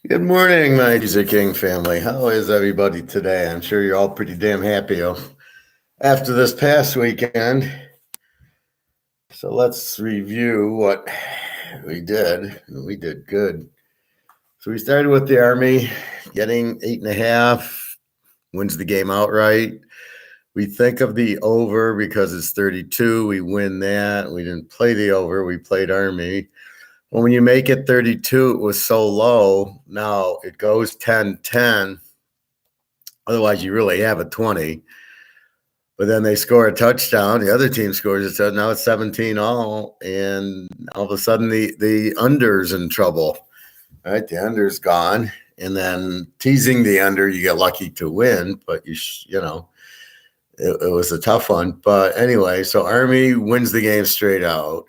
Good morning, my Teaserking family. How is everybody today? I'm sure you're all pretty damn happy after this past weekend. So let's review what we did. We did good. So we started with the Army getting 8.5, wins the game outright. We think of the over because it's 32. We win that. We didn't play the over. We played Army. When you make it 32, it was so low. Now it goes 10-10. Otherwise, you really have a 20. But then they score a touchdown. The other team scores a touchdown. Now it's 17 all. And all of a sudden, the under's in trouble. Right? The under's gone. And then teasing the under, you get lucky to win. But, it was a tough one. But anyway, so Army wins the game straight out.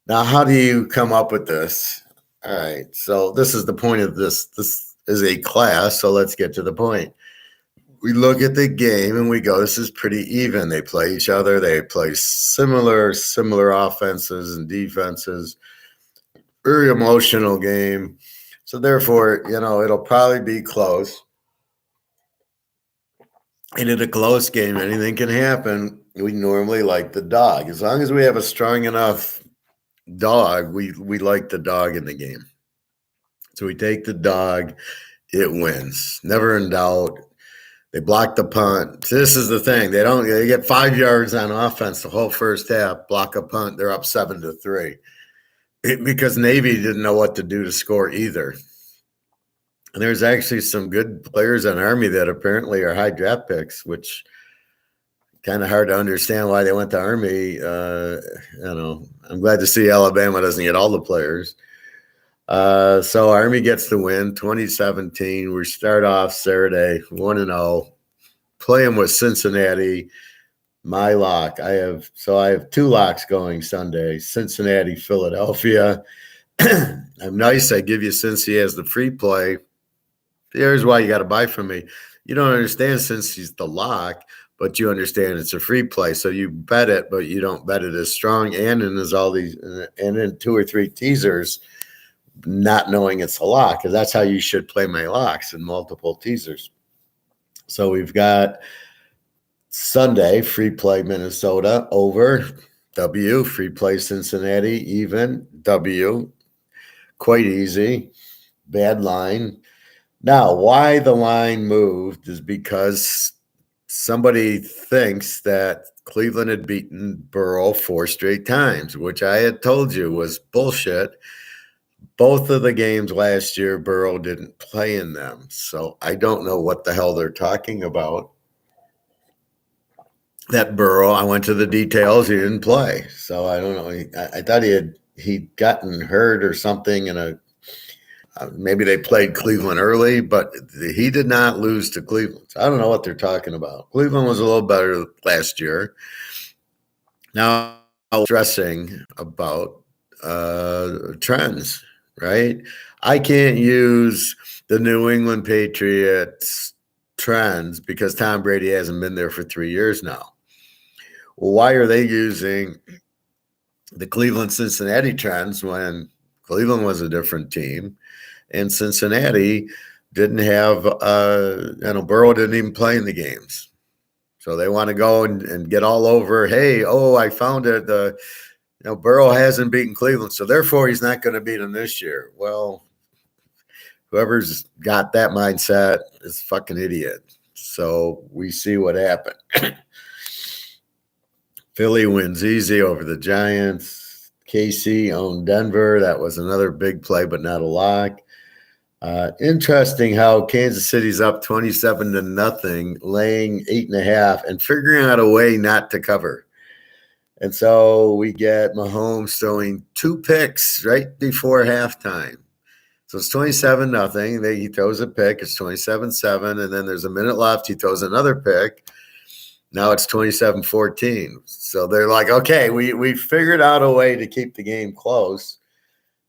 Now, how do you come up with this? All right. So this is the point of this. This is a class. So let's get to the point. We look at the game and we go, this is pretty even. They play each other. They play similar offenses and defenses. Very emotional game. So therefore, it'll probably be close. And in a close game, anything can happen. We normally like the dog. As long as we have a strong enough dog, we like the dog in the game. So we take the dog, it wins. Never in doubt. They block the punt. This is the thing. They get 5 yards on offense the whole first half, block a punt, they're up 7-3. Because Navy didn't know what to do to score either. And there's actually some good players in Army that apparently are high draft picks, which kind of hard to understand why they went to Army. I'm glad to see Alabama doesn't get all the players. So Army gets the win, 2017. We start off Saturday 1-0, playing with Cincinnati. My lock. I have 2 locks going Sunday: Cincinnati, Philadelphia. I'm nice. I give you Cincy as the free play. Here's why you got to buy from me. You don't understand Cincy's the lock, but you understand it's a free play. So you bet it, but you don't bet it as strong. And there's all these, and then 2 or 3 teasers, not knowing it's a lock, because that's how you should play my locks, in multiple teasers. So we've got Sunday, free play Minnesota, over, W, free play Cincinnati, even, W, quite easy, bad line. Now, why the line moved is because somebody thinks that Cleveland had beaten Burrow 4 straight times, which I had told you was bullshit. Both of the games last year, Burrow didn't play in them. So I don't know what the hell they're talking about. That Burrow, I went to the details, he didn't play. So I don't know. I thought he'd gotten hurt or something in a maybe they played Cleveland early, but he did not lose to Cleveland. So I don't know what they're talking about. Cleveland was a little better last year. Now, stressing about trends, right? I can't use the New England Patriots trends because Tom Brady hasn't been there for 3 years now. Well, why are they using the Cleveland-Cincinnati trends when Cleveland was a different team and Cincinnati didn't have, Burrow didn't even play in the games. So they want to go and get all over, hey, I found it. Burrow hasn't beaten Cleveland, so therefore he's not going to beat them this year. Well, whoever's got that mindset is a fucking idiot. So we see what happened. Philly wins easy over the Giants. KC owned Denver. That was another big play, but not a lock. Interesting how Kansas City's up 27-0, laying 8.5, and figuring out a way not to cover. And so we get Mahomes throwing 2 picks right before halftime. So it's 27-0. He throws a pick. It's 27-7. And then there's a minute left. He throws another pick. Now it's 27-14. So they're like, okay, we figured out a way to keep the game close.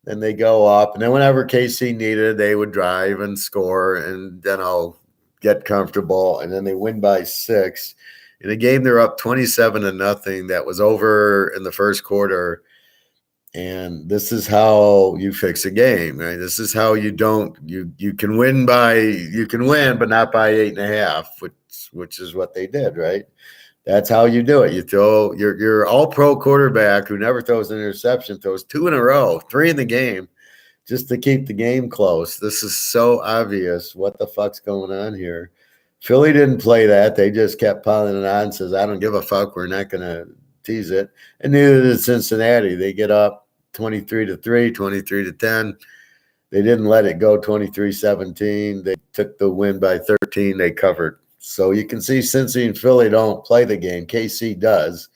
Then they go up. And then whenever KC needed, they would drive and score and then I'll get comfortable. And then they win by 6. In a game, they're up 27-0. That was over in the first quarter. And this is how you fix a game, right? This is how you don't you can win but not by 8.5, which is what they did, right? That's how you do it. You throw your all pro quarterback who never throws an interception, throws 2 in a row, 3 in the game, just to keep the game close. This is so obvious. What the fuck's going on here? Philly didn't play that. They just kept piling it on and says, I don't give a fuck. We're not going to tease it. And neither did Cincinnati. They get up 23-3, 23-10. They didn't let it go 23-17. They took the win by 13. They covered. So you can see Cincy and Philly don't play the game. KC does.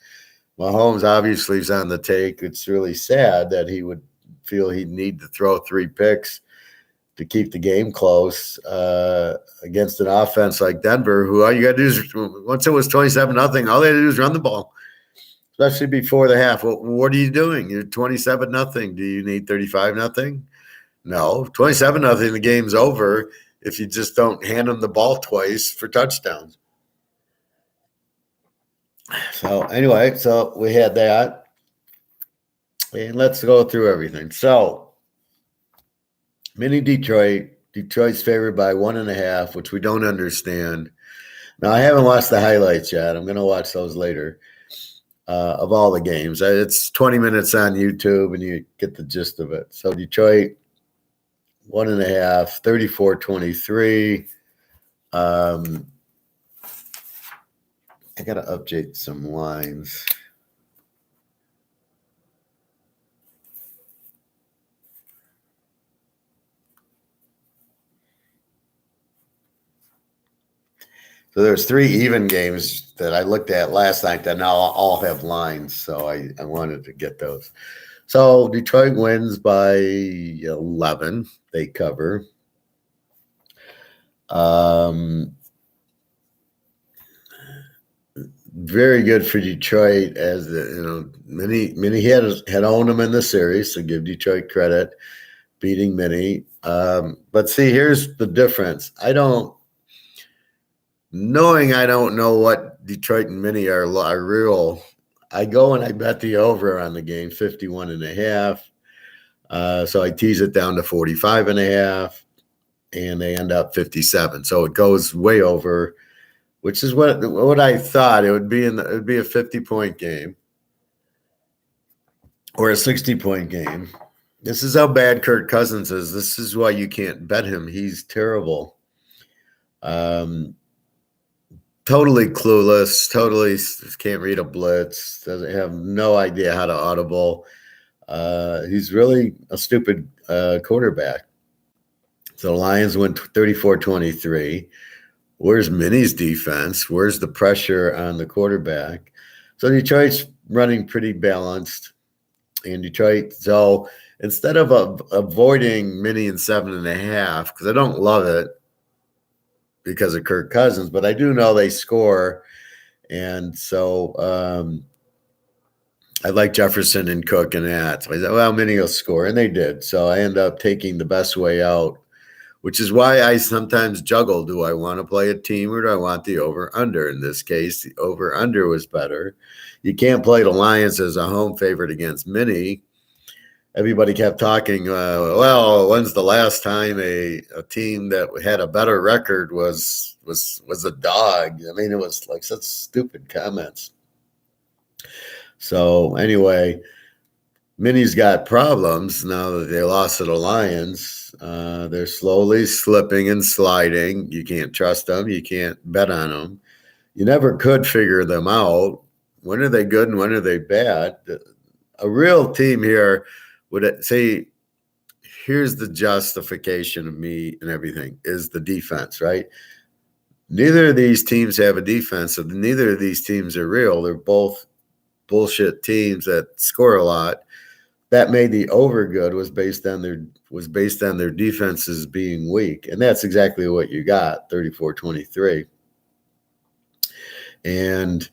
Mahomes obviously is on the take. It's really sad that he would feel he'd need to throw 3 picks to keep the game close against an offense like Denver, who all you got to do is, once it was 27-0, all they had to do is run the ball, especially before the half. Well, what are you doing? You're 27-0. Do you need 35-0? No, 27-0. The game's over if you just don't hand them the ball twice for touchdowns. So anyway, so we had that. And let's go through everything. So mini Detroit's favored by 1.5, which we don't understand. Now, I haven't watched the highlights yet. I'm going to watch those later of all the games. It's 20 minutes on YouTube, and you get the gist of it. So Detroit, 1.5, 34-23. I got to update some lines. So there's 3 even games that I looked at last night that now all have lines. So I wanted to get those. So Detroit wins by 11. They cover. Very good for Detroit, as Mini had owned them in the series, so give Detroit credit, beating Mini. But see, here's the difference. I don't know what Detroit and Mini are real. I go and I bet the over on the game, 51.5. So I tease it down to 45.5, and they end up 57. So it goes way over, which is what I thought it would be. It would be a 50-point game or a 60-point game. This is how bad Kirk Cousins is. This is why you can't bet him. He's terrible. Totally clueless. Totally can't read a blitz. Doesn't have no idea how to audible. He's really a stupid quarterback. So the Lions went 34-23. Where's Mini's defense? Where's the pressure on the quarterback? So Detroit's running pretty balanced. And Detroit, so instead of avoiding Mini in 7.5, because I don't love it because of Kirk Cousins, but I do know they score. And so I like Jefferson and Cook and that. So I said, well, Mini will score. And they did. So I end up taking the best way out, which is why I sometimes juggle. Do I want to play a team or do I want the over-under? In this case, the over-under was better. You can't play the Lions as a home favorite against Mini. Everybody kept talking, well, when's the last time a team that had a better record was a dog? I mean, it was like such stupid comments. So anyway, Mini's got problems now that they lost to the Lions. They're slowly slipping and sliding. You can't trust them. You can't bet on them. You never could figure them out. When are they good and when are they bad? A real team here would say, here's the justification of me and everything, is the defense, right? Neither of these teams have a defense, so neither of these teams are real. They're both bullshit teams that score a lot. That made the over good was based on their defenses being weak. And that's exactly what you got, 34-23. And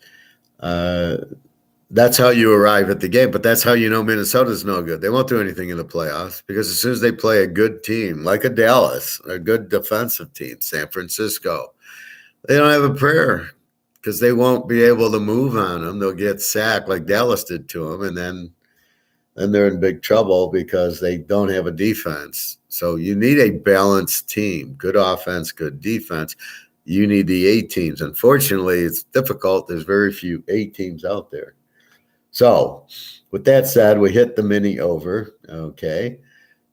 that's how you arrive at the game. But that's how you know Minnesota's no good. They won't do anything in the playoffs because as soon as they play a good team, like a Dallas, a good defensive team, San Francisco, they don't have a prayer because they won't be able to move on them. They'll get sacked like Dallas did to them, and then then they're in big trouble because they don't have a defense. So you need a balanced team, good offense, good defense. You need the A teams. Unfortunately, it's difficult. There's very few A teams out there. So with that said, we hit the mini over. Okay.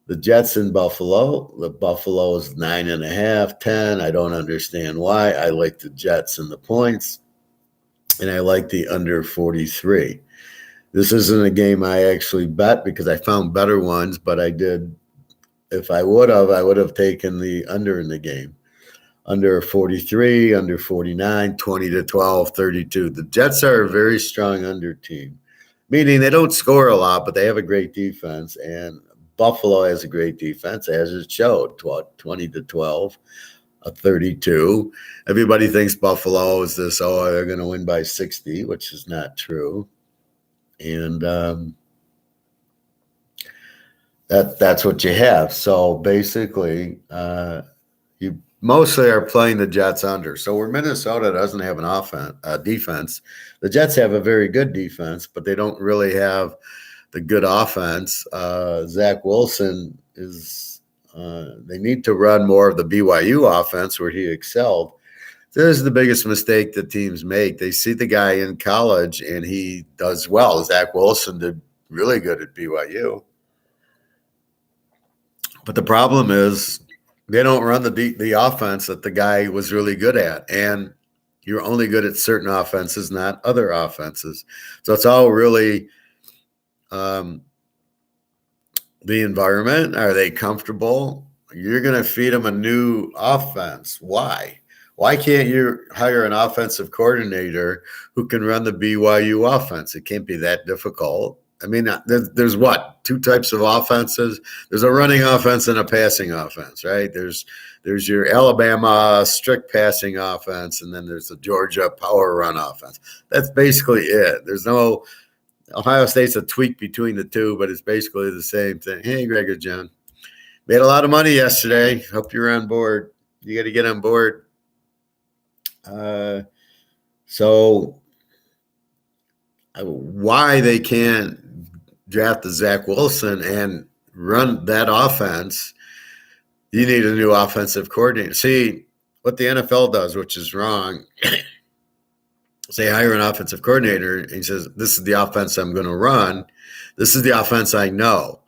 The Jets in Buffalo. The Buffalo is 9.5, 10. I don't understand why. I like the Jets and the points, and I like the under 43. This isn't a game I actually bet because I found better ones, but I did. If I would have taken the under in the game. Under 43, under 49, 20 to 12, 32. The Jets are a very strong under team, meaning they don't score a lot, but they have a great defense. And Buffalo has a great defense, as it showed, 20 to 12, a 32. Everybody thinks Buffalo is this, they're going to win by 60, which is not true. And that's what you have. So basically, you mostly are playing the Jets under. So where Minnesota doesn't have an defense, the Jets have a very good defense, but they don't really have the good offense. Zach Wilson is they need to run more of the BYU offense where he excelled. This is the biggest mistake that teams make. They see the guy in college and he does well. Zach Wilson did really good at BYU. But the problem is they don't run the offense that the guy was really good at. And you're only good at certain offenses, not other offenses. So it's all really the environment. Are they comfortable? You're going to feed them a new offense. Why? Why can't you hire an offensive coordinator who can run the BYU offense? It can't be that difficult. I mean, there's what? Two types of offenses. There's a running offense and a passing offense, right? There's your Alabama strict passing offense, and then there's the Georgia power run offense. That's basically it. There's no Ohio State's a tweak between the two, but it's basically the same thing. Hey, Greg or John. Made a lot of money yesterday. Hope you're on board. You got to get on board. So why they can't draft the Zach Wilson and run that offense, you need a new offensive coordinator. See, what the NFL does, which is wrong, say hire an offensive coordinator, and he says, this is the offense I'm going to run. This is the offense I know.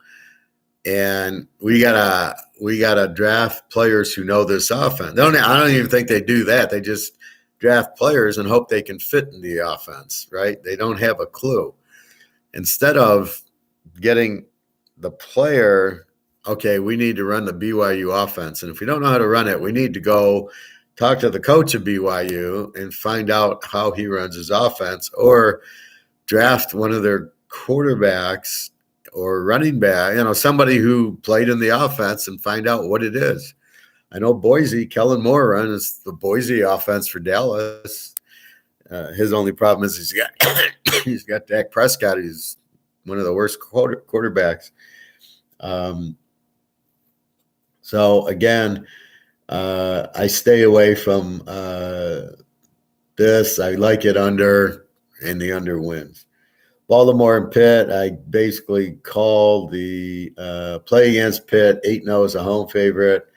And we gotta draft players who know this offense. I don't even think they do that. They just draft players and hope they can fit in the offense, right? They don't have a clue. Instead of getting the player, okay, we need to run the BYU offense. And if we don't know how to run it, we need to go talk to the coach of BYU and find out how he runs his offense, or draft one of their quarterbacks or running back, somebody who played in the offense and find out what it is. I know Boise, Kellen Moore runs the Boise offense for Dallas. His only problem is he's got Dak Prescott. He's one of the worst quarterbacks. So again, I stay away from this. I like it under, and the under wins. Baltimore and Pitt, I basically call the play against Pitt. 8-0 is a home favorite.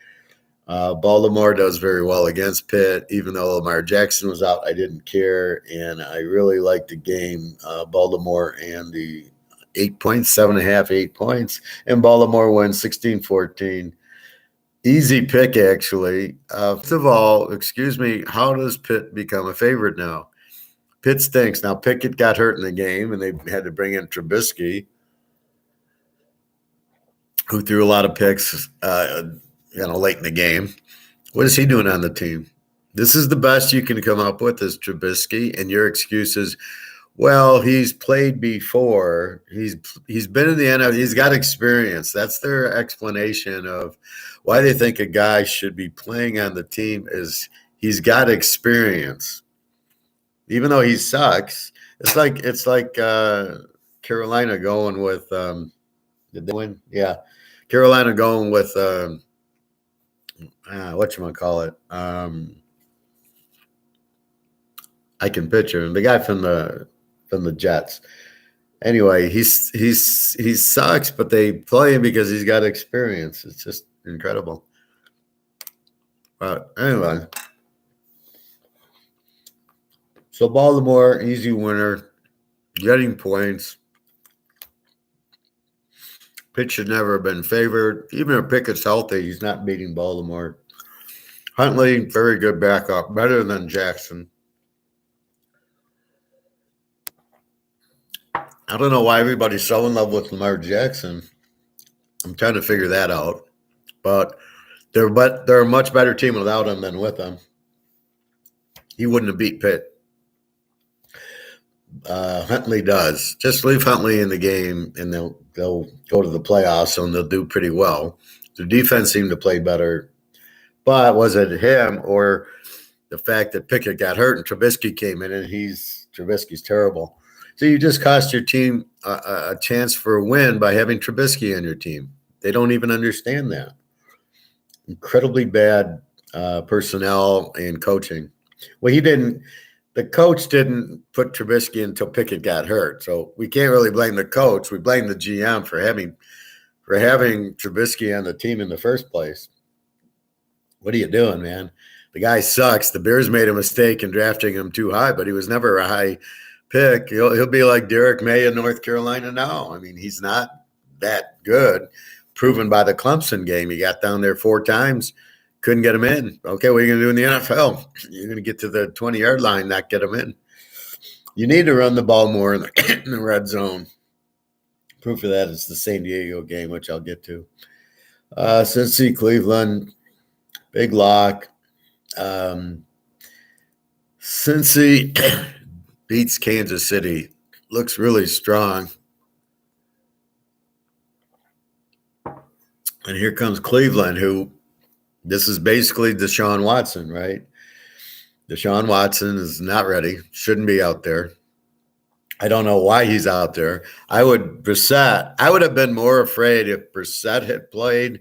Baltimore does very well against Pitt. Even though Lamar Jackson was out, I didn't care. And I really like the game, Baltimore and the 8 points, 7.5, 8 points. And Baltimore wins 16-14. Easy pick, actually. First of all, excuse me, how does Pitt become a favorite now? Pitt stinks. Now, Pickett got hurt in the game, and they had to bring in Trubisky, who threw a lot of picks, late in the game. What is he doing on the team? This is the best you can come up with is Trubisky, and your excuse is, well, he's played before. He's been in the NFL. He's got experience. That's their explanation of why they think a guy should be playing on the team is he's got experience. Even though he sucks, it's like Carolina going with did they win? Yeah, Carolina going with whatchamacallit. I can picture him, the guy from the Jets. Anyway, he sucks, but they play him because he's got experience. It's just incredible. But anyway, so Baltimore, easy winner, getting points. Pitt should never have been favored. Even if Pickett's healthy, he's not beating Baltimore. Huntley, very good backup, better than Jackson. I don't know why everybody's so in love with Lamar Jackson. I'm trying to figure that out. But they're a much better team without him than with him. He wouldn't have beat Pitt. Huntley does. Just leave Huntley in the game, and they'll go to the playoffs, and they'll do pretty well. The defense seemed to play better. But was it him or the fact that Pickett got hurt and Trubisky came in, and Trubisky's terrible. So you just cost your team a chance for a win by having Trubisky on your team. They don't even understand that. Incredibly bad personnel and coaching. Well, the coach didn't put Trubisky until Pickett got hurt. So we can't really blame the coach. We blame the GM for having Trubisky on the team in the first place. What are you doing, man? The guy sucks. The Bears made a mistake in drafting him too high, but he was never a high pick. He'll be like Derek May in North Carolina now. I mean, he's not that good, proven by the Clemson game. He got down there 4 times, couldn't get him in. Okay, what are you going to do in the NFL? You're going to get to the 20-yard line, not get him in. You need to run the ball more in the red zone. Proof of that is the San Diego game, which I'll get to. Cincy, Cleveland, big lock. Cincy beats Kansas City. Looks really strong. And here comes Cleveland, who this is basically Deshaun Watson, right? Deshaun Watson is not ready, shouldn't be out there. I don't know why he's out there. I would have been more afraid if Brissett had played,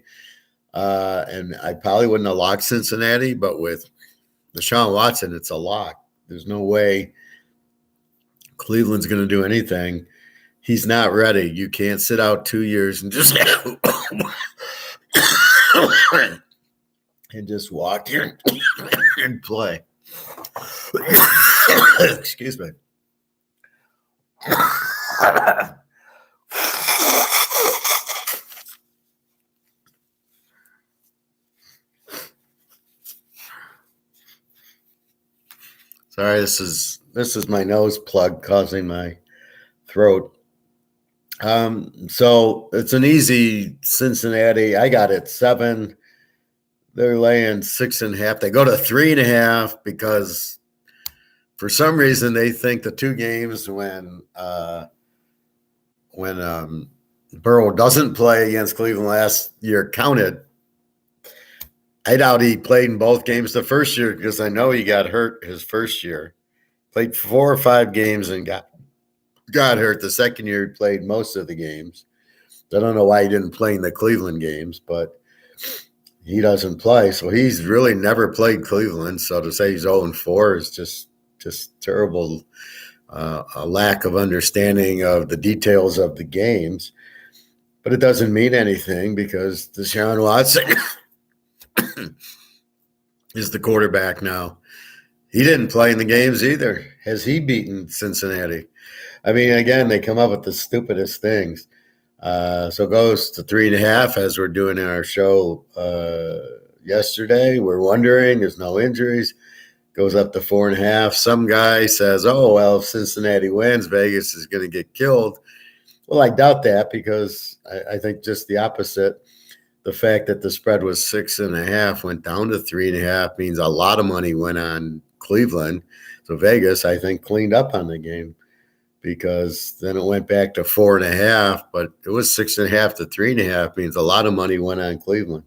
and I probably wouldn't have locked Cincinnati, but with Deshaun Watson, it's a lock. There's no way Cleveland's going to do anything. He's not ready. You can't sit out 2 years and just walk in and play. Excuse me. Sorry, this is my nose plug causing my throat. So it's an easy Cincinnati. I got it 7. They're laying 6.5. They go to 3.5 because for some reason they think the 2 games when Burrow doesn't play against Cleveland last year counted. I doubt he played in both games the first year because I know he got hurt his first year. Played 4 or 5 games and got hurt. The second year he played most of the games. I don't know why he didn't play in the Cleveland games, but he doesn't play. So he's really never played Cleveland. So to say he's 0-4 is just terrible. A lack of understanding of the details of the games. But it doesn't mean anything because Deshaun Watson is the quarterback now. He didn't play in the games either. Has he beaten Cincinnati? I mean, again, they come up with the stupidest things. So it goes to 3.5 as we're doing in our show yesterday. We're wondering, there's no injuries. Goes up to 4.5. Some guy says, oh, well, if Cincinnati wins, Vegas is going to get killed. Well, I doubt that because I think just the opposite. The fact that the spread was 6.5 went down to 3.5 means a lot of money went on Cleveland. So Vegas, I think, cleaned up on the game because then it went back to 4.5, but it was 6.5 to 3.5 means a lot of money went on Cleveland.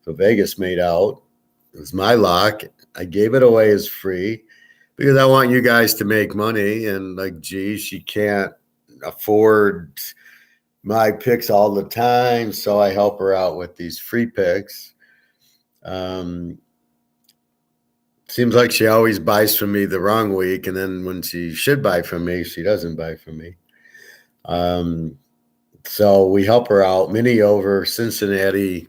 So Vegas made out. It was my lock. I gave it away as free because I want you guys to make money. And like, geez, she can't afford my picks all the time, so I help her out with these free picks. Seems like she always buys from me the wrong week, and then when she should buy from me, she doesn't buy from me. So we help her out. Mini over Cincinnati.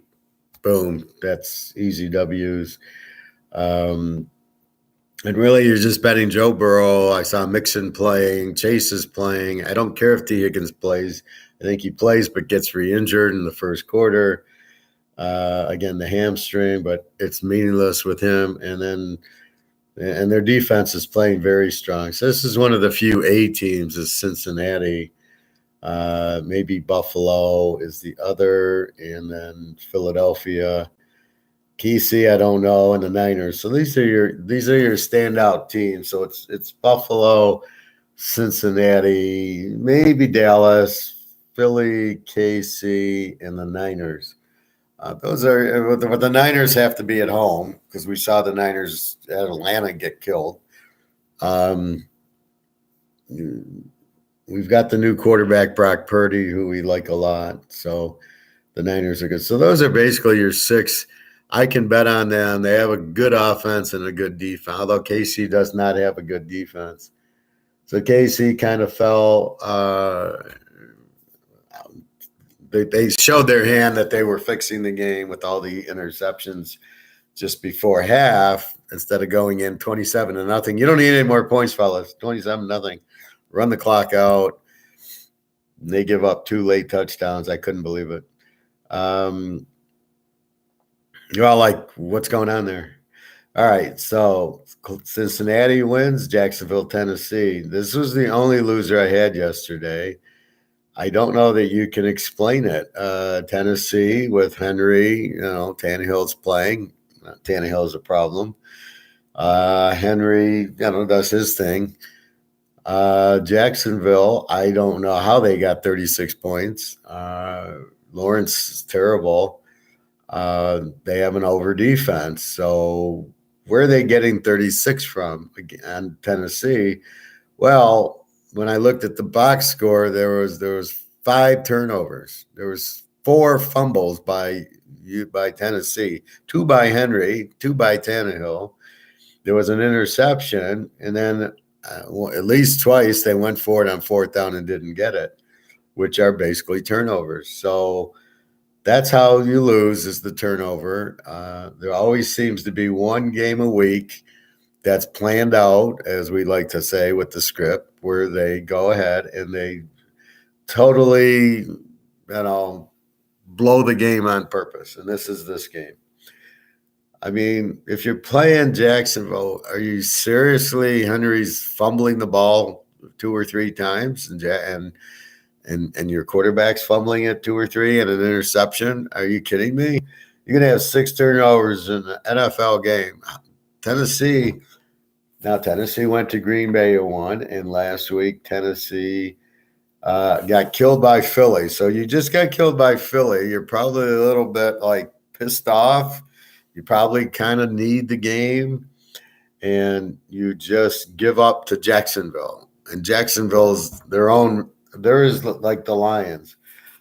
Boom. That's easy W's. And really, you're just betting Joe Burrow. I saw Mixon playing. Chase is playing. I don't care if T. Higgins plays. I think he plays but gets re-injured in the first quarter. Again, the hamstring, but it's meaningless with him. And their defense is playing very strong. So this is one of the few A teams is Cincinnati. Maybe Buffalo is the other, and then Philadelphia. KC, I don't know, and the Niners. So these are your standout teams. So it's Buffalo, Cincinnati, maybe Dallas, Philly, KC, and the Niners. Those are but the Niners have to be at home because we saw the Niners at Atlanta get killed. We've got the new quarterback Brock Purdy, who we like a lot. So the Niners are good. So those are basically your six. I can bet on them. They have a good offense and a good defense, although KC does not have a good defense. So KC kind of fell. They showed their hand that they were fixing the game with all the interceptions just before half instead of going in 27-0. You don't need any more points, fellas. 27-0. Run the clock out. They give up 2 late touchdowns. I couldn't believe it. You're all like, what's going on there? All right, so Cincinnati wins, Jacksonville, Tennessee. This was the only loser I had yesterday. I don't know that you can explain it. Tennessee with Henry, Tannehill's playing. Tannehill is a problem. Henry, does his thing. Jacksonville, I don't know how they got 36 points. Lawrence is terrible. They have an over defense. So where are they getting 36 from on Tennessee? Well, when I looked at the box score, there was 5 turnovers. There was 4 fumbles by Tennessee, 2 by Henry, 2 by Tannehill. There was an interception, and then at least twice they went for it on 4th down and didn't get it, which are basically turnovers. So that's how you lose is the turnover. There always seems to be one game a week that's planned out, as we like to say with the script, where they go ahead and they totally, blow the game on purpose. And this is this game. I mean, if you're playing Jacksonville, are you seriously Henry's fumbling the ball 2 or 3 times and your quarterback's fumbling it 2 or 3 and an interception? Are you kidding me? You're going to have 6 turnovers in an NFL game. Tennessee went to Green Bay and won, and last week Tennessee got killed by Philly. So you just got killed by Philly. You're probably a little bit pissed off. You probably kind of need the game, and you just give up to Jacksonville. And Jacksonville's their own. There is like the Lions.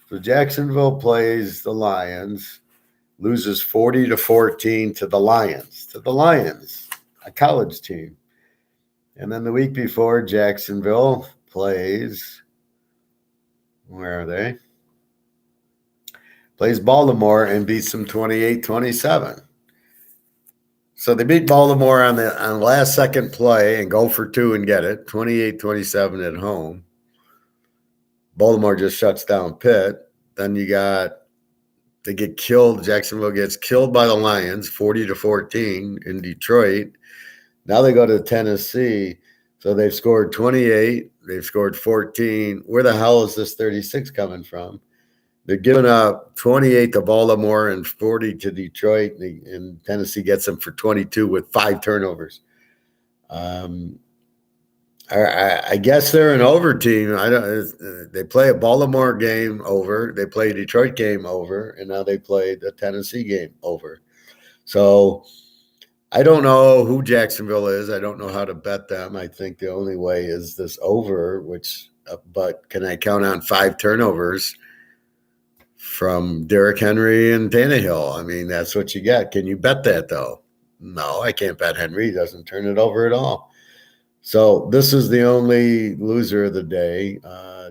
So Jacksonville plays the Lions, loses 40-14 to the Lions, a college team. And then the week before, Jacksonville plays, where are they? Plays Baltimore and beats them 28-27. So they beat Baltimore on the last second play and go for 2 and get it, 28-27 at home. Baltimore just shuts down Pitt. Then they get killed. Jacksonville gets killed by the Lions, 40-14 in Detroit. Now they go to Tennessee. So they've scored 28. They've scored 14. Where the hell is this 36 coming from? They're giving up 28 to Baltimore and 40 to Detroit, and Tennessee gets them for 22 with 5 turnovers. I guess they're an over team. They play a Baltimore game over. They play a Detroit game over, and now they play the Tennessee game over. So I don't know who Jacksonville is. I don't know how to bet them. I think the only way is this over, but can I count on 5 turnovers from Derrick Henry and Tannehill? I mean, that's what you get. Can you bet that, though? No, I can't bet Henry. He doesn't turn it over at all. So this is the only loser of the day.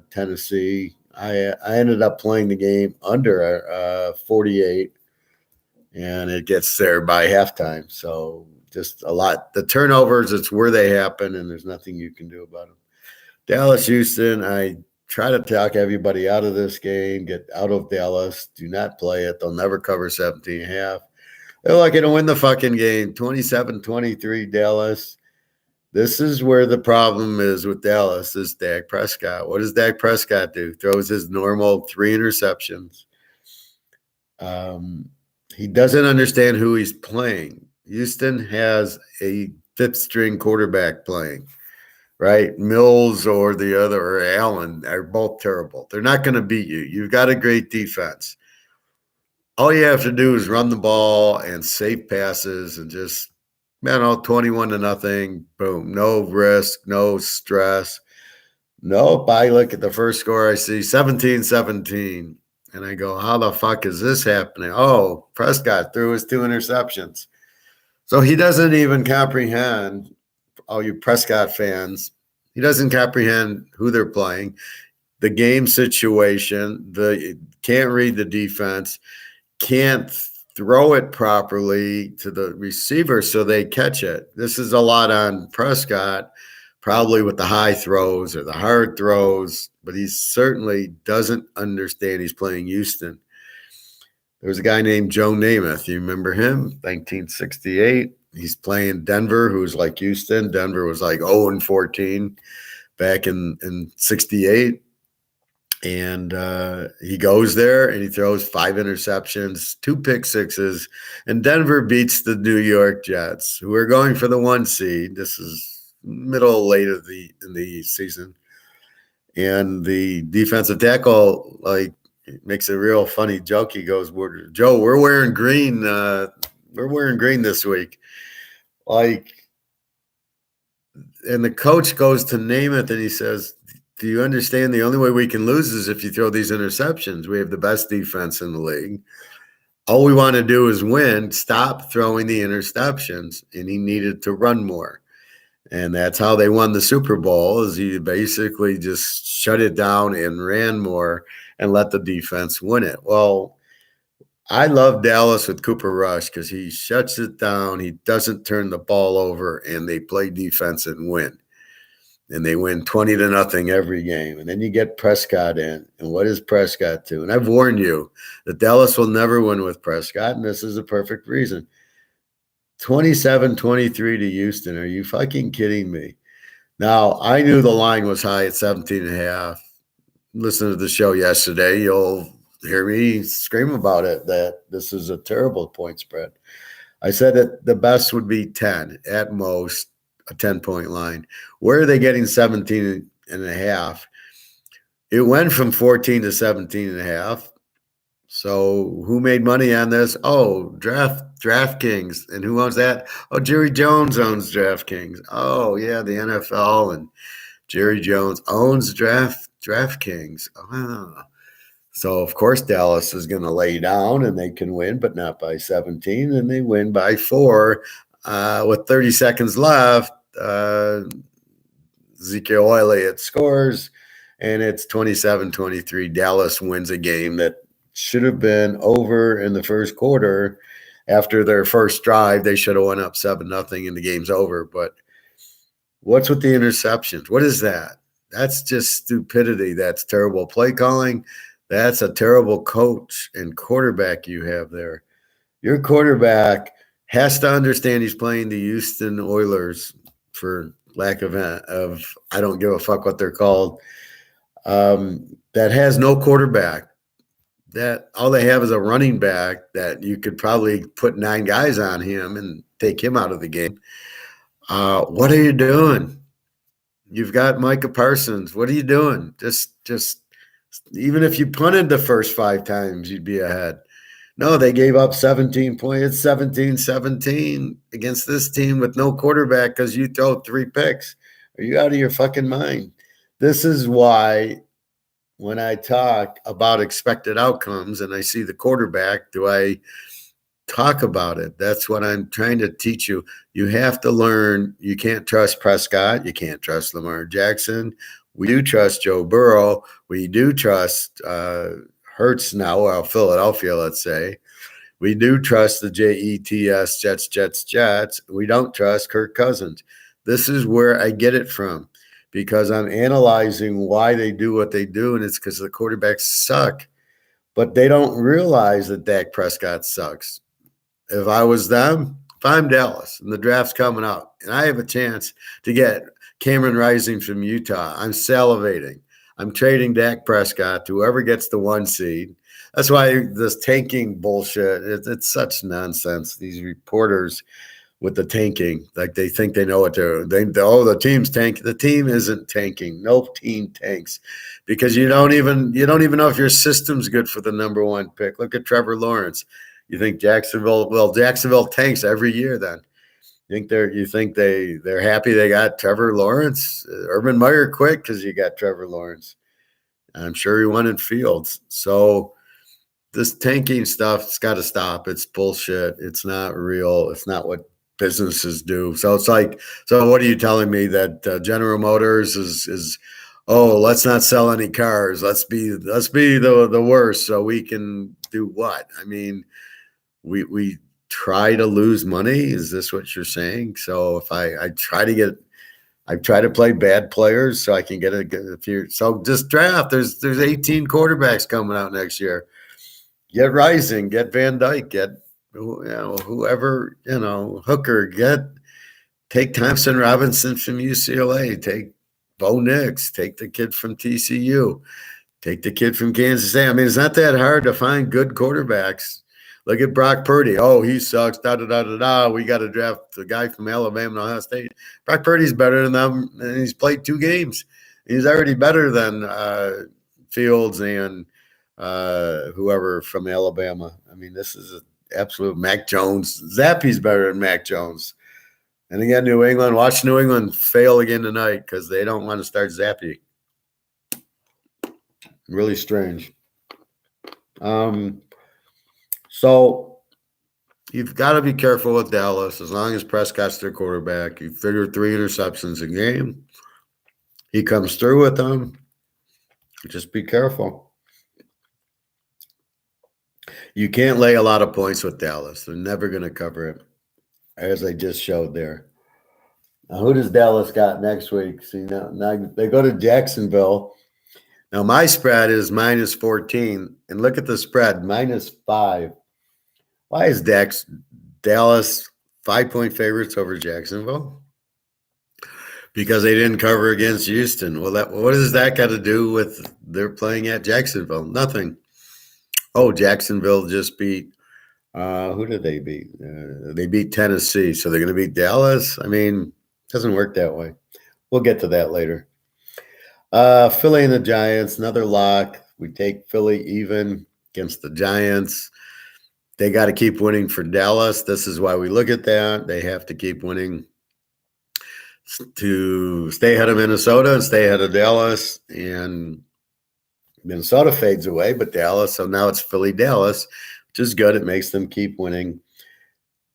Tennessee. I ended up playing the game under 48, and it gets there by halftime. So just a lot. The turnovers, it's where they happen, and there's nothing you can do about them. Dallas, Houston, I try to talk everybody out of this game, get out of Dallas. Do not play it. They'll never cover 17 and a half. They're lucky to win the fucking game, 27-23 Dallas. This is where the problem is with Dallas is Dak Prescott. What does Dak Prescott do? Throws his normal 3 interceptions. He doesn't understand who he's playing. Houston has a fifth-string quarterback playing, right? Mills or the other, or Allen, are both terrible. They're not going to beat you. You've got a great defense. All you have to do is run the ball and save passes and just, 21-0, boom. No risk, no stress. Nope, I look at the first score, I see 17-17. And I go, how the fuck is this happening? Oh, Prescott threw his 2 interceptions. So he doesn't even comprehend, all you Prescott fans, he doesn't comprehend who they're playing, the game situation, can't read the defense, can't throw it properly to the receiver so they catch it. This is a lot on Prescott, probably with the high throws or the hard throws, but he certainly doesn't understand he's playing Houston. There was a guy named Joe Namath. You remember him? 1968. He's playing Denver, who's like Houston. Denver was like 0-14 back in 68. And he goes there and he throws 5 interceptions, 2 pick sixes, and Denver beats the New York Jets, who are going for the 1 seed. This is late in the season. And the defensive tackle makes a real funny joke. He goes, Joe, we're wearing green. We're wearing green this week. And the coach goes to Namath and he says, do you understand the only way we can lose is if you throw these interceptions? We have the best defense in the league. All we want to do is win. Stop throwing the interceptions. And he needed to run more. And that's how they won the Super Bowl, is he basically just shut it down and ran more and let the defense win it. Well, I love Dallas with Cooper Rush because he shuts it down. He doesn't turn the ball over, and they play defense and win. And they win 20-0 every game. And then you get Prescott in. And what does Prescott do? And I've warned you that Dallas will never win with Prescott, and this is a perfect reason. 27-23 to Houston. Are you fucking kidding me? Now, I knew the line was high at 17.5. Listen to the show yesterday. You'll hear me scream about it, that this is a terrible point spread. I said that the best would be 10 at most. A 10-point line. Where are they getting 17.5? It went from 14 to 17.5. So who made money on this? Oh, DraftKings. And who owns that? Oh, Jerry Jones owns DraftKings. Oh, yeah, the NFL and Jerry Jones owns DraftKings. Oh. So, of course, Dallas is going to lay down and they can win, but not by 17. And they win by 4 with 30 seconds left. Ezekiel Elliott scores, and it's 27-23. Dallas wins a game that should have been over in the first quarter. After their first drive, they should have went up 7-0 and the game's over. But what's with the interceptions? What is that? That's just stupidity. That's terrible play calling. That's a terrible coach and quarterback you have there. Your quarterback has to understand he's playing the Houston Oilers, for lack of I don't give a fuck what they're called, that has no quarterback. That all they have is a running back that you could probably put 9 guys on him and take him out of the game. What are you doing? You've got Micah Parsons. What are you doing? Just even if you punted the first 5 times, you'd be ahead. No, they gave up 17 points. It's 17-17 against this team with no quarterback because you throw 3 picks. Are you out of your fucking mind? This is why when I talk about expected outcomes and I see the quarterback, do I talk about it? That's what I'm trying to teach you. You have to learn. You can't trust Prescott. You can't trust Lamar Jackson. We do trust Joe Burrow. We do trust Hurts now, well, Philadelphia, let's say. We do trust the Jets, Jets. We don't trust Kirk Cousins. This is where I get it from because I'm analyzing why they do what they do, and it's because the quarterbacks suck. But they don't realize that Dak Prescott sucks. If I was them, if I'm Dallas and the draft's coming up and I have a chance to get Cameron Rising from Utah, I'm salivating. I'm trading Dak Prescott to whoever gets the 1 seed. That's why this tanking bullshit, it's such nonsense. These reporters with the tanking, like they think they know what they're the team's tank. The team isn't tanking. No team tanks because you don't even know if your system's good for the number 1 pick. Look at Trevor Lawrence. You think Jacksonville tanks every year then. You think they're happy they got Trevor Lawrence? Urban Meyer quit because you got Trevor Lawrence. I'm sure he wanted Fields. So this tanking stuff, it's got to stop. It's bullshit. It's not real. It's not what businesses do. So it's like, so what are you telling me that General Motors is oh, let's not sell any cars. Let's be the worst so we can do what? I mean, we try to lose money. Is this what you're saying? So if I try to play bad players so I can get a few. So just draft. There's 18 quarterbacks coming out next year. Get Rising, get Van Dyke, get whoever, Hooker, take Thompson Robinson from UCLA, take Bo Nix, take the kid from TCU, take the kid from Kansas State. I mean, it's not that hard to find good quarterbacks. Look at Brock Purdy. Oh, he sucks. We got to draft the guy from Alabama and Ohio State. Brock Purdy's better than them, and he's played 2 games. He's already better than Fields and whoever from Alabama. I mean, this is an absolute Mac Jones. Zappy's better than Mac Jones. And again, New England. Watch New England fail again tonight because they don't want to start Zappy. Really strange. So you've got to be careful with Dallas. As long as Prescott's their quarterback, you figure 3 interceptions a game. He comes through with them. Just be careful. You can't lay a lot of points with Dallas. They're never going to cover it, as I just showed there. Now, who does Dallas got next week? See, now they go to Jacksonville. Now, my spread is -14. And look at the spread, -5. Why is Dallas 5-point favorites over Jacksonville? Because they didn't cover against Houston. Well, what does that got to do with they're playing at Jacksonville? Nothing. Oh, Jacksonville just beat who did they beat? They beat Tennessee, so they're going to beat Dallas. I mean, it doesn't work that way. We'll get to that later. Philly and the Giants, another lock. We take Philly even against the Giants. They got to keep winning for Dallas. This is why we look at that. They have to keep winning to stay ahead of Minnesota and stay ahead of Dallas. And Minnesota fades away, but Dallas. So now it's Philly-Dallas, which is good. It makes them keep winning.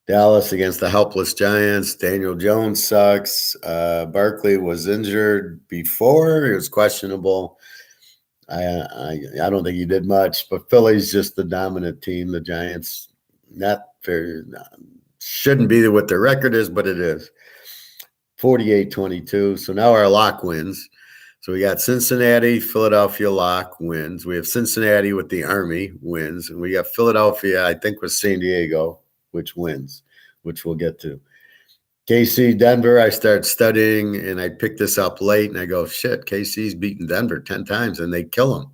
Dallas against the helpless Giants. Daniel Jones sucks. Barkley was injured before. He was questionable. I don't think he did much, but Philly's just the dominant team. The Giants, shouldn't be what their record is, but it is. 48-22. So now our lock wins. So we got Cincinnati, Philadelphia lock wins. We have Cincinnati with the Army wins. And we got Philadelphia, I think, with San Diego, which wins, which we'll get to. KC, Denver, I start studying, and I pick this up late, and I go, shit, KC's beaten Denver 10 times, and they kill them.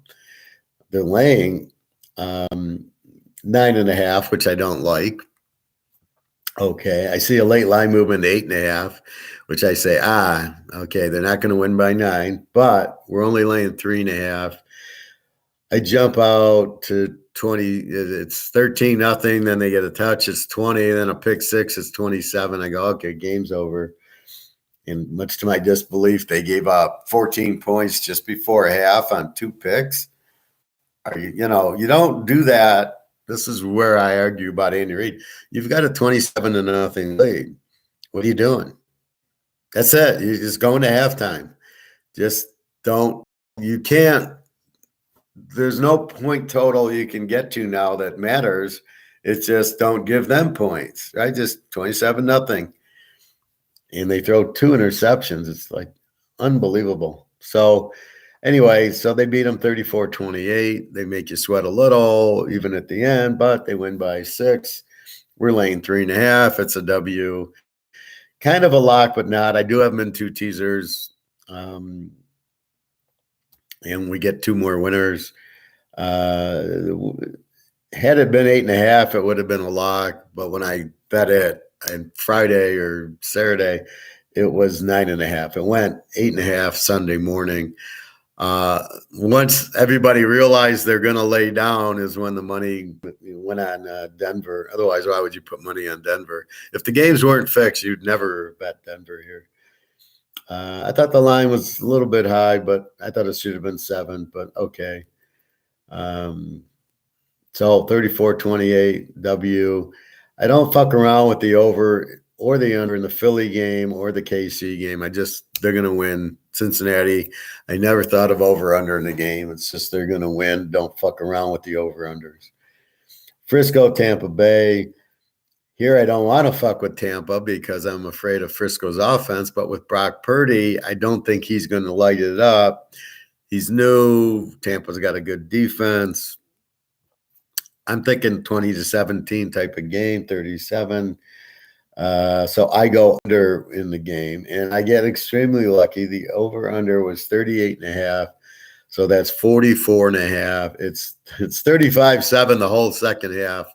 They're laying 9.5, which I don't like. Okay, I see a late line movement to 8.5, which I say, okay, they're not going to win by 9, but we're only laying 3.5. I jump out to 20. It's 13-0. Then they get a touch. It's 20. Then a pick 6. It's 27. I go, okay, game's over. And much to my disbelief, they gave up 14 points just before half on 2 picks. You don't do that. This is where I argue about Andy Reid. You've got a 27-0 lead. What are you doing? That's it. You're just going to halftime. Just don't, you can't, there's no point total you can get to now that matters. It's just don't give them points, right? Just 27-0. And they throw 2 interceptions. It's like unbelievable. So anyway, so they beat them 34-28. They make you sweat a little, even at the end, but they win by 6. We're laying 3.5. It's a W. Kind of a lock, but not. I do have them in 2 teasers. And we get 2 more winners. Had it been 8.5, it would have been a lock. But when I bet it on Friday or Saturday, it was 9.5. It went 8.5 Sunday morning. Once everybody realized they're going to lay down is when the money went on Denver. Otherwise, why would you put money on Denver? If the games weren't fixed, you'd never bet Denver here. I thought the line was a little bit high, but I thought it should have been 7, but okay. So 34-28 W. I don't fuck around with the over or the under in the Philly game or the KC game. They're going to win. Cincinnati, I never thought of over-under in the game. It's just they're going to win. Don't fuck around with the over-unders. Frisco, Tampa Bay. Here, I don't want to fuck with Tampa because I'm afraid of Frisco's offense. But with Brock Purdy, I don't think he's going to light it up. He's new. Tampa's got a good defense. I'm thinking 20-17 type of game, 37. So I go under in the game, and I get extremely lucky. The over-under was 38.5, so that's 44.5. It's 35-7 the whole second half,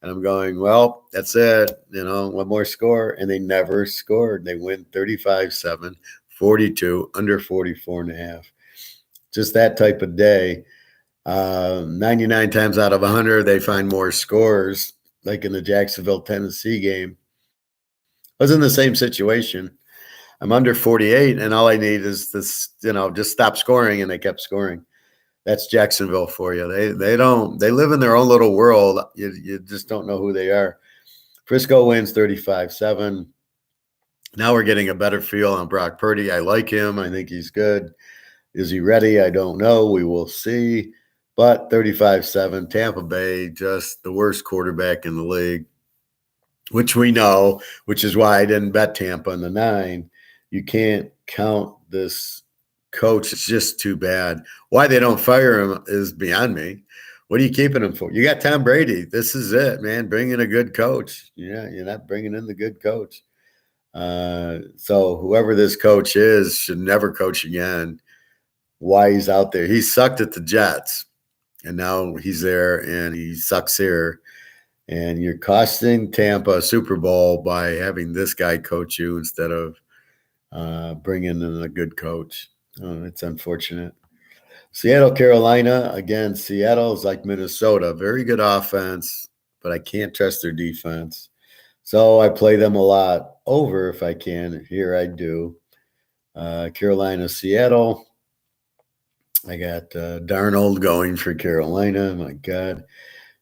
and I'm going, well, that's it. One more score, and they never scored. They win 35-7, 42, under 44.5. Just that type of day. 99 times out of 100, they find more scores, like in the Jacksonville, Tennessee game. I was in the same situation. I'm under 48, and all I need is this, just stop scoring, and they kept scoring. That's Jacksonville for you. They live in their own little world. You just don't know who they are. Frisco wins 35-7. Now we're getting a better feel on Brock Purdy. I like him. I think he's good. Is he ready? I don't know. We will see. But 35-7, Tampa Bay, just the worst quarterback in the league, which we know, which is why I didn't bet Tampa in the 9. You can't count this coach. It's just too bad. Why they don't fire him is beyond me. What are you keeping him for? You got Tom Brady. This is it, man. Bring in a good coach. Yeah, you're not bringing in the good coach. So whoever this coach is should never coach again. Why he's out there. He sucked at the Jets, and now he's there, and he sucks here. And you're costing Tampa a Super Bowl by having this guy coach you instead of bringing in a good coach. It's unfortunate. Seattle, Carolina. Again, Seattle is like Minnesota. Very good offense, but I can't trust their defense. So I play them a lot over if I can. Here I do. Carolina, Seattle. I got Darnold going for Carolina. My God.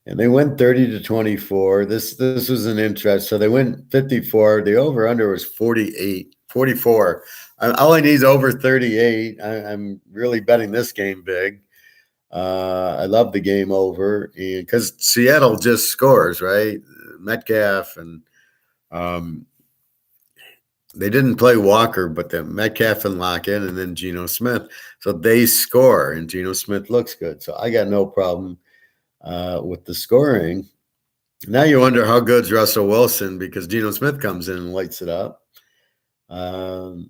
And they went 30-24. This was an interest. So they went 54. The over-under was 44. All I need is over 38. I'm really betting this game big. I love the game over because Seattle just scores, right? Metcalf and they didn't play Walker, but the Metcalf and Lockett and then Geno Smith. So they score, and Geno Smith looks good. So I got no problem with the scoring. Now you wonder how good's Russell Wilson because Geno Smith comes in and lights it up. And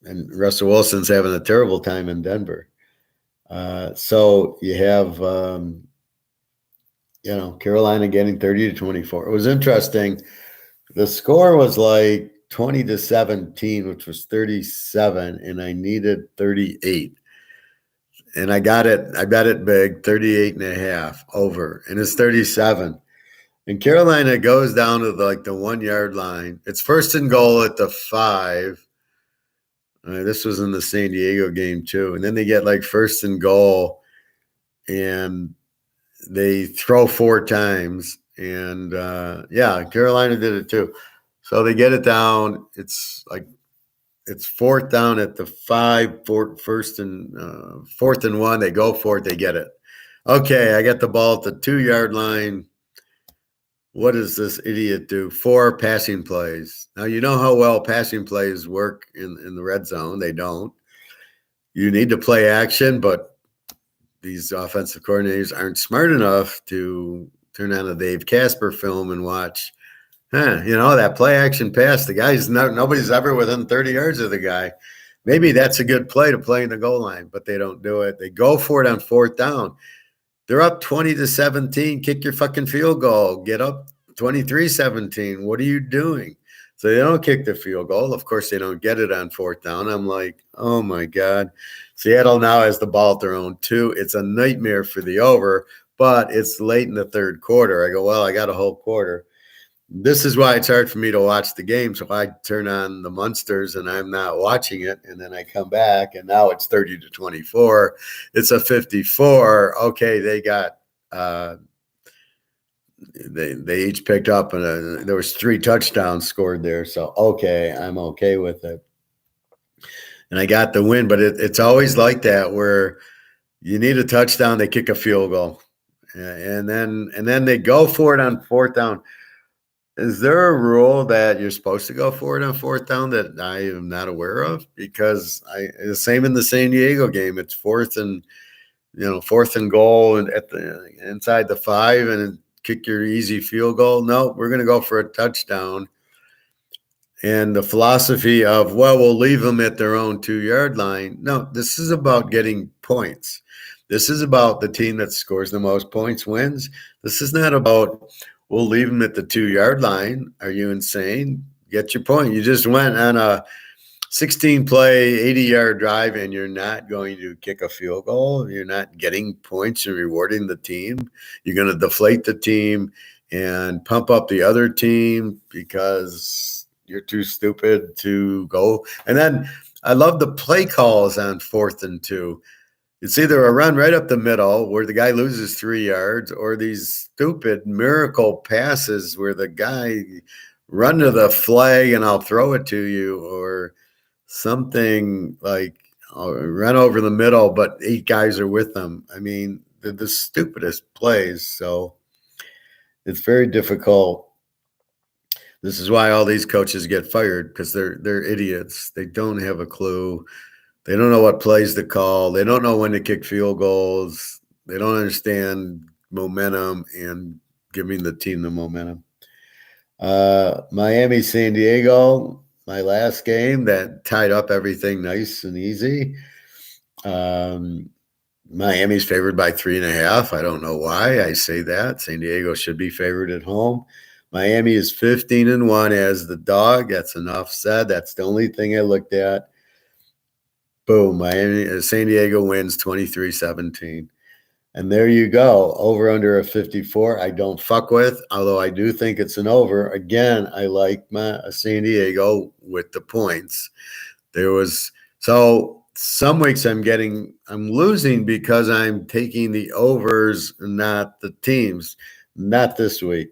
Russell Wilson's having a terrible time in Denver. So you have, Carolina getting 30-24. It was interesting. The score was like 20-17, which was 37, and I needed 38. And I got it. I bet it big, 38.5 over, and it's 37. And Carolina goes down to the 1-yard line. It's first and goal at the 5. This was in the San Diego game too. And then they get first and goal, and they throw 4 times. And Carolina did it too. So they get it down. It's it's fourth down at the 5, fourth and 1. They go for it. They get it. Okay, I got the ball at the 2-yard line. What does this idiot do? 4 passing plays. Now, you know how well passing plays work in the red zone. They don't. You need to play action, but these offensive coordinators aren't smart enough to turn on a Dave Casper film and watch, that play action pass. The guy's nobody's ever within 30 yards of the guy. Maybe that's a good play to play in the goal line, but they don't do it. They go for it on fourth down. They're up 20-17. Kick your fucking field goal. Get up 23-17. What are you doing? So they don't kick the field goal. Of course, they don't get it on fourth down. I'm like, oh, my God. Seattle now has the ball at their own 2. It's a nightmare for the over, but it's late in the third quarter. I go, well, I got a whole quarter. This is why it's hard for me to watch the game. So I turn on the Munsters and I'm not watching it. And then I come back and now it's 30-24. It's a 54. Okay, they got they each picked up and there was 3 touchdowns scored there. So okay, I'm okay with it. And I got the win, but it's always like that where you need a touchdown, they kick a field goal. And then they go for it on fourth down. Is there a rule that you're supposed to go for it on fourth down that I am not aware of? Because the same in the San Diego game, it's fourth and goal and at the inside the 5 and kick your easy field goal. No, we're going to go for a touchdown. And the philosophy of, well, we'll leave them at their own 2-yard line. No, this is about getting points. This is about the team that scores the most points wins. This is not about, we'll leave them at the 2-yard line. Are you insane? Get your point. You just went on a 16-play, 80-yard drive, and you're not going to kick a field goal. You're not getting points and rewarding the team. You're going to deflate the team and pump up the other team because you're too stupid to go. And then I love the play calls on 4th and 2. It's either a run right up the middle where the guy loses 3 yards or these stupid miracle passes where the guy run to the flag and I'll throw it to you, or something like run over the middle, but 8 guys are with them. I mean, they're the stupidest plays. So it's very difficult. This is why all these coaches get fired, because they're idiots. They don't have a clue. They don't know what plays to call. They don't know when to kick field goals. They don't understand momentum and giving the team the momentum. Miami, San Diego, my last game that tied up everything nice and easy. Miami's favored by 3.5. I don't know why I say that. San Diego should be favored at home. Miami is 15-1 as the dog. That's enough said. That's the only thing I looked at. Boom, San Diego wins 23-17. And there you go, over under a 54. I don't fuck with, although I do think it's an over. Again, I like my San Diego with the points. So some weeks I'm losing because I'm taking the overs, not the teams. Not this week.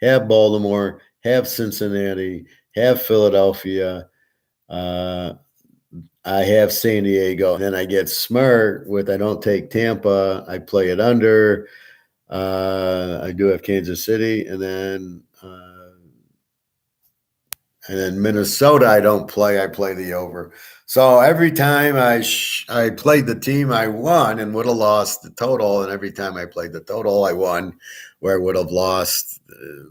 Have Baltimore, have Cincinnati, have Philadelphia. I have San Diego, and then I get smart with I don't take Tampa. I play it under. I do have Kansas City, and then Minnesota I don't play. I play the over. So every time I played the team, I won and would have lost the total, and every time I played the total, I won, where I would have lost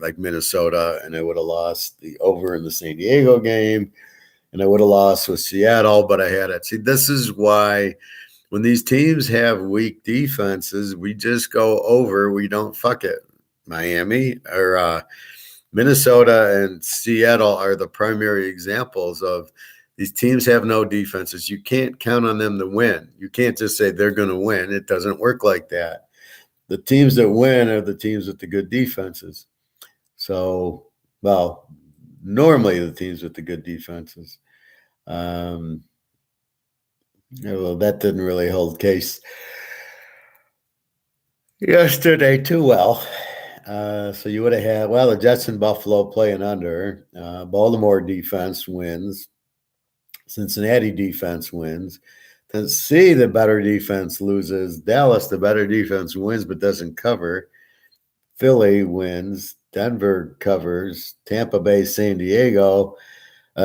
like Minnesota, and I would have lost the over in the San Diego game. And I would have lost with Seattle, but I had it. See, this is why when these teams have weak defenses, we just go over. We don't fuck it. Miami or Minnesota and Seattle are the primary examples of these teams have no defenses. You can't count on them to win. You can't just say they're going to win. It doesn't work like that. The teams that win are the teams with the good defenses. So, well, normally the teams with the good defenses. Well, that didn't really hold case yesterday too well. So you would have had, the Jets and Buffalo playing under. Baltimore defense wins. Cincinnati defense wins. Tennessee, the better defense, loses. Dallas, the better defense, wins but doesn't cover. Philly wins. Denver covers. Tampa Bay, San Diego,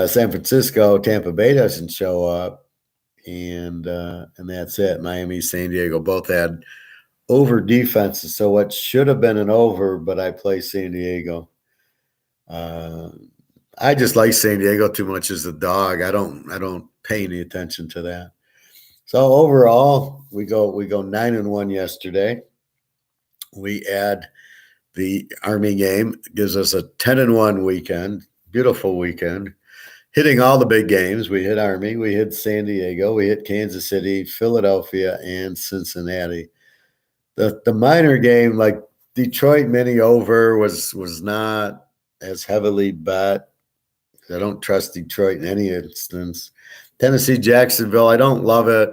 San Francisco, Tampa Bay doesn't show up, and that's it. Miami, San Diego both had over defenses. So what should have been an over, but I play San Diego. I just like San Diego too much as a dog. I don't pay any attention to that. So overall, we go 9-1 yesterday. We add the Army game, gives us a 10-1 weekend. Beautiful weekend. Hitting all the big games. We hit Army, we hit San Diego, we hit Kansas City, Philadelphia, and Cincinnati. The minor game, like Detroit mini over, was not as heavily bet. I don't trust Detroit in any instance. Tennessee, Jacksonville, I don't love it.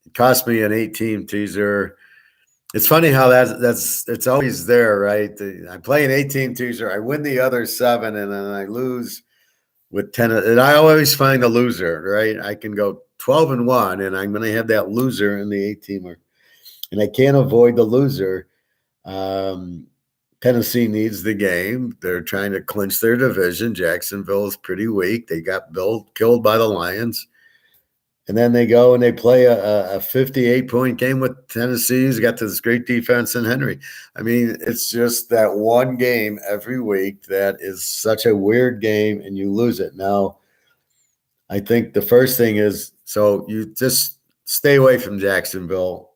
It cost me an 8-team teaser. It's funny how it's always there, right? I play an 8-team teaser, I win the other 7, and then I lose with 10. And I always find the loser, right? I can go 12-1, and I'm going to have that loser in the 8-teamer, and I can't avoid the loser. Tennessee needs the game. They're trying to clinch their division. Jacksonville is pretty weak. They got killed by the Lions. And then they go and they play a 58-point game with Tennessee, who's got this great defense in Henry. I mean, it's just that one game every week that is such a weird game, and you lose it. Now, I think the first thing is, so you just stay away from Jacksonville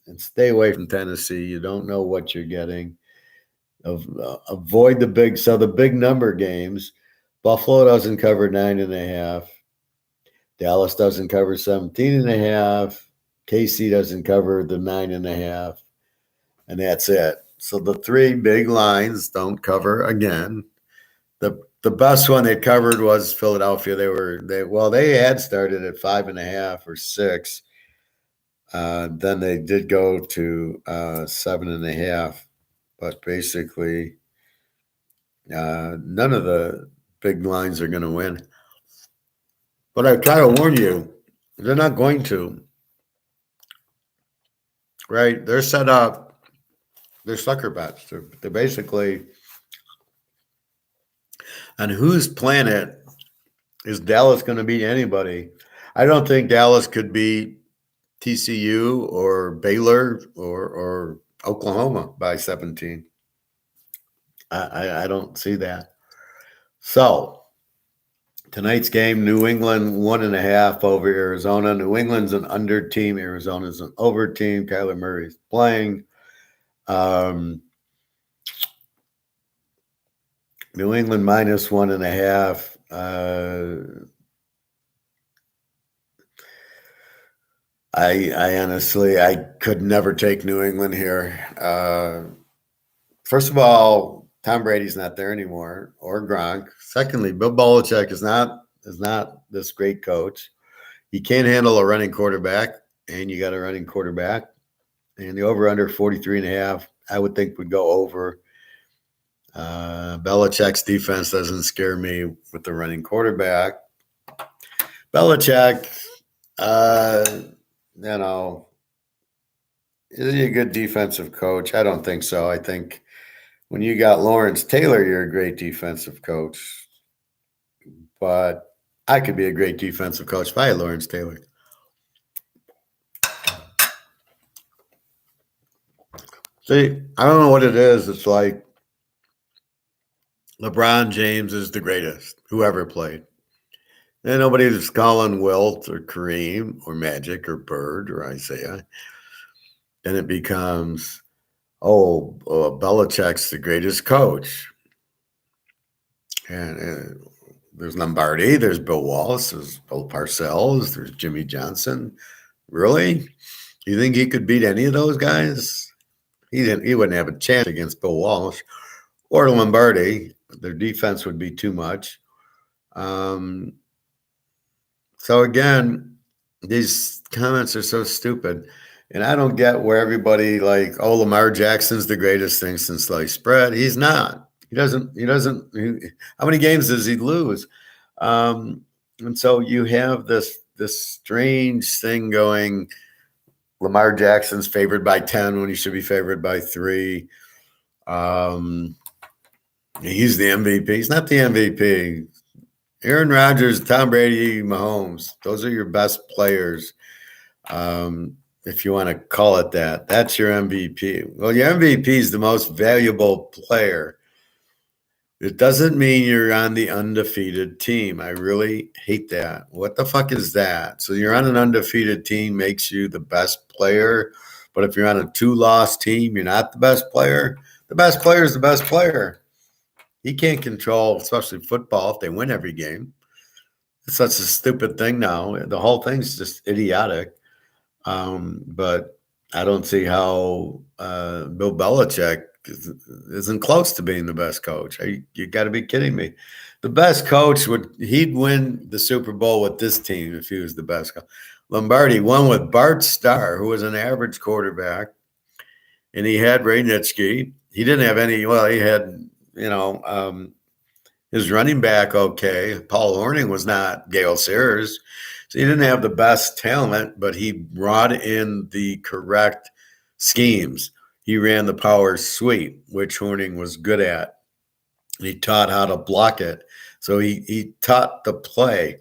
and stay away from Tennessee. You don't know what you're getting. Avoid the big number games. Buffalo doesn't cover 9.5. Dallas doesn't cover 17.5. KC doesn't cover the 9.5. And that's it. So the 3 big lines don't cover again. The best one they covered was Philadelphia. They had started at 5.5 or 6. Then they did go to 7.5. But basically, none of the big lines are going to win. But I try to warn you, they're not going to. Right? They're set up. They're sucker bets. They're basically, on whose planet is Dallas going to beat anybody? I don't think Dallas could beat TCU or Baylor or Oklahoma by 17. I don't see that. So tonight's game, New England 1.5 over Arizona. New England's an under team. Arizona's an over team. Kyler Murray's playing. New England minus 1.5. I honestly, I could never take New England here. First of all, Tom Brady's not there anymore, or Gronk. Secondly, Bill Belichick is not this great coach. He can't handle a running quarterback, and you got a running quarterback. And the over-under 43.5, I would think would go over. Belichick's defense doesn't scare me with the running quarterback. Belichick, is he a good defensive coach? I don't think so. I think when you got Lawrence Taylor, you're a great defensive coach. But I could be a great defensive coach if I had Lawrence Taylor. See, I don't know what it is. It's like LeBron James is the greatest who ever played. And nobody's calling Wilt or Kareem or Magic or Bird or Isaiah. Then it becomes, Belichick's the greatest coach. And there's Lombardi, there's Bill Wallace, there's Bill Parcells, there's Jimmy Johnson. Really? You think he could beat any of those guys? He wouldn't have a chance against Bill Walsh or Lombardi. Their defense would be too much. So again, these comments are so stupid. And I don't get where everybody Lamar Jackson's the greatest thing since sliced bread. He's not. How many games does he lose? And so you have this strange thing going. Lamar Jackson's favored by 10 when he should be favored by 3. He's the MVP. He's not the MVP. Aaron Rodgers, Tom Brady, Mahomes, those are your best players. If you want to call it that, that's your MVP. Well, your MVP is the most valuable player. It doesn't mean you're on the undefeated team. I really hate that. What the fuck is that? So you're on an undefeated team makes you the best player, but if you're on a 2-loss team, you're not the best player. The best player is the best player. He can't control, especially football, if they win every game. It's such a stupid thing now. The whole thing's just idiotic. But I don't see how Bill Belichick isn't close to being the best coach. You got to be kidding me. The best coach he'd win the Super Bowl with this team if he was the best coach. Lombardi won with Bart Starr, who was an average quarterback, and he had Ray Nitschke. He didn't have any. Well, he had his running back. Okay, Paul Hornung was not Gale Sayers. So he didn't have the best talent, but he brought in the correct schemes. He ran the power sweep, which Hornung was good at. He taught how to block it. So he taught the play.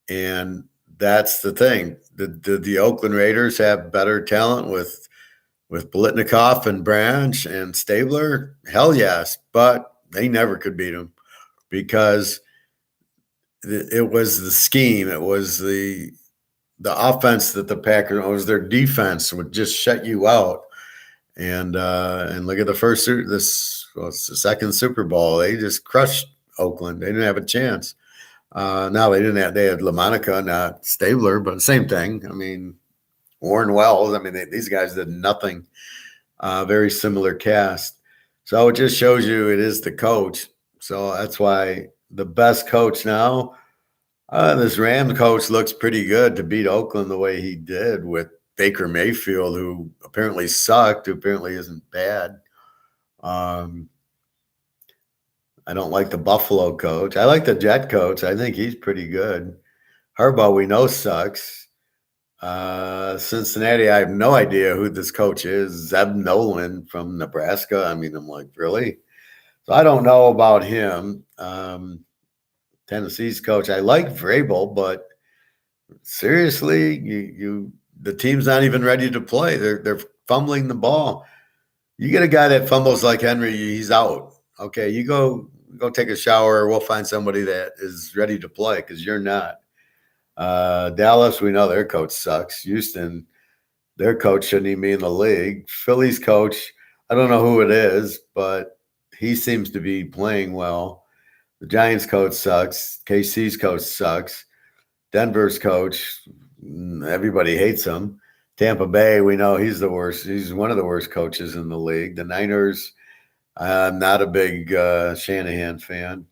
And that's the thing. The Oakland Raiders have better talent with Biletnikoff and Branch and Stabler? Hell yes. But they never could beat him because it was the scheme. It was the offense that the Packers, it was their defense would just shut you out. And look at it's the second Super Bowl. They just crushed Oakland. They didn't have a chance. Now they had LaMonica, not Stabler, but same thing. I mean, Warren Wells. I mean, these guys did nothing. Very similar cast. So it just shows you it is the coach. So that's why the best coach now. This Rams coach looks pretty good to beat Oakland the way he did with Baker Mayfield, who apparently sucked, who apparently isn't bad. I don't like the Buffalo coach. I like the Jet coach. I think he's pretty good. Harbaugh, we know, sucks. Cincinnati, I have no idea who this coach is. Zeb Nolan from Nebraska. I mean, I'm like, really? So I don't know about him. Tennessee's coach, I like Vrabel, but seriously, the team's not even ready to play. They're fumbling the ball. You get a guy that fumbles like Henry, he's out. Okay, you go take a shower. We'll find somebody that is ready to play because you're not. Dallas, we know their coach sucks. Houston, their coach shouldn't even be in the league. Philly's coach, I don't know who it is, but he seems to be playing well. The Giants coach sucks. KC's coach sucks. Denver's coach, everybody hates him. Tampa Bay, we know he's the worst. He's one of the worst coaches in the league. The Niners, I'm not a big Shanahan fan.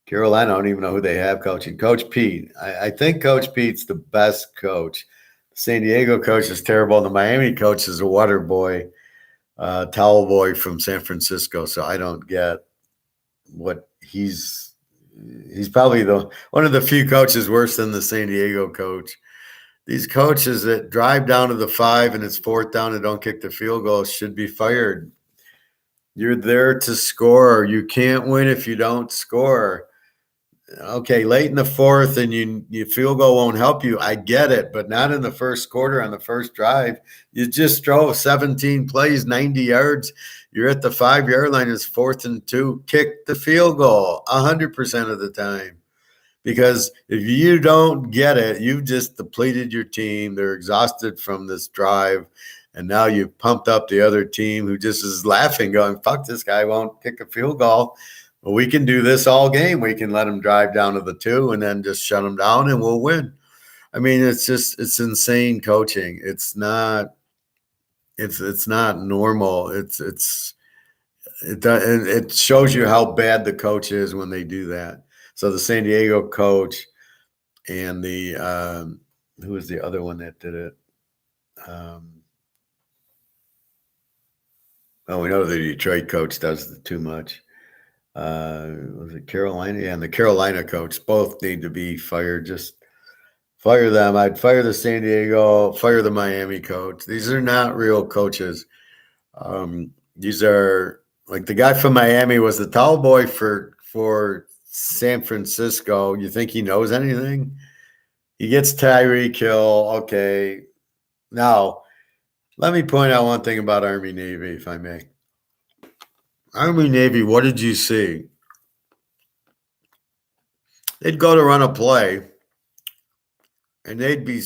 Carolina, I don't even know who they have coaching. Coach Pete. I think Coach Pete's the best coach. The San Diego coach is terrible. The Miami coach is a water boy, towel boy from San Francisco. So I don't get what he's probably one of the few coaches worse than the San Diego coach. These coaches that drive down to the 5 and it's 4th down and don't kick the field goal should be fired. You're there to score. You can't win if you don't score. Okay, late in the 4th and your field goal won't help you. I get it, but not in the first quarter on the first drive. You just drove 17 plays, 90 yards. You're at the 5-yard line. It's 4th and 2. Kick the field goal 100% of the time. Because if you don't get it, you've just depleted your team. They're exhausted from this drive. And now you've pumped up the other team who just is laughing, going, fuck, this guy won't kick a field goal. Well, we can do this all game. We can let them drive down to the 2 and then just shut them down and we'll win. I mean, it's insane coaching. It's not normal. It shows you how bad the coach is when they do that. So the San Diego coach and the who was the other one that did it? We know the Detroit coach does too much. Was it Carolina? Yeah, and the Carolina coach both need to be fired. Just fire them. I'd fire the San Diego, fire the Miami coach. These are not real coaches. These are like the guy from Miami was the tall boy for San Francisco. You think he knows anything? He gets Tyreek Hill. Okay. Now, let me point out one thing about Army Navy, if I may. Army Navy, what did you see? They'd go to run a play, and they'd be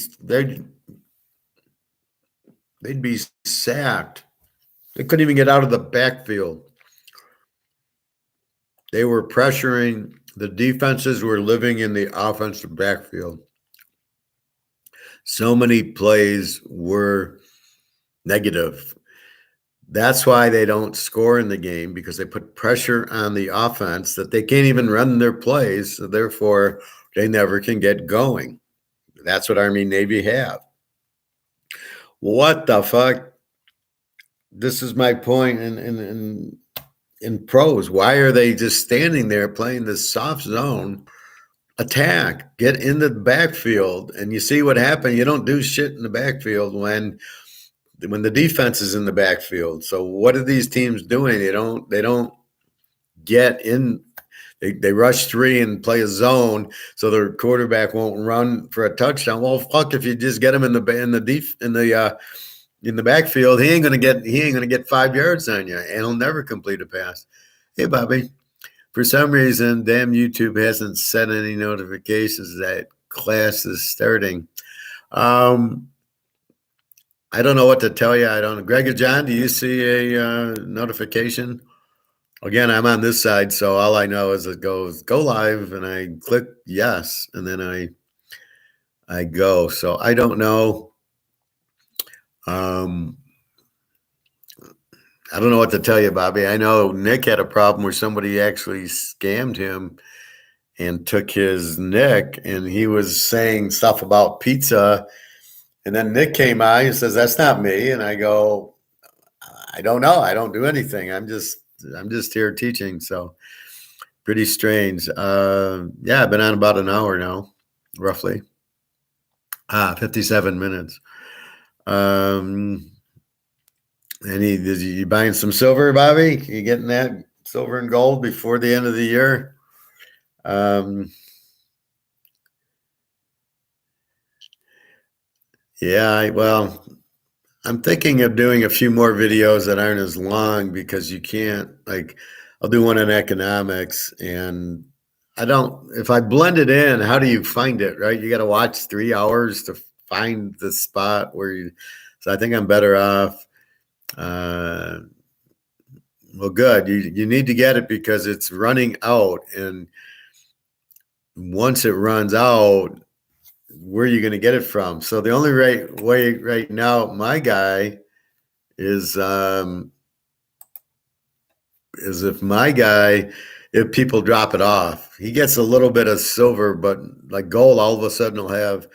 sacked. They couldn't even get out of the backfield. They were pressuring. The defenses were living in the offensive backfield. So many plays were negative. That's why they don't score in the game, because they put pressure on the offense that they can't even run their plays. So therefore, they never can get going. That's what Army Navy have. What the fuck? This is my point in pros. Why are they just standing there playing this soft zone attack? Get in the backfield, and you see what happened. You don't do shit in the backfield when the defense is in the backfield. So what are these teams doing? They don't get in. They rush three and play a zone so their quarterback won't run for a touchdown. Well, fuck, if you just get him in the backfield, he ain't gonna get 5 yards on you, and he'll never complete a pass. Hey, Bobby, for some reason, damn YouTube hasn't set any notifications that class is starting. I don't know what to tell you. I don't know. Greg or John, do you see a notification? Again, I'm on this side, so all I know is it goes go live, and I click yes, and then I go. So I don't know. I don't know what to tell you, Bobby. I know Nick had a problem where somebody actually scammed him and took his nick, and he was saying stuff about pizza. And then Nick came by and says, "That's not me." And I go, "I don't know. I don't do anything. I'm just here teaching." So pretty strange. Yeah, I've been on about an hour now, roughly. 57 minutes. You buying some silver, Bobby? You getting that silver and gold before the end of the year? Yeah, well, I'm thinking of doing a few more videos that aren't as long, because you can't, like, I'll do one on economics, and if I blend it in, how do you find it, right? You got to watch 3 hours to find the spot so I think I'm better off. Well, good. You need to get it because it's running out, and once it runs out, where are you going to get it from? So the only way right now, my guy is if people drop it off, he gets a little bit of silver, but like gold, all of a sudden he'll have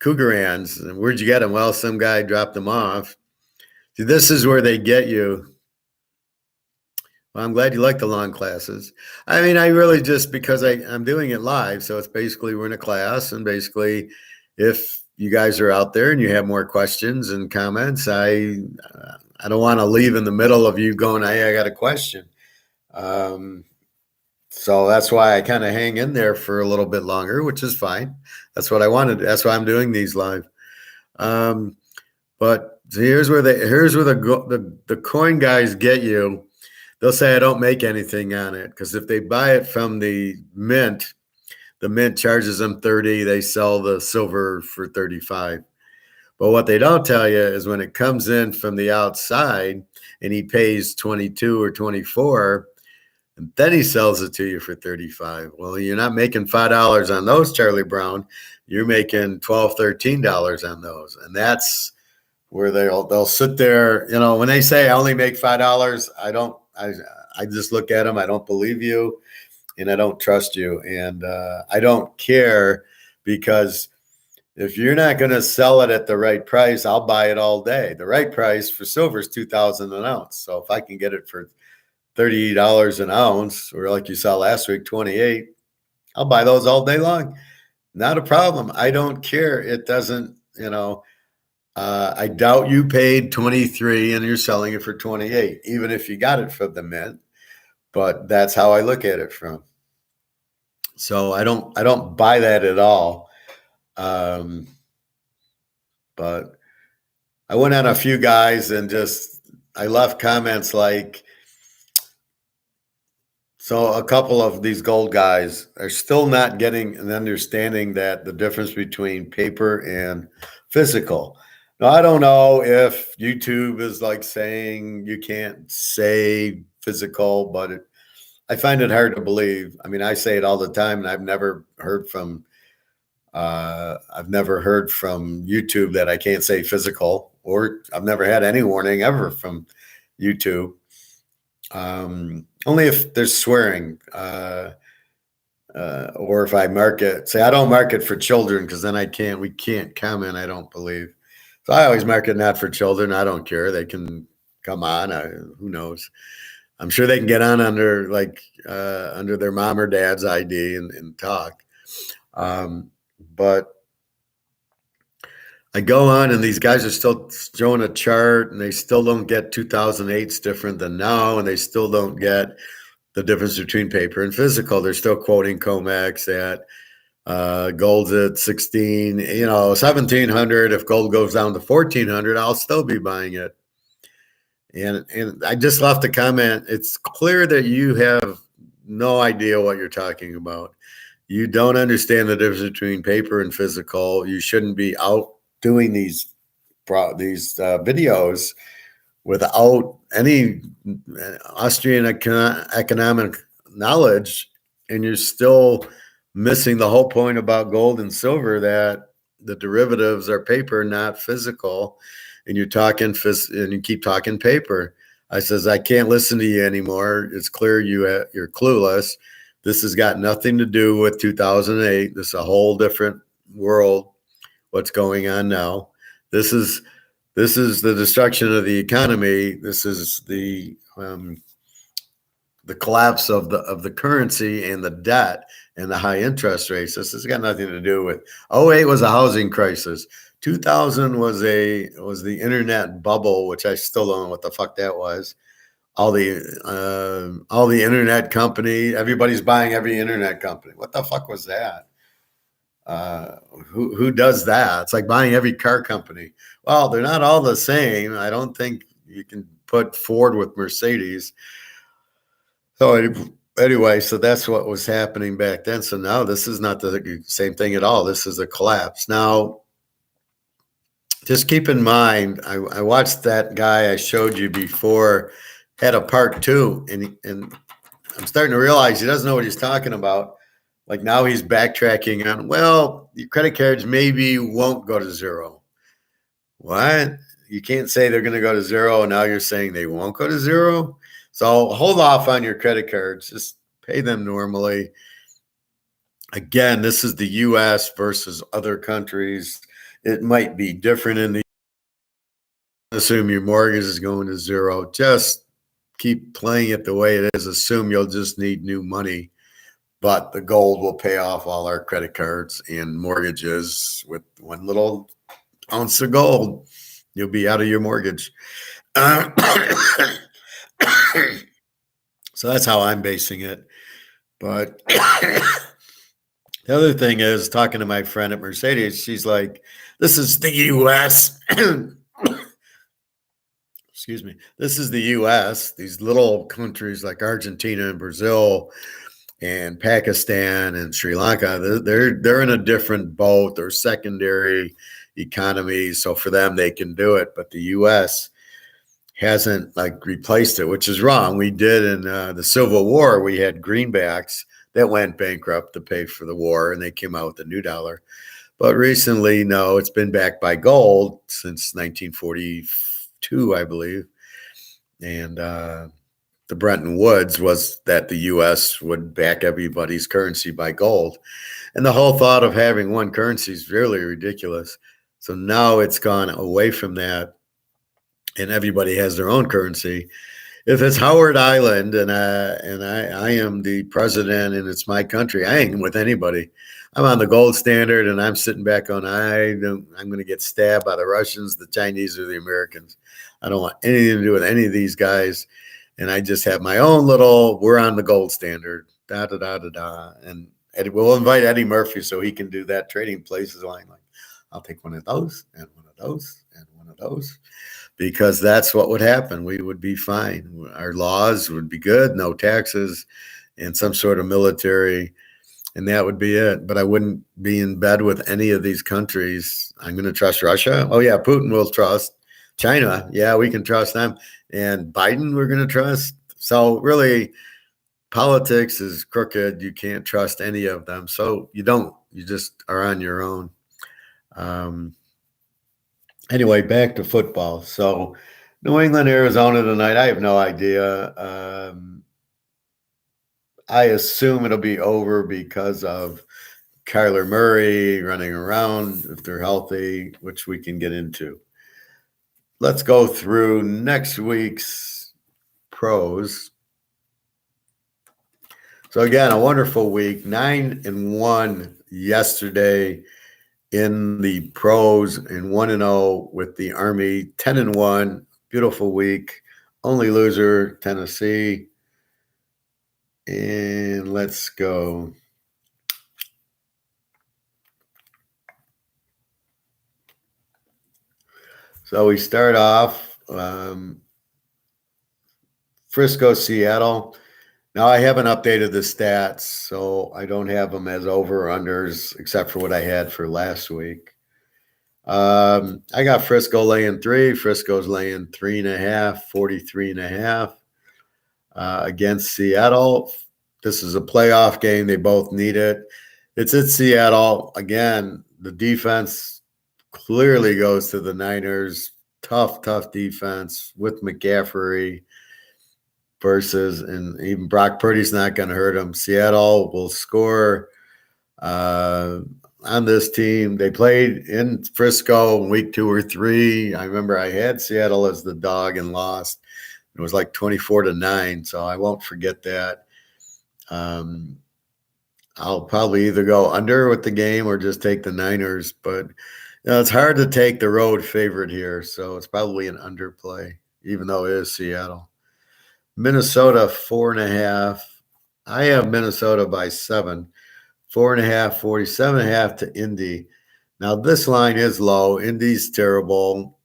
Cougarans. And where'd you get them? Well, some guy dropped them off. See, this is where they get you. Well, I'm glad you like the long classes. I mean, I really just, because I'm doing it live. So it's basically we're in a class, and basically if you guys are out there and you have more questions and comments, I don't want to leave in the middle of you going, "Hey, I got a question." So that's why I kind of hang in there for a little bit longer, which is fine. That's what I wanted. That's why I'm doing these live. But here's where the coin guys get you. They'll say I don't make anything on it, because if they buy it from the mint charges them 30. They sell the silver for 35. But what they don't tell you is when it comes in from the outside and he pays 22 or 24, and then he sells it to you for 35. Well, you're not making $5 on those, Charlie Brown. You're making $12, $13 on those. And that's where they'll sit there. When they say I only make $5, I just look at them. I don't believe you, and I don't trust you. And I don't care, because if you're not going to sell it at the right price, I'll buy it all day. The right price for silver is $2,000 an ounce. So if I can get it for $30 an ounce, or like you saw last week, 28, I'll buy those all day long. Not a problem. I don't care. It doesn't, I doubt you paid 23 and you're selling it for 28, even if you got it from the mint. But that's how I look at it from. So I don't buy that at all. But I went on a few guys and I left comments like, so a couple of these gold guys are still not getting an understanding that the difference between paper and physical. Now, I don't know if YouTube is like saying you can't say physical, but I find it hard to believe. I mean, I say it all the time, and I've never heard from YouTube that I can't say physical, or I've never had any warning ever from YouTube. Only if there's swearing, or if I say I don't market for children, because then we can't comment, I don't believe. So I always market not for children. I don't care. They can come on. Who knows? I'm sure they can get on under their mom or dad's ID and talk. But I go on, and these guys are still showing a chart, and they still don't get 2008's different than now, and they still don't get the difference between paper and physical. They're still quoting COMEX at gold's at 16, 1700. If gold goes down to 1400, I'll still be buying it. And I just left a comment. It's clear that you have no idea what you're talking about. You don't understand the difference between paper and physical. You shouldn't be out doing these videos without any Austrian economic knowledge, and you're still missing the whole point about gold and silver, that the derivatives are paper, not physical. And you're talking and you keep talking paper. I says, I can't listen to you anymore. It's clear you're clueless. This has got nothing to do with 2008. This is a whole different world. What's going on now? This is the destruction of the economy. This is the collapse of the currency and the debt and the high interest rates. This has got nothing to do with 2008 was a housing crisis. 2000 was the internet bubble, which I still don't know what the fuck that was. All the internet company, everybody's buying every internet company. What the fuck was that? Who does that? It's like buying every car company. Well, they're not all the same. I don't think you can put Ford with Mercedes. So anyway, so that's what was happening back then. So now this is not the same thing at all. This is a collapse. Now, just keep in mind, I watched that guy I showed you before had a part two, and I'm starting to realize he doesn't know what he's talking about. Like now he's backtracking on, well, your credit cards maybe won't go to zero. What? You can't say they're going to go to zero, and now you're saying they won't go to zero? So hold off on your credit cards. Just pay them normally. Again, this is the U.S. versus other countries. It might be different in the assume your mortgage is going to zero. Just keep playing it the way it is. Assume you'll just need new money. But the gold will pay off all our credit cards and mortgages with one little ounce of gold. You'll be out of your mortgage. So that's how I'm basing it. But the other thing is, talking to my friend at Mercedes, she's like, this is the U.S. Excuse me. This is the U.S. These little countries like Argentina and Brazil and Pakistan and Sri Lanka, they're in a different boat. They're secondary economies. So for them, they can do it. But the U.S. hasn't replaced it, which is wrong. We did in the Civil War. We had greenbacks that went bankrupt to pay for the war, and they came out with the new dollar. But recently, no, it's been backed by gold since 1942, I believe. And the Bretton Woods was that the U.S. would back everybody's currency by gold. And the whole thought of having one currency is really ridiculous. So now it's gone away from that, and everybody has their own currency. if it's Howard Island and I am the president and it's my country, I ain't with anybody. I'm on the gold standard and I'm sitting back on. I'm going to get stabbed by the Russians, the Chinese, or the Americans. I don't want anything to do with any of these guys, and I just have my own little. We're on the gold standard. Da da da da da. And we'll invite Eddie Murphy so he can do that trading places line. Like, I'll take one of those and one of those and one of those, because that's what would happen. We would be fine. Our laws would be good, no taxes, and some sort of military, and that would be it. But I wouldn't be in bed with any of these countries. I'm going to trust Russia. Oh, yeah, Putin will trust. China, yeah, we can trust them. And Biden, we're going to trust. So really, politics is crooked. You can't trust any of them. So you don't. You just are on your own. Anyway, back to football. So New England, Arizona tonight. I have no idea. I assume it'll be over because of Kyler Murray running around if they're healthy, which we can get into. Let's go through next week's pros. So again, a wonderful week. 9-1 yesterday in the pros, and 1-0 with the Army. 10-1, beautiful week. Only loser, Tennessee. And let's go. So we start off Frisco, Seattle. Now I haven't updated the stats, so I don't have them as over-unders except for what I had for last week. I got Frisco laying 3. Frisco's laying 3.5, 43.5 against Seattle. This is a playoff game. They both need it. It's at Seattle. Again, the defense clearly goes to the Niners. Tough defense with McCaffrey versus, and even Brock Purdy's not going to hurt him. Seattle will score on this team. They played in Frisco in week 2 or 3. I remember I had Seattle as the dog and lost. It was like 24-9, so I won't forget that. I'll probably either go under with the game or just take the Niners, but it's hard to take the road favorite here, so it's probably an underplay, even though it is Seattle. Minnesota 4.5. I have Minnesota by 7. 4.5, 47.5 to Indy. Now this line is low. Indy's terrible.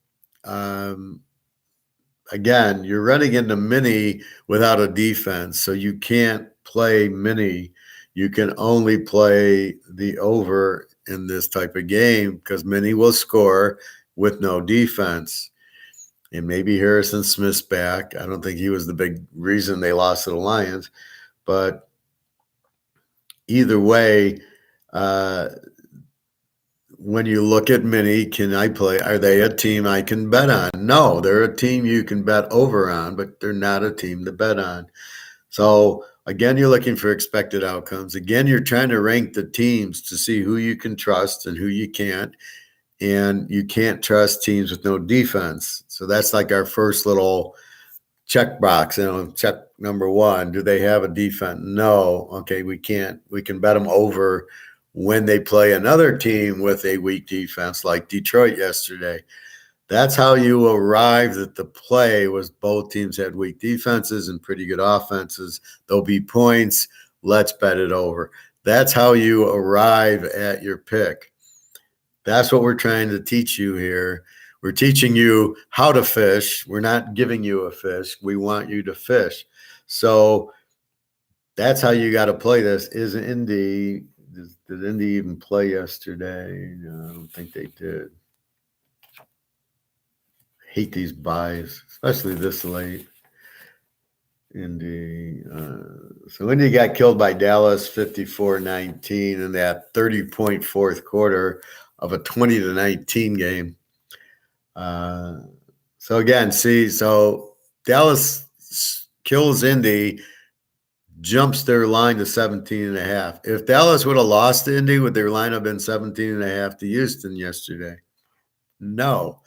Again, you're running into mini without a defense, so you can't play mini. You can only play the over in this type of game because mini will score with no defense. And maybe Harrison Smith's back. I don't think he was the big reason they lost to the Lions. But either way, when you look at mini, can I play? Are they a team I can bet on? No, they're a team you can bet over on, but they're not a team to bet on. So again, you're looking for expected outcomes. Again, you're trying to rank the teams to see who you can trust and who you can't. And you can't trust teams with no defense. So that's like our first little check box. Check number 1. Do they have a defense? No. Okay, we can't. We can bet them over when they play another team with a weak defense like Detroit yesterday. That's how you arrived at the play, was both teams had weak defenses and pretty good offenses. There'll be points. Let's bet it over. That's how you arrive at your pick. That's what we're trying to teach you here. We're teaching you how to fish. We're not giving you a fish. We want you to fish. So that's how you got to play this. Is Indy, did Indy even play yesterday? No, I don't think they did. I hate these buys, especially this late. Indy. So Indy got killed by Dallas 54-19 in that 30-point fourth quarter of a 20-19 game. So again, so Dallas kills Indy, jumps their line to 17.5. If Dallas would have lost to Indy, would their line have been 17.5 to Houston yesterday? No.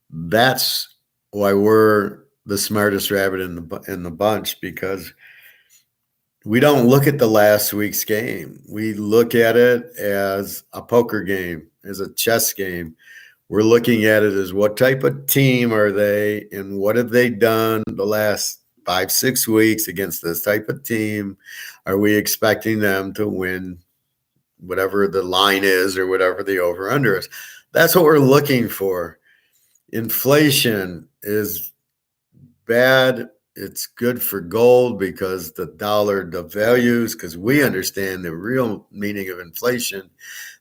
That's why we're the smartest rabbit in the bunch because we don't look at the last week's game. We look at it as a poker game, as a chess game. We're looking at it as what type of team are they and what have they done the last 5-6 weeks against this type of team? Are we expecting them to win whatever the line is or whatever the over under is? That's what we're looking for. Inflation is bad. It's good for gold because the dollar devalues, because we understand the real meaning of inflation.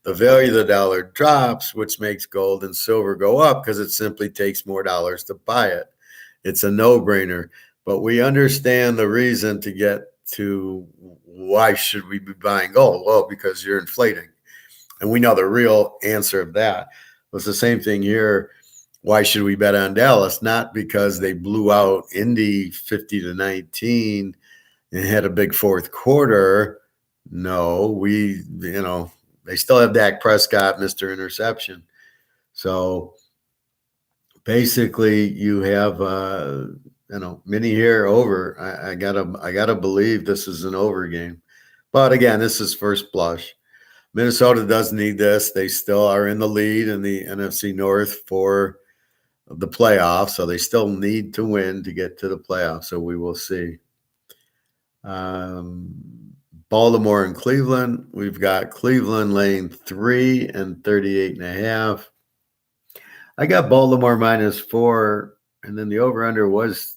The value of the dollar drops, which makes gold and silver go up because it simply takes more dollars to buy it. It's a no-brainer. But we understand the reason to get to why should we be buying gold? Well, because you're inflating. And we know the real answer of that. It's the same thing here. Why should we bet on Dallas? Not because they blew out Indy 50-19 and had a big fourth quarter. No, they still have Dak Prescott, Mr. Interception. So basically you have mini here over. I gotta believe this is an over game. But again, this is first blush. Minnesota does need this. They still are in the lead in the NFC North for the playoffs, so they still need to win to get to the playoffs. So we will see. Baltimore and Cleveland. We've got Cleveland laying 3 and 38.5. I got Baltimore -4, and then the over/under was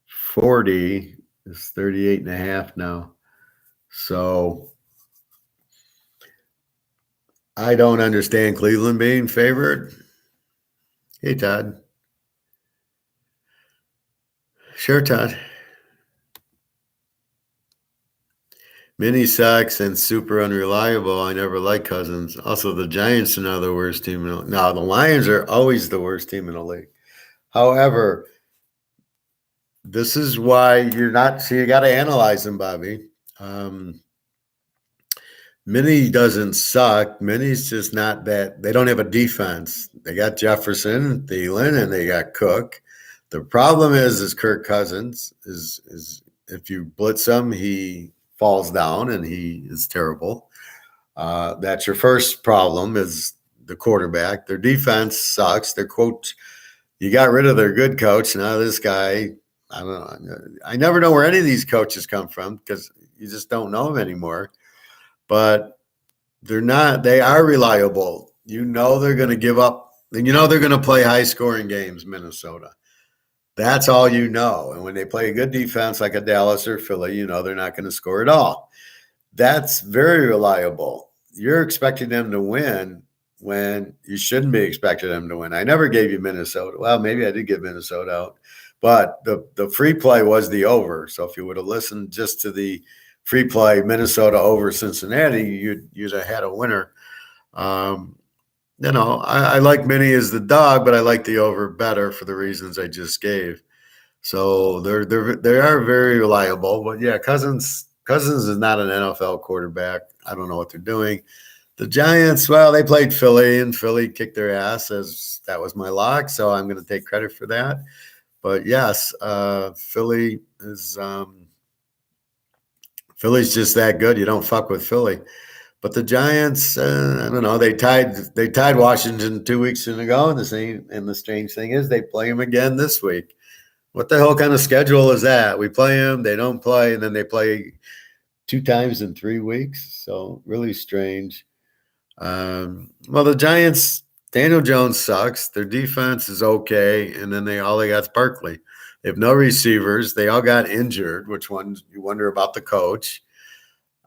40. It's 38.5 now. So I don't understand Cleveland being favored. Hey, Todd. Sure, Todd. Mini sucks and super unreliable. I never liked Cousins. Also, the Giants are now the worst team. No, the Lions are always the worst team in the league. However, this is why you're not. So you got to analyze them, Bobby. Mini doesn't suck. Mini's just not that. They don't have a defense. They got Jefferson, Thielen, and they got Cook. The problem is Kirk Cousins is if you blitz him, he falls down and he is terrible. That's your first problem is the quarterback. Their defense sucks. Their coach, you got rid of their good coach. Now this guy, I don't know. I never know where any of these coaches come from because you just don't know them anymore. But they're not. They are reliable. You know they're going to give up. And you know they're going to play high-scoring games, Minnesota. That's all you know. And when they play a good defense like a Dallas or Philly, you know they're not going to score at all. That's very reliable. You're expecting them to win when you shouldn't be expecting them to win. I never gave you Minnesota. Well, maybe I did give Minnesota out. But the free play was the over. So if you would have listened just to the free play Minnesota over Cincinnati, you'd have had a winner. I like Mini as the dog, but I like the over better for the reasons I just gave. So they are very reliable. But yeah, Cousins is not an NFL quarterback. I don't know what they're doing. The Giants, well, they played Philly, and Philly kicked their ass, as that was my lock. So I'm going to take credit for that. But yes, Philly's just that good. You don't fuck with Philly. But the Giants, I don't know. They tied Washington 2 weeks ago, and the strange thing is they play them again this week. What the hell kind of schedule is that? We play them, they don't play, and then they play 2 times in 3 weeks. So really strange. Well, the Giants, Daniel Jones sucks. Their defense is okay, and then all they got is Barkley. They have no receivers. They all got injured, which ones you wonder about the coach.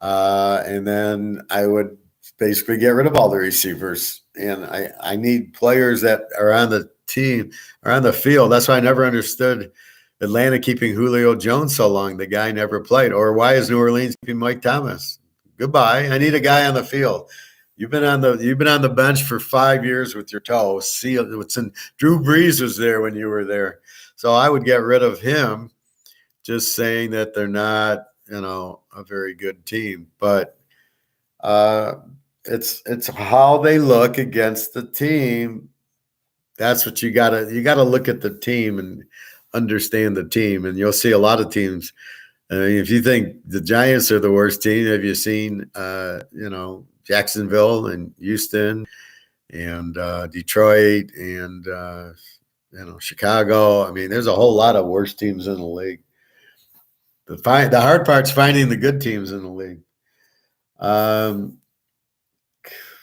And then I would basically get rid of all the receivers. And I need players that are on the team, are on the field. That's why I never understood Atlanta keeping Julio Jones so long. The guy never played. Or why is New Orleans keeping Mike Thomas? Goodbye. I need a guy on the field. You've been on the bench for 5 years with your toe. See what's in. Drew Brees was there when you were there. So I would get rid of him, just saying that they're not, a very good team. But it's how they look against the team That's what you gotta look at the team and understand the team, and you'll see a lot of teams. I mean, if you think the Giants are the worst team, have you seen Jacksonville and Houston and Detroit and Chicago? I mean, there's a whole lot of worst teams in the league. The hard part's finding the good teams in the league.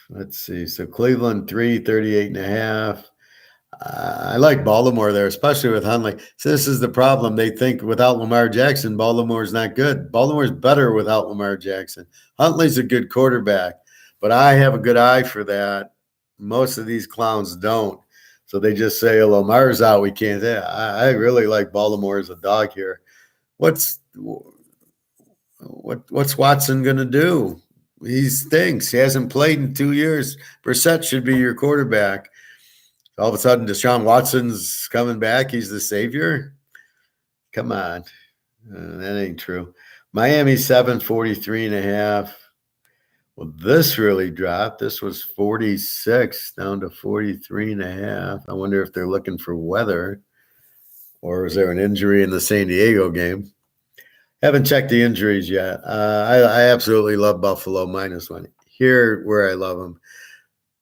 Let's see. So Cleveland 38.5. I like Baltimore there, especially with Huntley. So this is the problem. They think without Lamar Jackson, Baltimore's not good. Baltimore's better without Lamar Jackson. Huntley's a good quarterback, but I have a good eye for that. Most of these clowns don't. So they just say, oh, Lamar's out. We can't. I really like Baltimore as a dog here. What's Watson going to do? He stinks. He hasn't played in 2 years. Brissett should be your quarterback. All of a sudden, Deshaun Watson's coming back. He's the savior. Come on. That ain't true. Miami 743.5. Well, this really dropped. This was 46 down to 43.5. I wonder if they're looking for weather, or is there an injury in the San Diego game? Haven't checked the injuries yet. I absolutely love Buffalo -1. Here where I love them.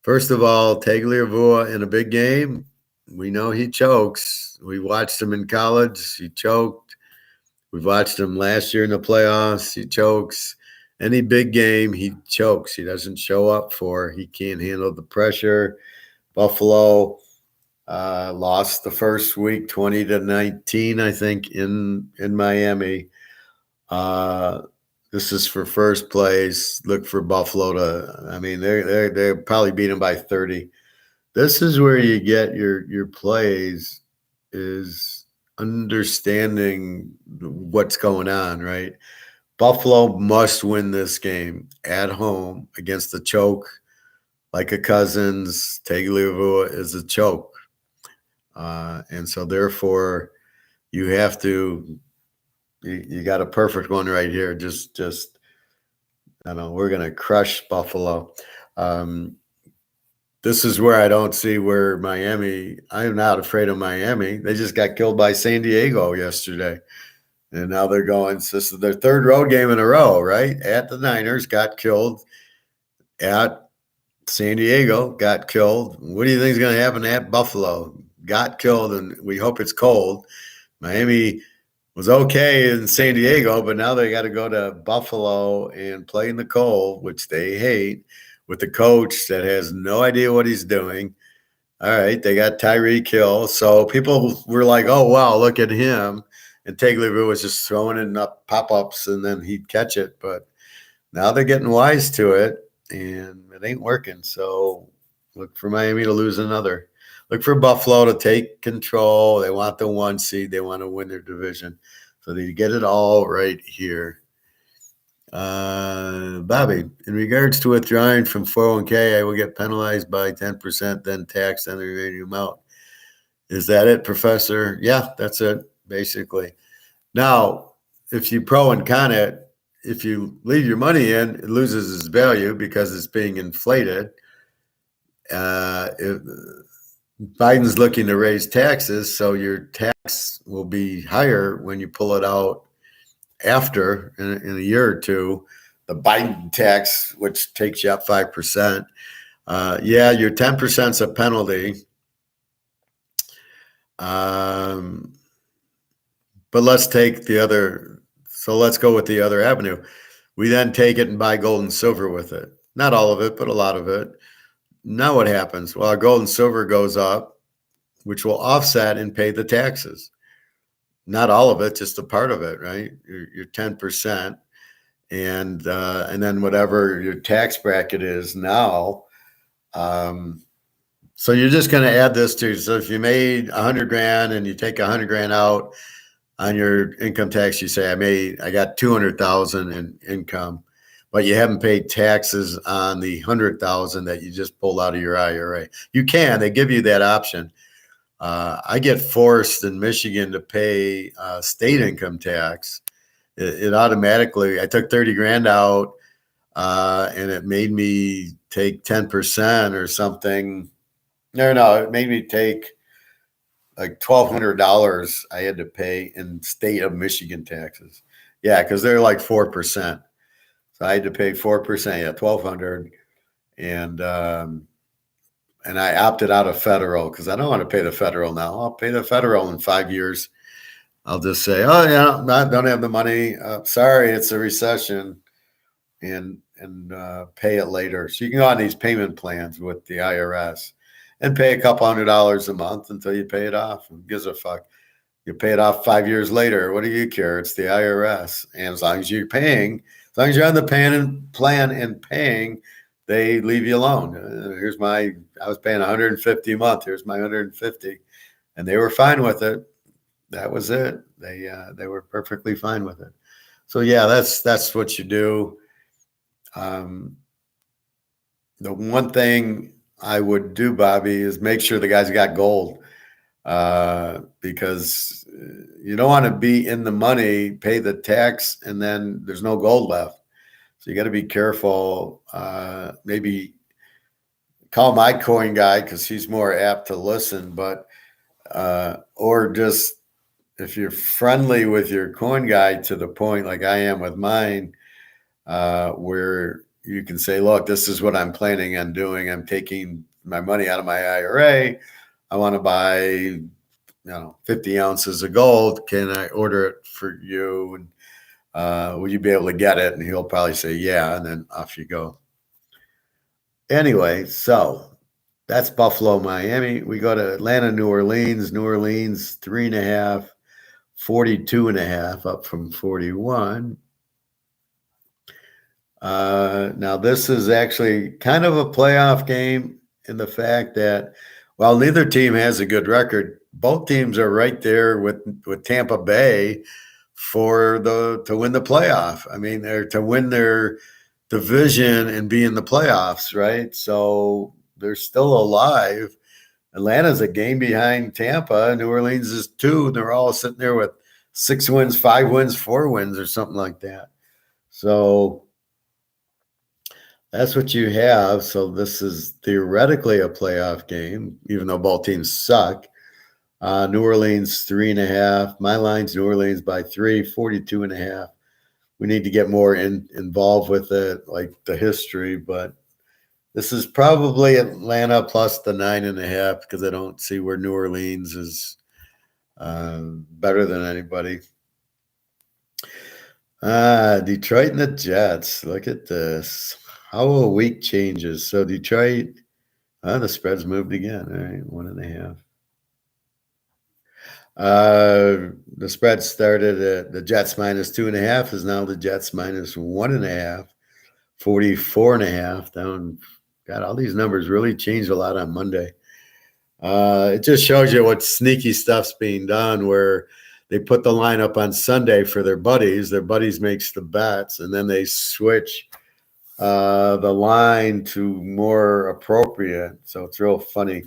First of all, Tagliabue in a big game, we know he chokes. We watched him in college. He choked. We've watched him last year in the playoffs. He chokes. Any big game, he chokes. He doesn't show up for. He can't handle the pressure. Buffalo lost the first week 20-19, I think, in Miami. This is for first place. Look for Buffalo to. I mean, they're probably beat them by 30. This is where you get your plays, is understanding what's going on, right? Buffalo must win this game at home against the choke, like a Cousins. Tagliabue is a choke, and so therefore you have to. You got a perfect one right here. Just I know we're going to crush Buffalo. This is where I don't see where Miami. I'm not afraid of Miami. They just got killed by San Diego yesterday, and now they're going. This is their third road game in a row, right? At the Niners, got killed. At San Diego, got killed. What do you think is going to happen at Buffalo? Got killed, and we hope it's cold. Miami was okay in San Diego, but now they got to go to Buffalo and play in the cold, which they hate, with the coach that has no idea what he's doing. All right, they got Tyreek Hill. So people were like, oh, wow, look at him. And Tagliabue was just throwing in up pop-ups, and then he'd catch it. But now they're getting wise to it, and it ain't working. So look for Miami to lose another. Look for Buffalo to take control. They want the 1 seed. They want to win their division. So they get it all right here. Bobby, in regards to withdrawing from 401k, I will get penalized by 10%, then taxed on the remaining amount. Is that it, Professor? Yeah, that's it, basically. Now, if you pro and con it, if you leave your money in, it loses its value because it's being inflated. Biden's looking to raise taxes, so your tax will be higher when you pull it out after in a year or two. The Biden tax, which takes you up 5%. Your 10% is a penalty. But let's take the other. So let's go with the other avenue. We then take it and buy gold and silver with it. Not all of it, but a lot of it. Now what happens? Well, our gold and silver goes up, which will offset and pay the taxes. Not all of it, just a part of it, right? Your 10%, and then whatever your tax bracket is now. So you're just going to add this to. So if you made $100,000 and you take $100,000 out on your income tax, you say I got $200,000 in income, but you haven't paid taxes on the $100,000 that you just pulled out of your IRA. You can. They give you that option. I get forced in Michigan to pay state income tax. It automatically. I took $30,000 out, and it made me take 10% or something. No, it made me take like $1,200 I had to pay in state of Michigan taxes. Yeah, because they're like 4%. So I had to pay 4%, yeah, 1,200. And and I opted out of federal because I don't want to pay the federal now. I'll pay the federal in 5 years. I'll just say, oh yeah, I don't have the money. Sorry, it's a recession, and pay it later. So you can go on these payment plans with the IRS and pay a couple $100 a month until you pay it off. Who gives a fuck? You pay it off 5 years later. What do you care? It's the IRS, and as long as you're paying, as long as you're on the plan and paying, they leave you alone. I was paying 150 a month. Here's my 150, and they were fine with it. That was it. They were perfectly fine with it. So yeah, that's what you do. Um, the one thing I would do, Bobby, is make sure the guys got gold, because you don't want to be in the money, pay the tax, and then there's no gold left. So you got to be careful. Maybe call my coin guy because he's more apt to listen, but or just if you're friendly with your coin guy to the point like I am with mine, where you can say, look, this is what I'm planning on doing. I'm taking my money out of my IRA. I want to buy, 50 ounces of gold. Can I order it for you? And will you be able to get it? And he'll probably say, yeah. And then off you go. Anyway, so that's Buffalo, Miami. We go to Atlanta, New Orleans. New Orleans, 3.5, 42.5, up from 41. Now, this is actually kind of a playoff game in the fact that while neither team has a good record, both teams are right there with Tampa Bay to win the playoff. I mean, they're to win their division and be in the playoffs, right? So they're still alive. Atlanta's a game behind Tampa. New Orleans is 2. They're all sitting there with 6 wins, 5 wins, 4 wins, or something like that. So that's what you have. So this is theoretically a playoff game, even though both teams suck. New Orleans 3.5. My line's New Orleans by 3, 42.5. We need to get more involved with it, like the history, but this is probably Atlanta plus the 9.5 because I don't see where New Orleans is better than anybody. Detroit and the Jets. Look at this. How a week changes. So Detroit, the spread's moved again. All right, 1.5. The spread started at the Jets minus 2.5 is now the Jets minus 1.5. 44.5 down. God, all these numbers really changed a lot on Monday. It just shows you what sneaky stuff's being done where they put the line up on Sunday for their buddies. Their buddies makes the bets, and then they switch the line to more appropriate. So it's real funny.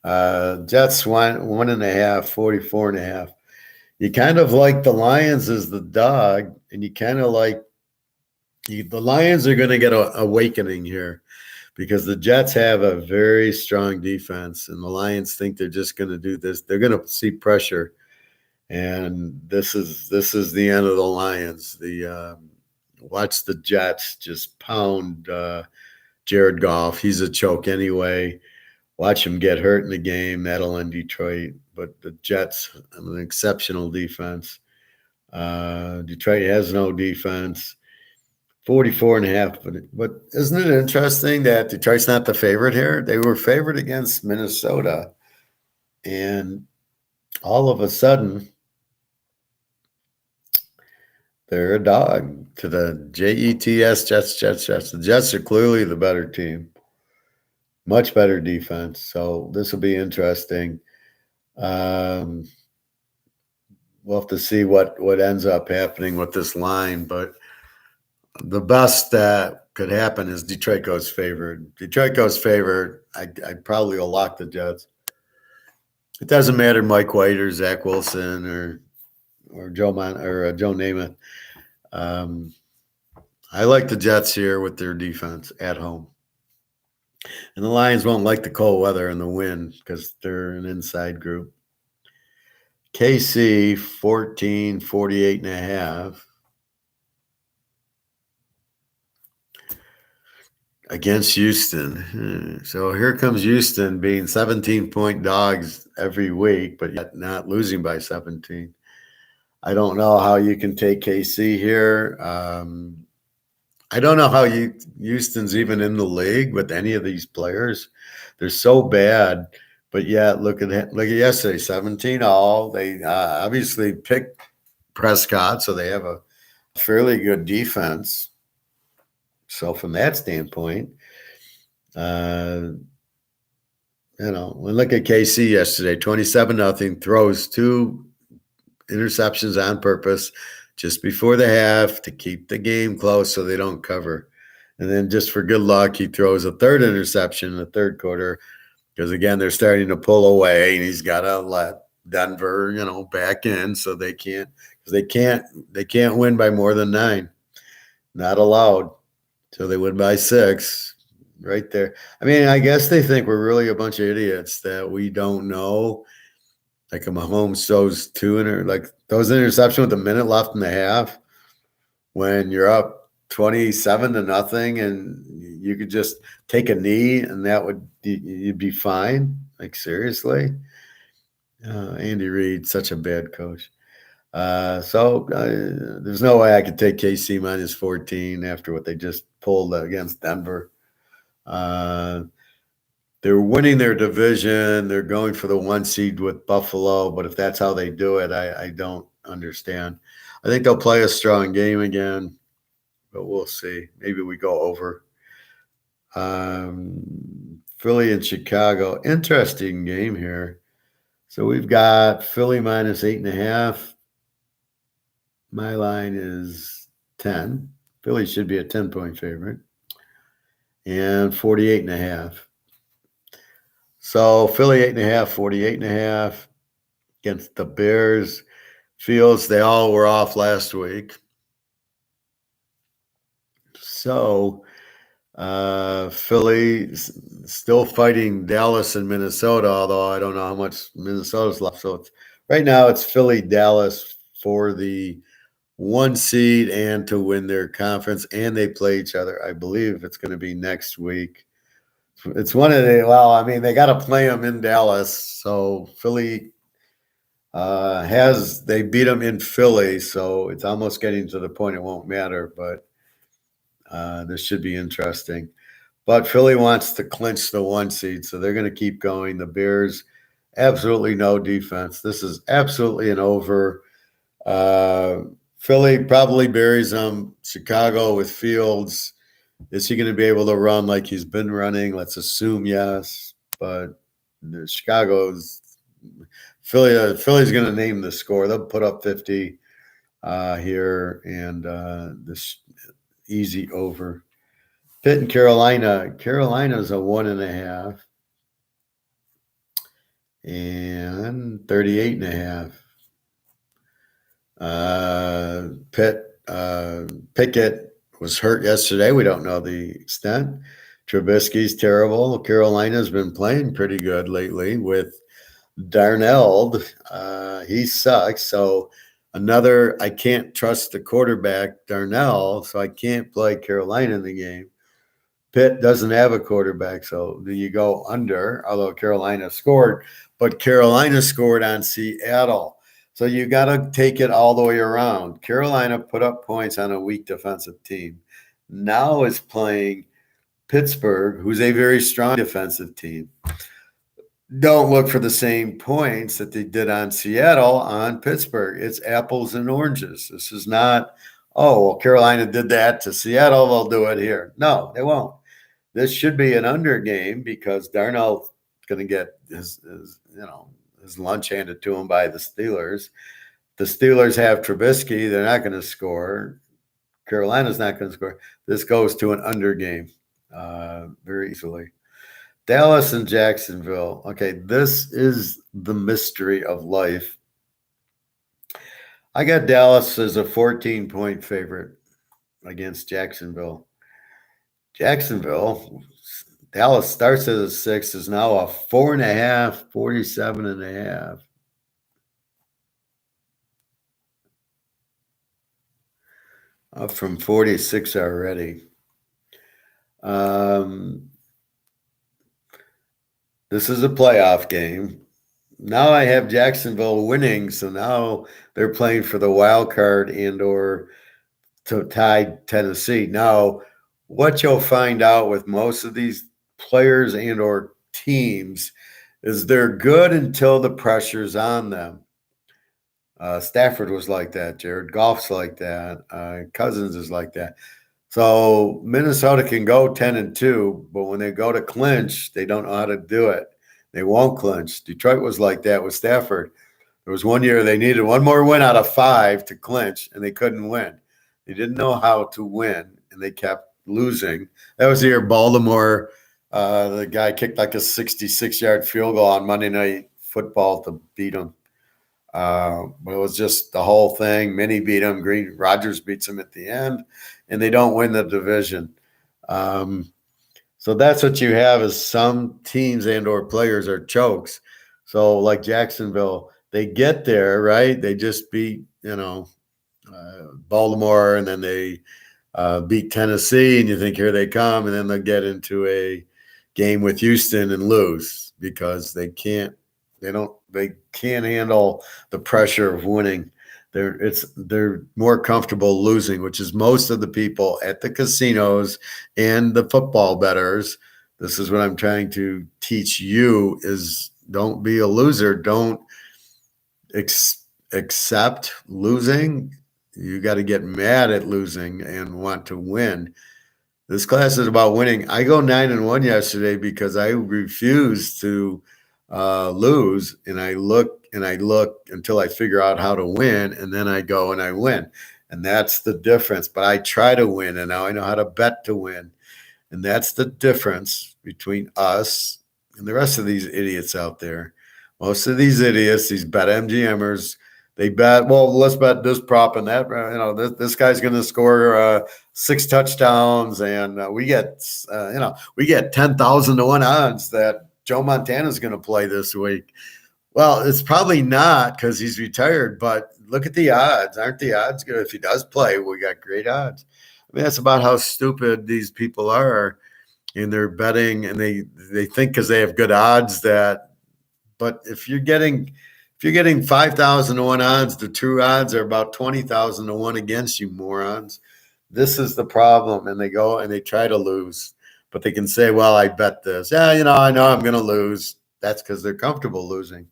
Jets 1.5, 44.5. You kind of like the Lions as the dog, and you kind of like the Lions are going to get an awakening here because the Jets have a very strong defense, and the Lions think they're just going to do this. They're going to see pressure, and this is the end of the Lions. Watch the Jets just pound Jared Goff. He's a choke anyway. Watch him get hurt in the game. That'll end Detroit. But the Jets have an exceptional defense. Detroit has no defense. 44.5. But isn't it interesting that Detroit's not the favorite here? They were favored against Minnesota. And all of a sudden, they're a dog to the Jets, Jets. The Jets are clearly the better team. Much better defense. So this will be interesting. We'll have to see what ends up happening with this line. But the best that could happen is Detroit goes favored. Detroit goes favored. I probably will lock the Jets. It doesn't matter Mike White or Zach Wilson or Joe Namath. I like the Jets here with their defense at home. And the Lions won't like the cold weather and the wind because they're an inside group. KC 14, 48.5 against Houston. So here comes Houston being 17-point dogs every week, but yet not losing by 17. I don't know how you can take KC here. I don't know how Houston's even in the league with any of these players. They're so bad, but yeah, look at yesterday, 17 all. They obviously picked Prescott, so they have a fairly good defense. So from that standpoint, look at KC yesterday, 27-0, throws 2 interceptions on purpose just before the half to keep the game close so they don't cover. And then just for good luck, he throws a 3rd interception in the 3rd quarter because, again, they're starting to pull away, and he's got to let Denver, back in so they can't win by more than 9. Not allowed. So they win by 6 right there. I mean, I guess they think we're really a bunch of idiots that we don't know. Like a Mahomes throws 2 those interception with a minute left in the half when you're up 27-0 and you could just take a knee and you'd be fine. Like, seriously? Andy Reid, such a bad coach. So there's no way I could take KC minus 14 after what they just pulled against Denver. They're winning their division. They're going for the 1 seed with Buffalo, but if that's how they do it, I don't understand. I think they'll play a strong game again, but we'll see. Maybe we go over. Philly and Chicago, interesting game here. So we've got Philly minus 8.5. My line is 10. Philly should be a 10-point favorite. And 48.5. So Philly 8.5, 48.5 against the Bears. Fields, they all were off last week. So Philly still fighting Dallas and Minnesota, although I don't know how much Minnesota's left. So right now it's Philly, Dallas for the 1 seed and to win their conference, and they play each other. I believe it's going to be next week. It's one of the they got to play them in Dallas. So Philly they beat them in Philly, so it's almost getting to the point it won't matter, but this should be interesting. But Philly wants to clinch the 1 seed, so they're going to keep going. The Bears, absolutely no defense. This is absolutely an over. Philly probably buries them. Chicago with Fields. Is he going to be able to run like he's been running? Let's assume yes. But Philly's going to name the score. They'll put up 50 here, and this easy over. Pitt and Carolina. Carolina's a 1.5 and 38.5. Pickett was hurt yesterday. We don't know the extent. Trubisky's terrible. Carolina's been playing pretty good lately with Darnold. He sucks. So I can't trust the quarterback, Darnell, so I can't play Carolina in the game. Pitt doesn't have a quarterback, so do you go under, although Carolina scored, but Carolina scored on Seattle. So you got to take it all the way around. Carolina put up points on a weak defensive team. Now is playing Pittsburgh, who's a very strong defensive team. Don't look for the same points that they did on Seattle on Pittsburgh. It's apples and oranges. This is not, Carolina did that to Seattle, they'll do it here. No, they won't. This should be an under game because Darnold's going to get his lunch handed to him by the Steelers. The Steelers have Trubisky. They're not going to score. Carolina's not going to score. This goes to an under game very easily. Dallas and Jacksonville. Okay, this is the mystery of life. I got Dallas as a 14-point favorite against Jacksonville. Jacksonville Dallas starts as a 6, is now a 4.5, 47.5. Up from 46 already. This is a playoff game. Now I have Jacksonville winning, so now they're playing for the wild card and or to tie Tennessee. Now, what you'll find out with most of these players and or teams is they're good until the pressure's on them. Stafford was like that. Jared Goff's like that. Cousins is like that. So Minnesota can go 10-2, but when they go to clinch, they don't know how to do it. They won't clinch. Detroit was like that with Stafford. There was one year they needed one more win out of 5 to clinch, and they couldn't win. They didn't know how to win, and they kept losing. That was the year Baltimore, the guy kicked like a 66-yard field goal on Monday Night Football to beat them. But it was just the whole thing. Minnie beat him. Green Rodgers beats him at the end, and they don't win the division. So that's what you have is some teams and or players are chokes. So like Jacksonville, they get there, right? They just beat, Baltimore, and then they beat Tennessee, and you think here they come, and then they'll get into a game with Houston and lose because they can't handle the pressure of winning. They're more comfortable losing, which is most of the people at the casinos and the football bettors. This is what I'm trying to teach you is don't be a loser. Don't accept losing. You got to get mad at losing and want to win. This class is about winning. I go 9-1 yesterday because I refuse to lose, and I look until I figure out how to win, and then I go and I win. And that's the difference. But I try to win, and now I know how to bet to win. And that's the difference between us and the rest of these idiots out there. Most of these idiots, these bet MGMers, they bet, well, let's bet this prop and that. This guy's going to score 6 touchdowns, and we get 10,000 to 1 odds that Joe Montana's going to play this week. Well, it's probably not because he's retired, but look at the odds. Aren't the odds good? If he does play, we got great odds. I mean, that's about how stupid these people are, and they're betting, and they think because they have good odds that. But if you're getting 5,000 to 1 odds, the true odds are about 20,000 to 1 against you, morons. This is the problem, and they go and they try to lose, but they can say, "Well, I bet this. Yeah, I know I'm going to lose." That's because they're comfortable losing.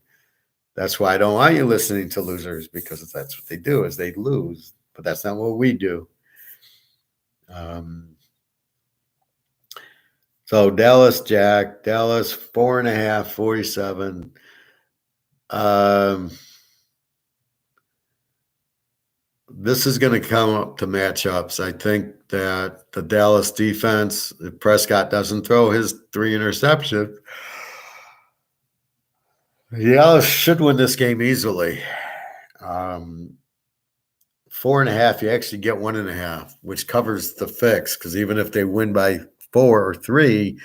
That's why I don't want you listening to losers, because that's what they do is they lose. But that's not what we do. So Dallas 4.5, 47. This is going to come up to matchups. I think that the Dallas defense, if Prescott doesn't throw his 3 interceptions, Dallas should win this game easily. 4.5, you actually get 1.5, which covers the fix. Because even if they win by 4 or 3,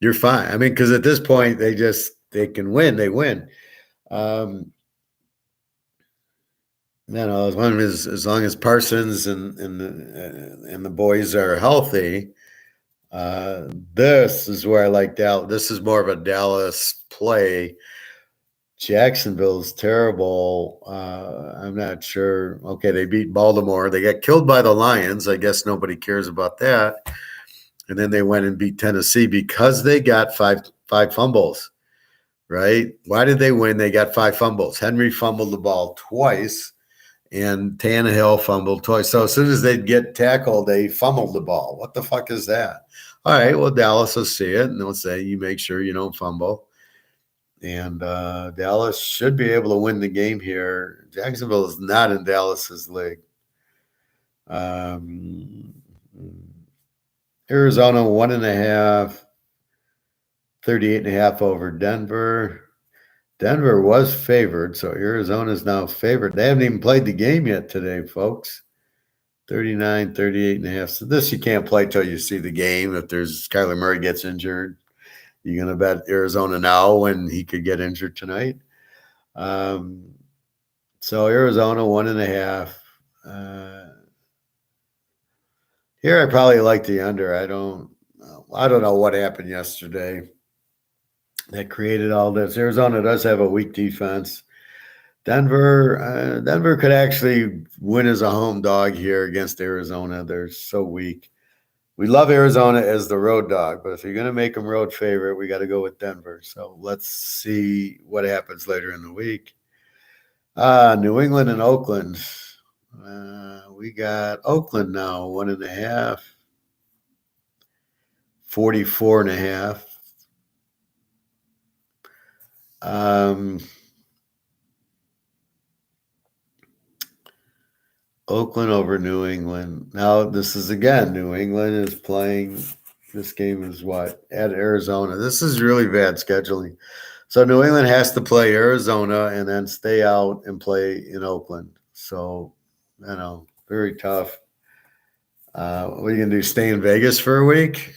you're fine. I mean, because at this point they can win. They win. As long as Parsons and the boys are healthy, this is where I like Dallas. This is more of a Dallas play. Jacksonville's terrible. I'm not sure. Okay, they beat Baltimore. They got killed by the Lions. I guess nobody cares about that. And then they went and beat Tennessee because they got five fumbles. Right? Why did they win? They got 5 fumbles. Henry fumbled the ball twice, and Tannehill fumbled twice. So as soon as they'd get tackled, they fumbled the ball. What the fuck is that? All right, well, Dallas will see it, and they'll say, you make sure you don't fumble. And Dallas should be able to win the game here. Jacksonville is not in Dallas's league. Arizona 1.5. 38.5 over Denver. Denver was favored, so Arizona is now favored. They haven't even played the game yet today, folks. 38.5. So this you can't play till you see the game. If Kyler Murray gets injured, You going to bet Arizona now when he could get injured tonight? So Arizona 1.5. Here I probably like the under. I don't know what happened yesterday that created all this. Arizona does have a weak defense. Denver could actually win as a home dog here against Arizona. They're so weak. We love Arizona as the road dog, but if you're going to make them road favorite, we got to go with Denver. So let's see what happens later in the week. New England and Oakland. We got Oakland now, 1.5, 44.5. Oakland over New England. Now, this is again, New England is playing. This game is what? At Arizona. This is really bad scheduling. So New England has to play Arizona and then stay out and play in Oakland. So, very tough. What are you going to do? Stay in Vegas for a week?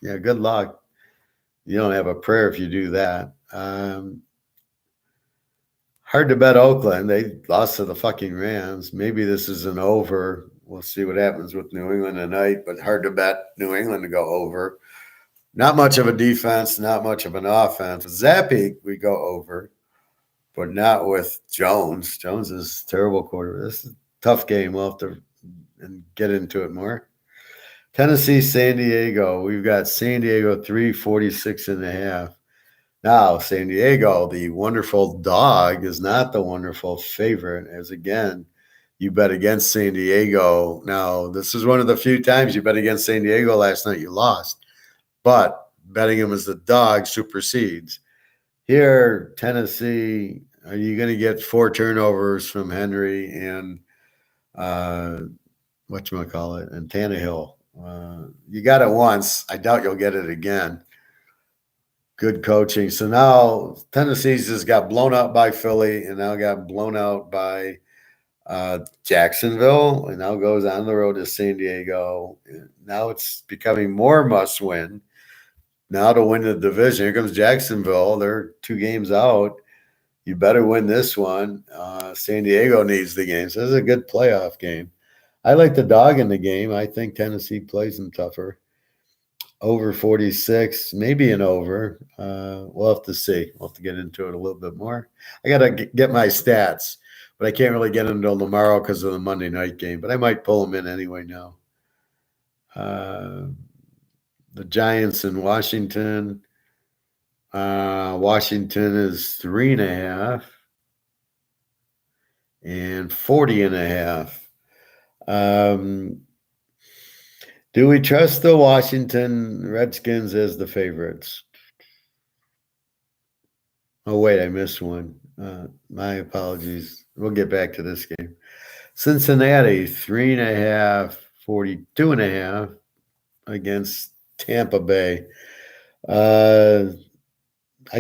Yeah, good luck. You don't have a prayer if you do that. Hard to bet Oakland. They lost to the fucking Rams. Maybe this is an over. We'll see what happens with New England tonight, but hard to bet New England to go over. Not much of a defense, not much of an offense. Zappy, we go over, but not with Jones. Jones is a terrible quarterback. This is a tough game. We'll have to get into it more. Tennessee, San Diego. We've got San Diego 346.5. Now, San Diego, the wonderful dog, is not the wonderful favorite, as again, you bet against San Diego. Now, this is one of the few times you bet against San Diego last night you lost, but betting them as the dog supersedes. Here, Tennessee, are you going to get 4 turnovers from Henry and whatchamacallit, and Tannehill? You got it once. I doubt you'll get it again. Good coaching. So now Tennessee's just got blown out by Philly and now got blown out by Jacksonville, and now goes on the road to San Diego. Now it's becoming more must win. Now to win the division, here comes Jacksonville. They're 2 games out. You better win this one. San Diego needs the game. So this is a good playoff game. I like the dog in the game. I think Tennessee plays them tougher. Over 46, maybe an over. We'll have to see. We'll have to get into it a little bit more. I got to get my stats, but I can't really get them until tomorrow because of the Monday night game. But I might pull them in anyway now. The Giants in Washington. Washington is 3.5 and 40.5. Do we trust the Washington Redskins as the favorites? Oh, wait, I missed one. My apologies. We'll get back to this game. Cincinnati, 3.5, 42.5 against Tampa Bay. I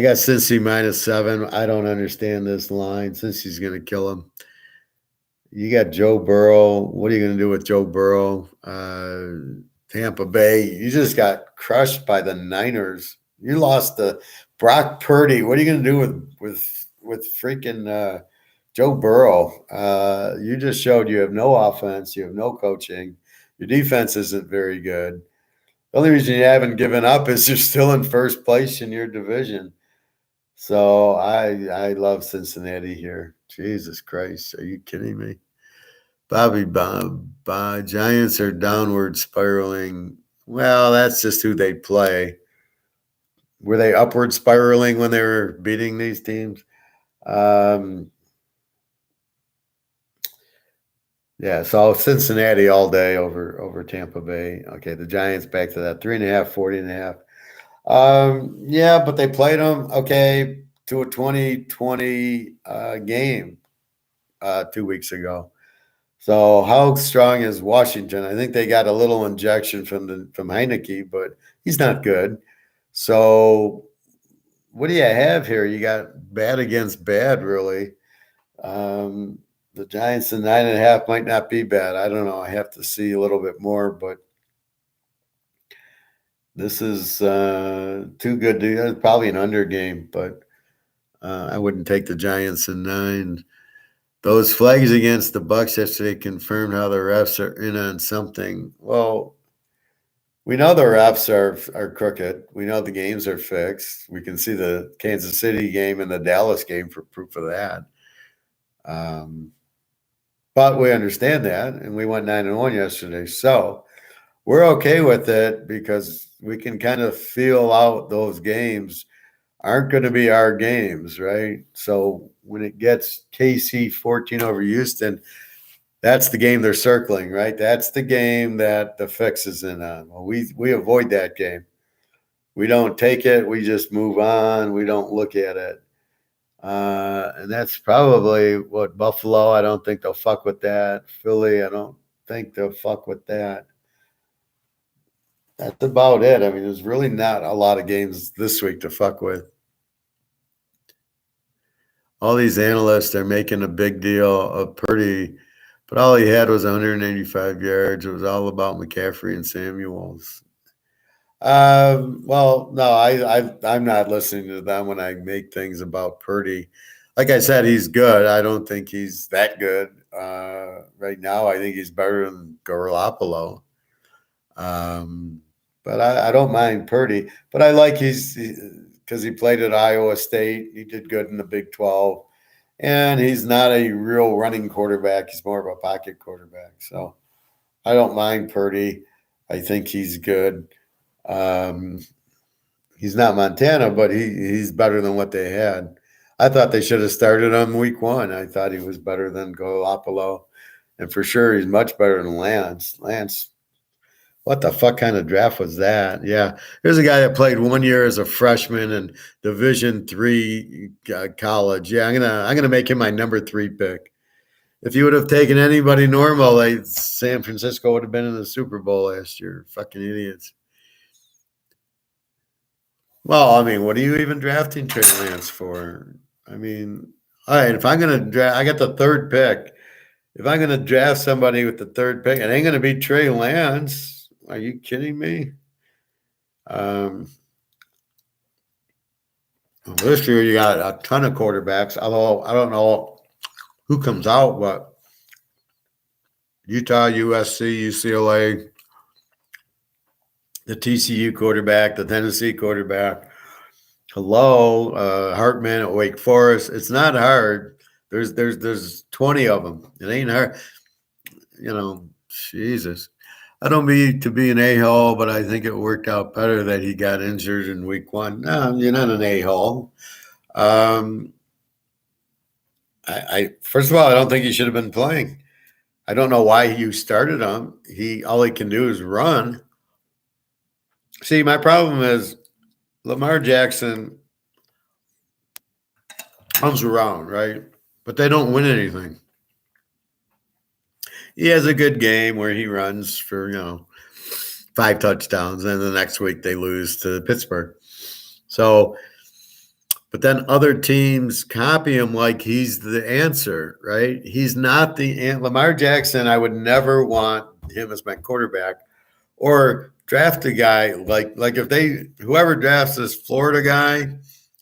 got Cincy -7. I don't understand this line. Cincy's going to kill him. You got Joe Burrow. What are you going to do with Joe Burrow? Tampa Bay, you just got crushed by the Niners. You lost to Brock Purdy. What are you going to do with freaking Joe Burrow? You just showed you have no offense. You have no coaching. Your defense isn't very good. The only reason you haven't given up is you're still in first place in your division. So I love Cincinnati here. Jesus Christ. Are you kidding me? Bobby Bob Giants are downward spiraling. Well, that's just who they play. Were they upward spiraling when they were beating these teams? Yeah, so Cincinnati all day over Tampa Bay. Okay, the Giants back to that 3.5, 40.5. Yeah, but they played them to a 2020 game 2 weeks ago. So how strong is Washington? I think they got a little injection from Heineke, but he's not good. So what do you have here? You got bad against bad, really. The Giants in 9.5 might not be bad. I don't know. I have to see a little bit more, but This is too good to. It's probably an under game, but I wouldn't take the Giants in 9. Those flags against the Bucks yesterday confirmed how the refs are in on something. Well, we know the refs are crooked. We know the games are fixed. We can see the Kansas City game and the Dallas game for proof of that. But we understand that, and we went 9-1 yesterday, so we're okay with it because we can kind of feel out those games aren't going to be our games, right? So when it gets KC 14 over Houston, that's the game they're circling, right? That's the game that the fix is in on. Well, we avoid that game. We don't take it. We just move on. We don't look at it. And that's probably what Buffalo, I don't think they'll fuck with that. Philly, I don't think they'll fuck with that. That's about it. I mean, there's really not a lot of games this week to fuck with. All these analysts are making a big deal of Purdy, but all he had was 185 yards. It was all about McCaffrey and Samuels. Well, no, I'm not listening to them when I make things about Purdy. Like I said, he's good. I don't think he's that good right now. I think he's better than Garoppolo. But I don't mind Purdy. But I like because he played at Iowa State. He did good in the Big 12. And he's not a real running quarterback. He's more of a pocket quarterback. So I don't mind Purdy. I think he's good. He's not Montana, but he's better than what they had. I thought they should have started him week 1. I thought he was better than Garoppolo. And for sure, he's much better than Lance. Lance, what the fuck kind of draft was that? Yeah, here's a guy that played 1 year as a freshman in Division III college. Yeah, I'm gonna make him my number 3 pick. If you would have taken anybody normal, like San Francisco would have been in the Super Bowl last year. Fucking idiots. Well, I mean, what are you even drafting Trey Lance for? I mean, all right, if I'm gonna draft, I got the 3rd pick. If I'm gonna draft somebody with the 3rd pick, it ain't gonna be Trey Lance. Are you kidding me? Um, this year you got a ton of quarterbacks. Although I don't know who comes out, but Utah, USC, UCLA, the TCU quarterback, the Tennessee quarterback. Hello, Hartman at Wake Forest. It's not hard. There's 20 of them. It ain't hard. Jesus. I don't mean to be an a-hole, but I think it worked out better that he got injured in week 1. No, you're not an a-hole. I first of all, I don't think he should have been playing. I don't know why you started him. All he can do is run. See, my problem is Lamar Jackson comes around, right? But they don't win anything. He has a good game where he runs for, 5 touchdowns, and the next week they lose to Pittsburgh. So, but then other teams copy him like he's the answer, right? He's not Lamar Jackson. I would never want him as my quarterback or draft a guy like if whoever drafts this Florida guy,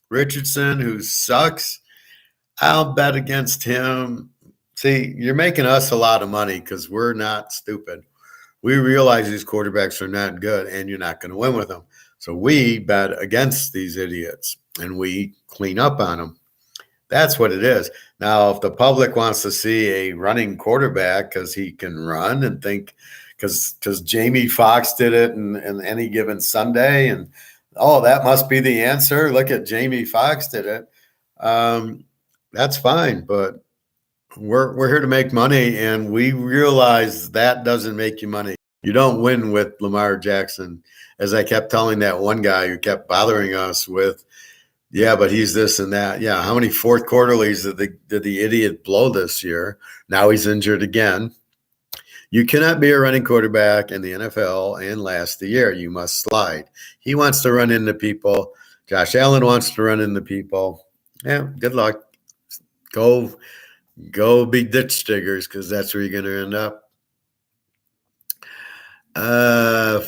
Richardson, who sucks, I'll bet against him. See, you're making us a lot of money because we're not stupid. We realize these quarterbacks are not good and you're not going to win with them. So we bet against these idiots and we clean up on them. That's what it is. Now, if the public wants to see a running quarterback because he can run and think, because Jamie Foxx did it in any given Sunday, and that must be the answer. Look at Jamie Foxx did it. That's fine, but we're here to make money, and we realize that doesn't make you money. You don't win with Lamar Jackson, as I kept telling that one guy who kept bothering us with. Yeah, but he's this and that. Yeah, how many 4th quarter leads did the idiot blow this year? Now he's injured again. You cannot be a running quarterback in the NFL and last the year. You must slide. He wants to run into people. Josh Allen wants to run into people. Yeah, good luck. Go be ditch diggers because that's where you're going to end up.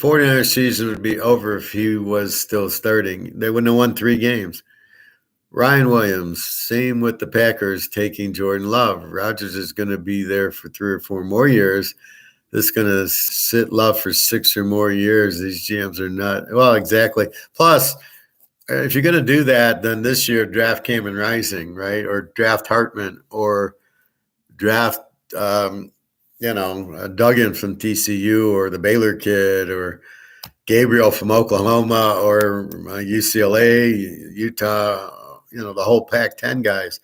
49ers season would be over if he was still starting. They wouldn't have won 3 games. Ryan Williams, same with the Packers taking Jordan Love. Rodgers is going to be there for 3 or 4 more years. This is going to sit Love for 6 or more years. These GMs are not. Well, exactly. Plus, if you're going to do that, then this year draft Cameron Rising, right? Or draft Hartman or draft, Duggan from TCU or the Baylor kid or Gabriel from Oklahoma or UCLA, Utah, the whole Pac-10 guys.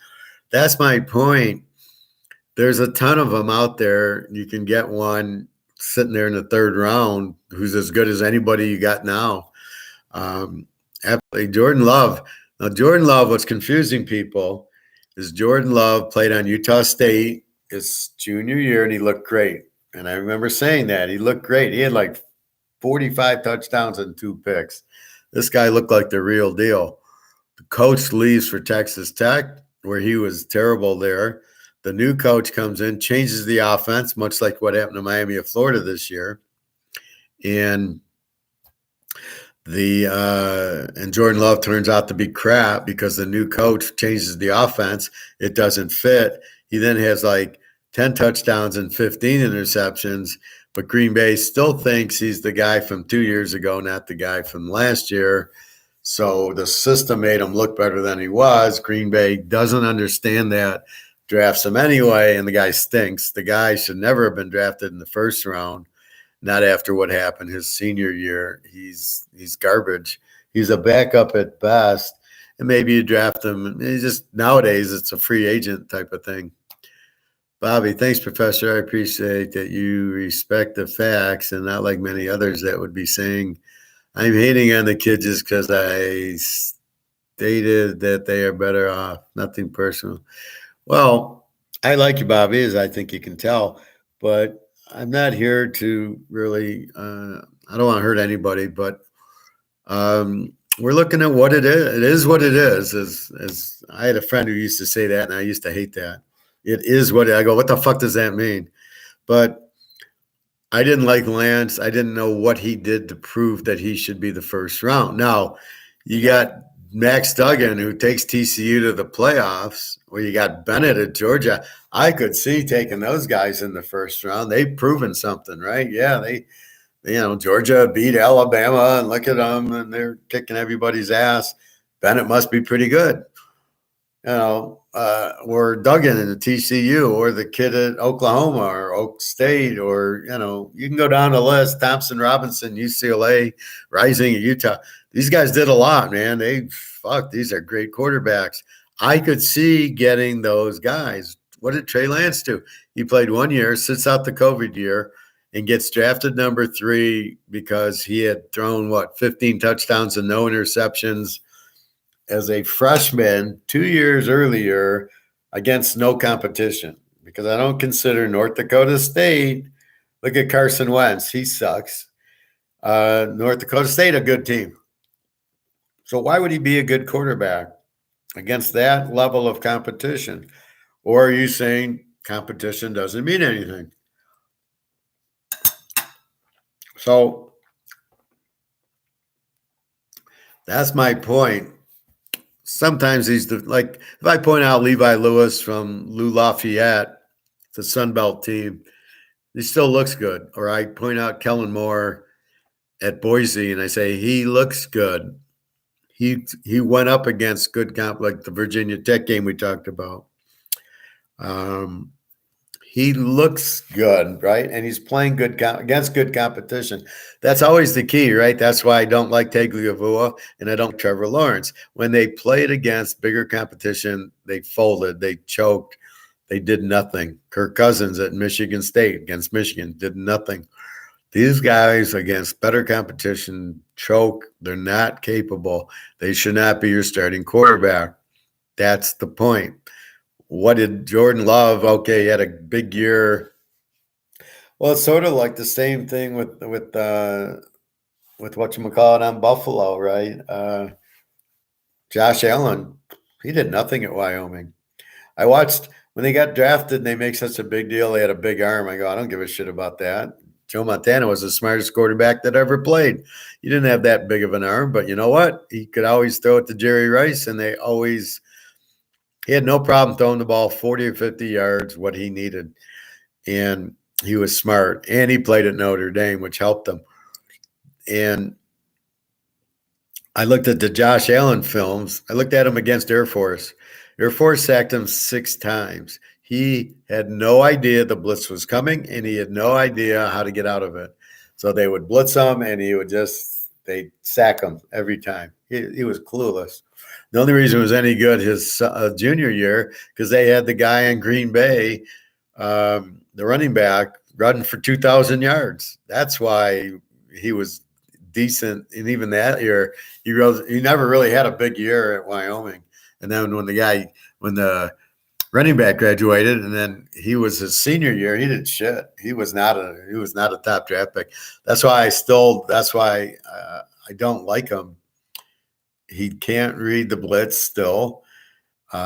That's my point. There's a ton of them out there. You can get one sitting there in the 3rd round who's as good as anybody you got now. Jordan Love. Now, Jordan Love, what's confusing people is Jordan Love played on Utah State his junior year, and he looked great. And I remember saying that. He looked great. He had like 45 touchdowns and 2 picks. This guy looked like the real deal. The coach leaves for Texas Tech, where he was terrible there. The new coach comes in, changes the offense, much like what happened to Miami of Florida this year. And Jordan Love turns out to be crap because the new coach changes the offense. It doesn't fit. He then has like 10 touchdowns and 15 interceptions, but Green Bay still thinks he's the guy from 2 years ago, not the guy from last year. So the system made him look better than he was. Green Bay doesn't understand that, drafts him anyway, and the guy stinks. The guy should never have been drafted in the 1st round. Not after what happened his senior year. He's garbage. He's a backup at best. And maybe you draft him. He's just nowadays it's a free agent type of thing. Bobby, thanks, Professor. I appreciate that you respect the facts and not like many others that would be saying, I'm hating on the kids just because I stated that they are better off. Nothing personal. Well, I like you, Bobby, as I think you can tell, but I'm not here to really, I don't want to hurt anybody, but we're looking at what it is. It is what it is. As I had a friend who used to say that, and I used to hate that. It is what I go, what the fuck does that mean? But I didn't like Lance. I didn't know what he did to prove that he should be the 1st round. Now, you got Max Duggan, who takes TCU to the playoffs, or you got Bennett at Georgia. I could see taking those guys in the 1st round. They've proven something, right? Yeah, Georgia beat Alabama, and look at them, and they're kicking everybody's ass. Bennett must be pretty good. Or Duggan in the TCU, or the kid at Oklahoma or Oak State, or, you can go down the list. Thompson Robinson, UCLA, Rising at Utah. These guys did a lot, man. These are great quarterbacks. I could see getting those guys. What did Trey Lance do? He played 1 year, sits out the COVID year, and gets drafted number 3 because he had thrown, 15 touchdowns and no interceptions as a freshman 2 years earlier against no competition, because I don't consider North Dakota State. Look at Carson Wentz. He sucks. North Dakota State, a good team. So why would he be a good quarterback against that level of competition? Or are you saying competition doesn't mean anything? So that's my point. Sometimes if I point out Levi Lewis from Lou Lafayette, the Sun Belt team, he still looks good. Or I point out Kellen Moore at Boise, and I say he looks good. He went up against good comp, like the Virginia Tech game we talked about. He looks good, right? And he's playing against good competition. That's always the key, right? That's why I don't like Tagliabue and I don't like Trevor Lawrence. When they played against bigger competition, they folded, they choked, they did nothing. Kirk Cousins at Michigan State against Michigan did nothing. These guys against better competition choke. They're not capable. They should not be your starting quarterback. That's the point. What did Jordan Love? Okay, he had a big year. Well, it's sort of like the same thing with whatchamacallit on Buffalo, right? Josh Allen, he did nothing at Wyoming. I watched when they got drafted and they make such a big deal. They had a big arm. I go, I don't give a shit about that. Joe Montana was the smartest quarterback that ever played. He didn't have that big of an arm, but you know what? He could always throw it to Jerry Rice, and he had no problem throwing the ball 40 or 50 yards, what he needed. And he was smart. And he played at Notre Dame, which helped him. And I looked at the Josh Allen films. I looked at him against Air Force. Air Force sacked him 6 times. He had no idea the blitz was coming, and he had no idea how to get out of it. So they would blitz him, and they'd sack him every time. He was clueless. The only reason it was any good his junior year, because they had the guy in Green Bay, the running back, running for 2,000 yards. That's why he was decent. And even that year, he never really had a big year at Wyoming. And then when the running back graduated, and then he was his senior year, he did shit. He was not a top draft pick. That's why I don't like him. He can't read the blitz still. He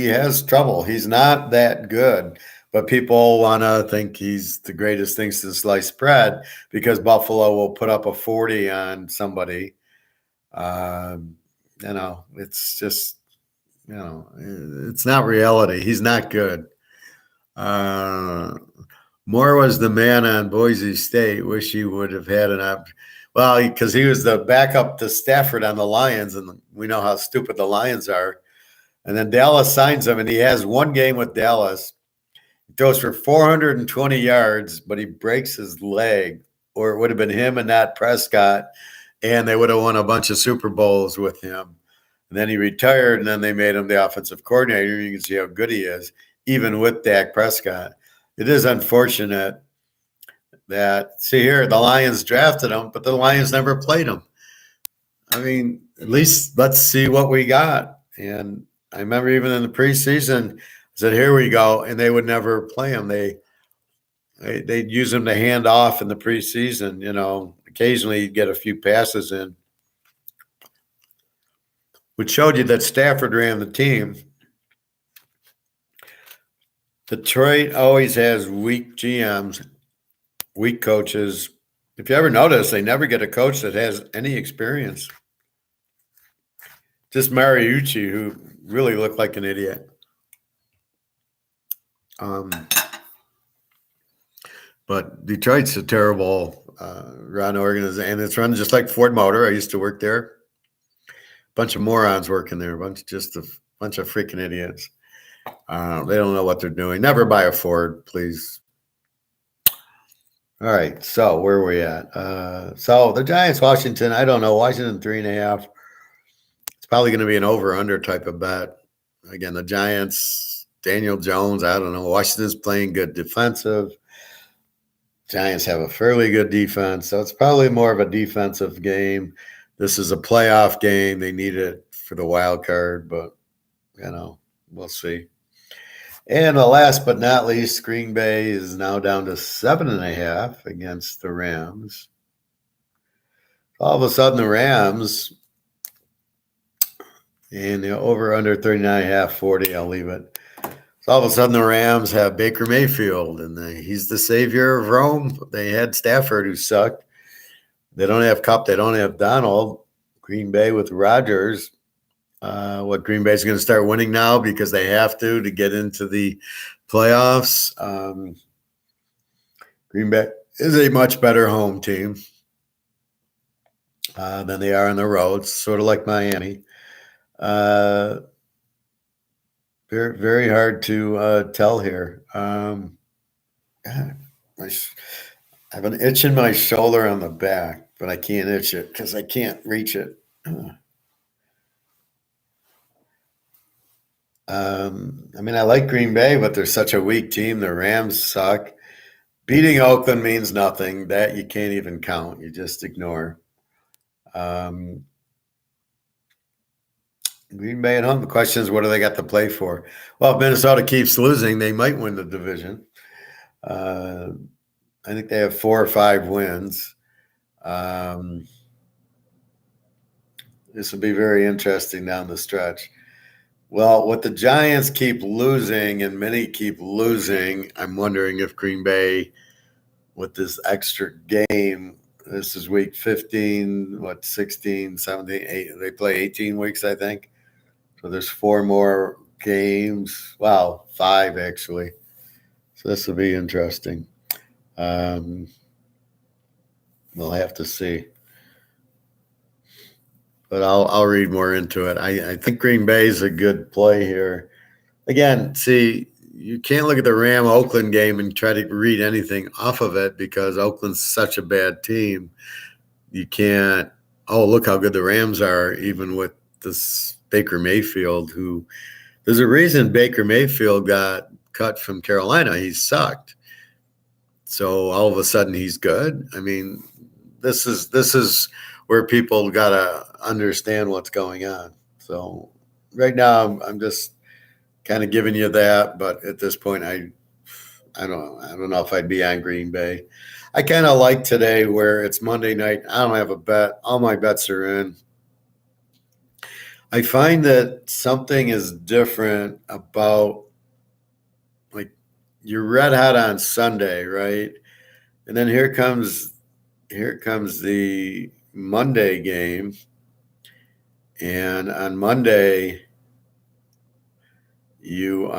has trouble. He's not that good, but people want to think he's the greatest thing since sliced bread because Buffalo will put up a 40 on somebody. It's just, it's not reality. He's not good. Moore was the man on Boise State. Wish he would have had an option. Well, because he was the backup to Stafford on the Lions, and we know how stupid the Lions are. And then Dallas signs him, and he has one game with Dallas. He throws for 420 yards, but he breaks his leg, or it would have been him and not Prescott, and they would have won a bunch of Super Bowls with him. And then he retired, and then they made him the offensive coordinator. You can see how good he is, even with Dak Prescott. It is unfortunate that, see here, the Lions drafted him, but the Lions never played him. I mean, at least let's see what we got. And I remember even in the preseason, I said, here we go. And they would never play him. They'd use him to hand off in the preseason. Occasionally you'd get a few passes in, which showed you that Stafford ran the team. Detroit always has weak GMs, weak coaches. If you ever notice, they never get a coach that has any experience. Just Mariucci, who really looked like an idiot. But Detroit's a terrible run organization, and it's run just like Ford Motor. I used to work there. Bunch of morons working there. A bunch of freaking idiots. They don't know what they're doing. Never buy a Ford, please. All right, so where are we at? So the Giants, Washington, I don't know. Washington 3.5. It's probably going to be an over-under type of bet. Again, the Giants, Daniel Jones, I don't know. Washington's playing good defensive. Giants have a fairly good defense, so it's probably more of a defensive game. This is a playoff game. They need it for the wild card, but, we'll see. And last but not least, Green Bay is now down to 7.5 against the Rams. All of a sudden, the Rams, and the over under 39.5, 40, I'll leave it. So all of a sudden, the Rams have Baker Mayfield, and he's the savior of Rome. They had Stafford, who sucked. They don't have Kupp. They don't have Donald. Green Bay with Rodgers. What Green Bay is going to start winning now because they have to get into the playoffs. Green Bay is a much better home team than they are on the road, sort of like Miami. Very, very hard to tell here. I have an itch in my shoulder on the back, but I can't itch it because I can't reach it. I like Green Bay, but they're such a weak team. The Rams suck. Beating Oakland means nothing. That you can't even count. You just ignore. Green Bay at home. The question is, what do they got to play for? Well, if Minnesota keeps losing, they might win the division. I think they have 4 or 5 wins. This will be very interesting down the stretch. Well, with the Giants keep losing and many keep losing, I'm wondering if Green Bay, with this extra game, this is week 15, 16, 17, 8, they play 18 weeks, I think. So there's four more games. Wow, five actually. So this will be interesting. Um, we'll have to see. But I'll read more into it. I think Green Bay is a good play here. Again, see, you can't look at the Ram Oakland game and try to read anything off of it because Oakland's such a bad team. You can't, oh, look how good the Rams are, even with this Baker Mayfield, who there's a reason Baker Mayfield got cut from Carolina. He sucked. So all of a sudden he's good. I mean, this is where people gotta understand what's going on. So right now I'm just kind of giving you that, but at this point I don't know if I'd be on Green Bay. I kind of like today where it's Monday night. I don't have a bet. All my bets are in. I find that something is different about like you're red hot on Sunday, right? And then here comes the Monday game, and on Monday you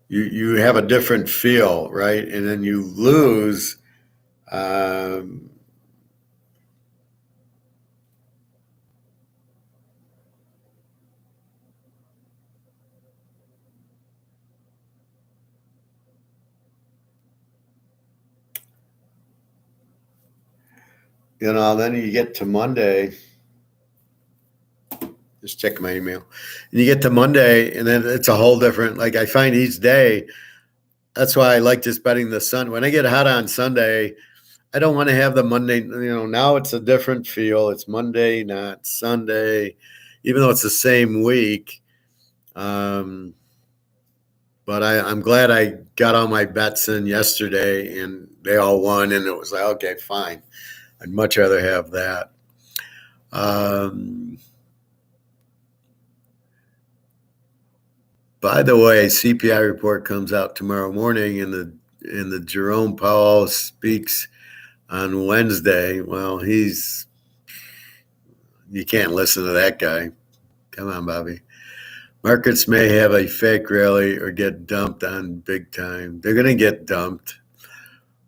you have a different feel, right? And then you lose. Um, then you get to Monday. Just check my email. And you get to Monday, and then it's a whole different. Like I find each day. That's why I like just betting the Sun. When I get hot on Sunday, I don't want to have the Monday. Now it's a different feel. It's Monday, not Sunday, even though it's the same week. Um, but I'm glad I got all my bets in yesterday, and they all won, and it was like, okay, fine. I'd much rather have that. Um, by the way, CPI report comes out tomorrow morning, and the Jerome Powell speaks on Wednesday. Well, you can't listen to that guy. Come on, Bobby. Markets may have a fake rally or get dumped on big time. They're going to get dumped.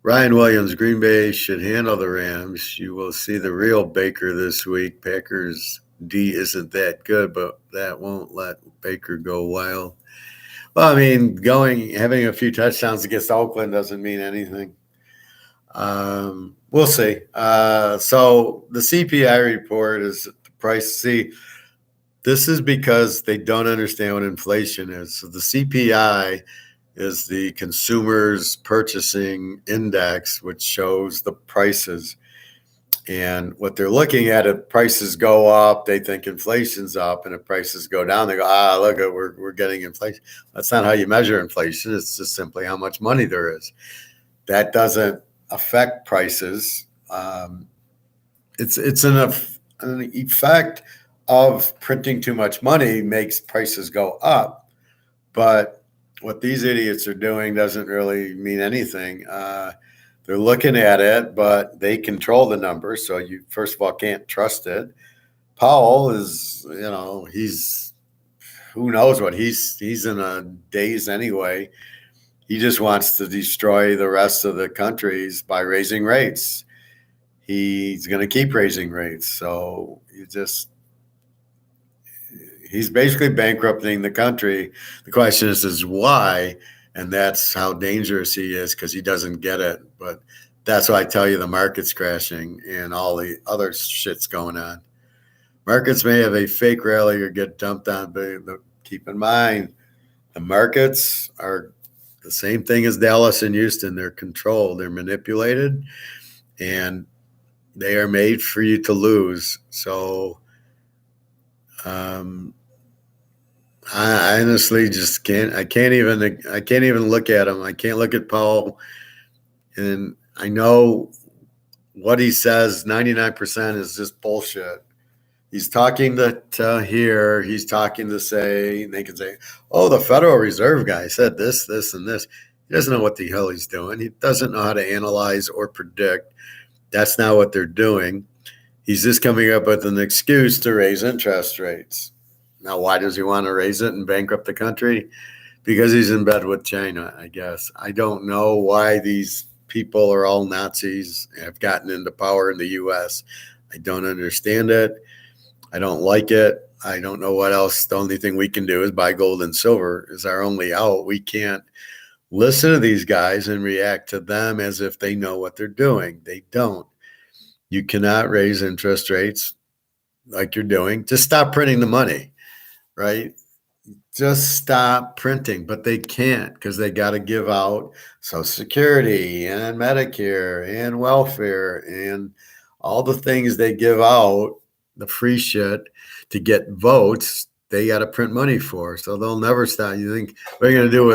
Ryan Williams, Green Bay should handle the Rams. You will see the real Baker this week. Packers D isn't that good, but that won't let Baker go wild. Well, I mean, having a few touchdowns against Oakland doesn't mean anything. We'll see. So the CPI report is the price. See, this is because they don't understand what inflation is. So the CPI is the consumer's purchasing index, which shows the prices. And what they're looking at, if prices go up, they think inflation's up, and if prices go down, they go, look, we're getting inflation. That's not how you measure inflation. It's just simply how much money there is. That doesn't affect prices. It's an effect of printing too much money makes prices go up, but what these idiots are doing doesn't really mean anything. They're looking at it, but they control the numbers, so you first of all can't trust it. Powell is, he's who knows what he's in a daze anyway. He just wants to destroy the rest of the countries by raising rates. He's going to keep raising rates, so he's basically bankrupting the country. The question is why, and that's how dangerous he is because he doesn't get it. But that's why I tell you the market's crashing and all the other shit's going on. Markets may have a fake rally or get dumped on, but keep in mind the markets are the same thing as Dallas and Houston. They're controlled, they're manipulated, and they are made for you to lose. So I honestly just can't. I can't even look at him. I can't look at Paul, and I know what he says. 99% is just bullshit. He's talking to here. He's talking to say, they can say, oh, the Federal Reserve guy said this, this, and this. He doesn't know what the hell he's doing. He doesn't know how to analyze or predict. That's not what they're doing. He's just coming up with an excuse to raise interest rates. Now, why does he want to raise it and bankrupt the country? Because he's in bed with China, I guess. I don't know why these people are all Nazis and have gotten into power in the U.S. I don't understand it. I don't like it. I don't know what else. The only thing we can do is buy gold and silver is our only out. We can't listen to these guys and react to them as if they know what they're doing. They don't. You cannot raise interest rates like you're doing. Just stop printing the money, right? Just stop printing, but they can't because they got to give out Social Security and Medicare and welfare and all the things they give out, the free shit to get votes. They got to print money for, so they'll never stop. You think what are you going to do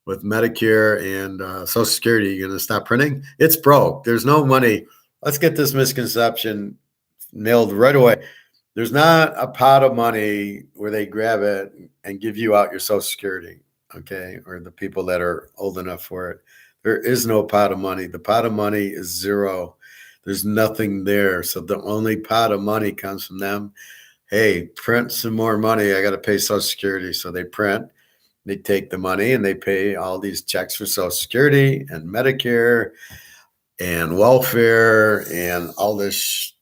with Medicare and Social Security? You're going to stop printing? It's broke. There's no money. Let's get this misconception nailed right away. There's not a pot of money where they grab it and give you out your Social Security, okay, or the people that are old enough for it. There is no pot of money. The pot of money is zero. There's nothing there. So the only pot of money comes from them. Hey, print some more money. I got to pay Social Security. So they print. They take the money and they pay all these checks for Social Security and Medicare and welfare and all this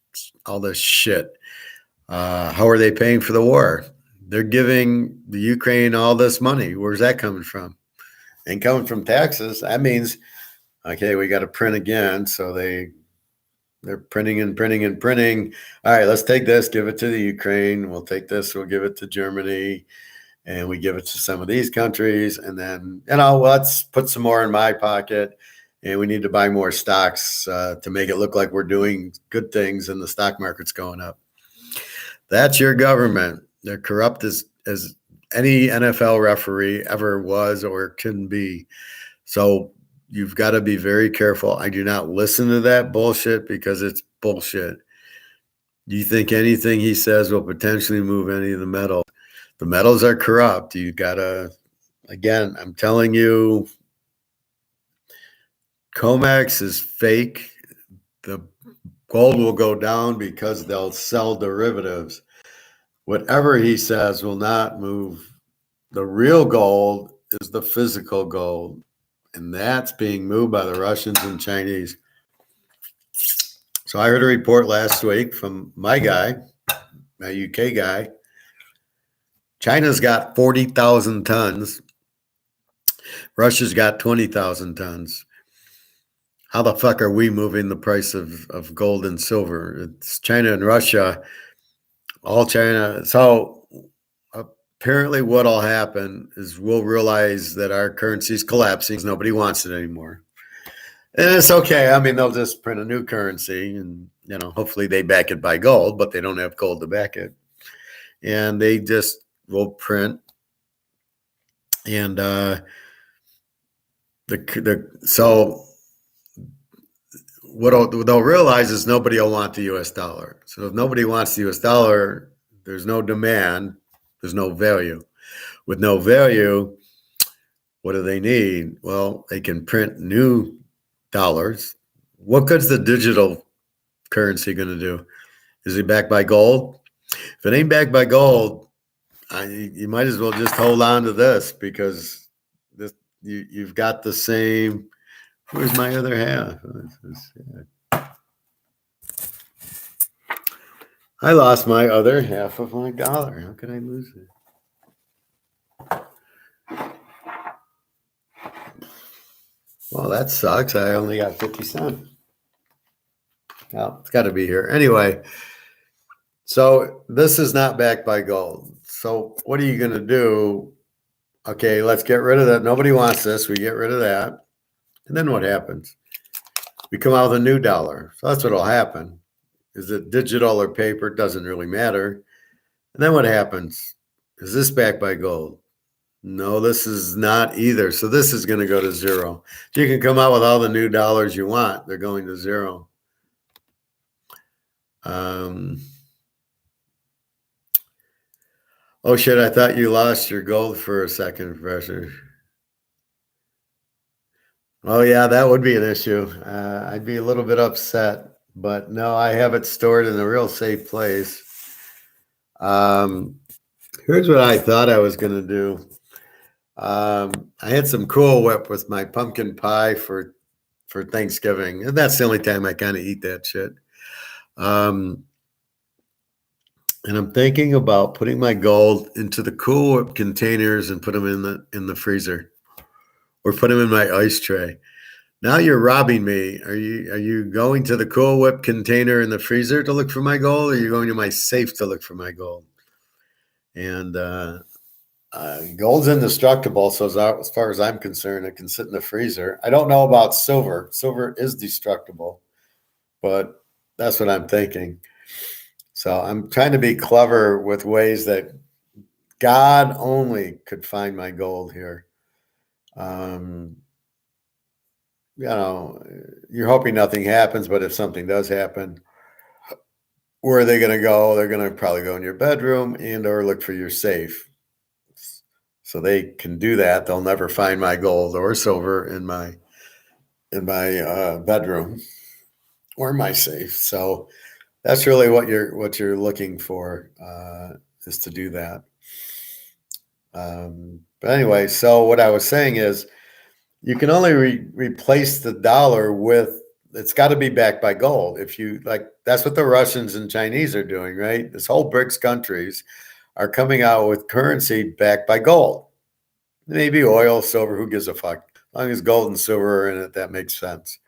shit. How are they paying for the war? They're giving the Ukraine all this money. Where's that coming from? Ain't coming from taxes. That means, okay, we got to print again. So they're printing and printing and printing. All right, let's take this, give it to the Ukraine. We'll take this, we'll give it to Germany, and we give it to some of these countries. And then, let's put some more in my pocket. And we need to buy more stocks to make it look like we're doing good things and the stock market's going up. That's your government. They're corrupt as any NFL referee ever was or can be. So you've got to be very careful. I do not listen to that bullshit because it's bullshit. You think anything he says will potentially move any of the metals. The metals are corrupt. You got to, again, I'm telling you, COMEX is fake. The gold will go down because they'll sell derivatives. Whatever he says will not move. The real gold is the physical gold, and that's being moved by the Russians and Chinese. So I heard a report last week from my guy, my UK guy. China's got 40,000 tons. Russia's got 20,000 tons. How the fuck are we moving the price of gold and silver? It's China and Russia, all China. So apparently what will happen is we'll realize that our currency is collapsing. Nobody wants it anymore. And it's okay. I mean, they'll just print a new currency and, hopefully they back it by gold, but they don't have gold to back it. And they just will print. And so what they'll realize is nobody will want the U.S. dollar. So if nobody wants the U.S. dollar, there's no demand, there's no value. With no value, what do they need? Well, they can print new dollars. What good's the digital currency going to do? Is it backed by gold? If it ain't backed by gold, you might as well just hold on to this because you've got the same. Where's my other half? I lost my other half of my dollar. How could I lose it? Well, that sucks. I only got 50 cents. Well, it's got to be here. Anyway, so this is not backed by gold. So what are you going to do? Okay, let's get rid of that. Nobody wants this. We get rid of that. And then what happens? We come out with a new dollar. So that's what will happen. Is it digital or paper? It doesn't really matter. And then what happens? Is this backed by gold? No, this is not either. So this is going to go to zero. You can come out with all the new dollars you want. They're going to zero. Oh shit! I thought you lost your gold for a second, Professor. Oh yeah, that would be an issue. I'd be a little bit upset, but no, I have it stored in a real safe place. Um, Here's what I thought I was going to do. I had some Cool Whip with my pumpkin pie for Thanksgiving, and that's the only time I kind of eat that shit. Um, and I'm thinking about putting my gold into the Cool Whip containers and put them in the freezer, or put them in my ice tray. Now you're robbing me. Are you going to the Cool Whip container in the freezer to look for my gold, or are you going to my safe to look for my gold? And gold's indestructible, so as far as I'm concerned, it can sit in the freezer. I don't know about silver. Silver is destructible, but that's what I'm thinking. So I'm trying to be clever with ways that God only could find my gold here. Um, you know, you're hoping nothing happens, but if something does happen, where are they going to go? They're going to probably go in your bedroom and or look for your safe. So they can do that. They'll never find my gold or silver in my bedroom or my safe. So that's really what you're looking for, is to do that. But anyway, so what I was saying is you can only replace the dollar with, it's got to be backed by gold. If you like, that's what the Russians and Chinese are doing, right? This whole BRICS countries are coming out with currency backed by gold. Maybe oil, silver, who gives a fuck? As long as gold and silver are in it, that makes sense.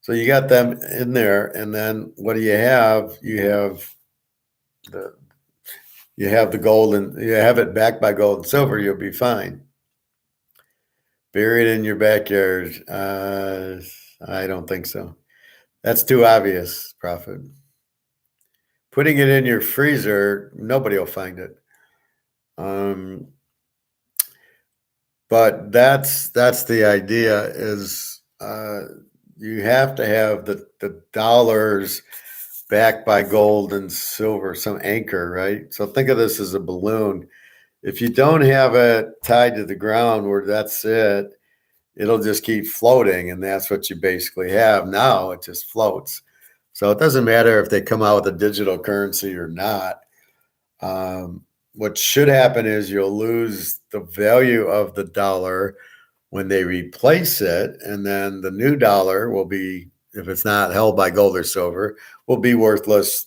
So you got them in there, and then what do you have? The you have the gold, and you have it backed by gold and silver. You'll be fine. Bury it in your backyard. I don't think so. That's too obvious, Prophet. Putting it in your freezer, nobody will find it. Um, but that's the idea. Is you have to have the dollars backed by gold and silver, some anchor, right? So think of this as a balloon. If you don't have it tied to the ground where that's it, it'll just keep floating, and that's what you basically have now. It just floats. So it doesn't matter if they come out with a digital currency or not. What should happen is you'll lose the value of the dollar when they replace it, and then the new dollar will be, if it's not held by gold or silver, will be worthless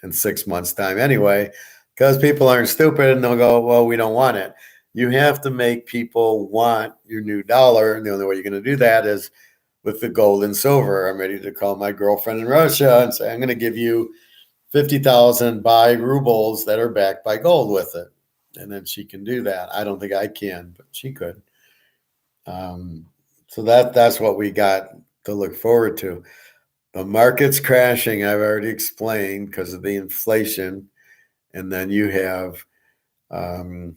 in 6 months' time anyway, because people aren't stupid and they'll go, well, we don't want it. You have to make people want your new dollar, and the only way you're going to do that is with the gold and silver. I'm ready to call my girlfriend in Russia and say, I'm going to give you 50,000 buy rubles that are backed by gold with it. And then she can do that. I don't think I can, but she could. So that's what we got to look forward to. The market's crashing, I've already explained, because of the inflation. And then you have what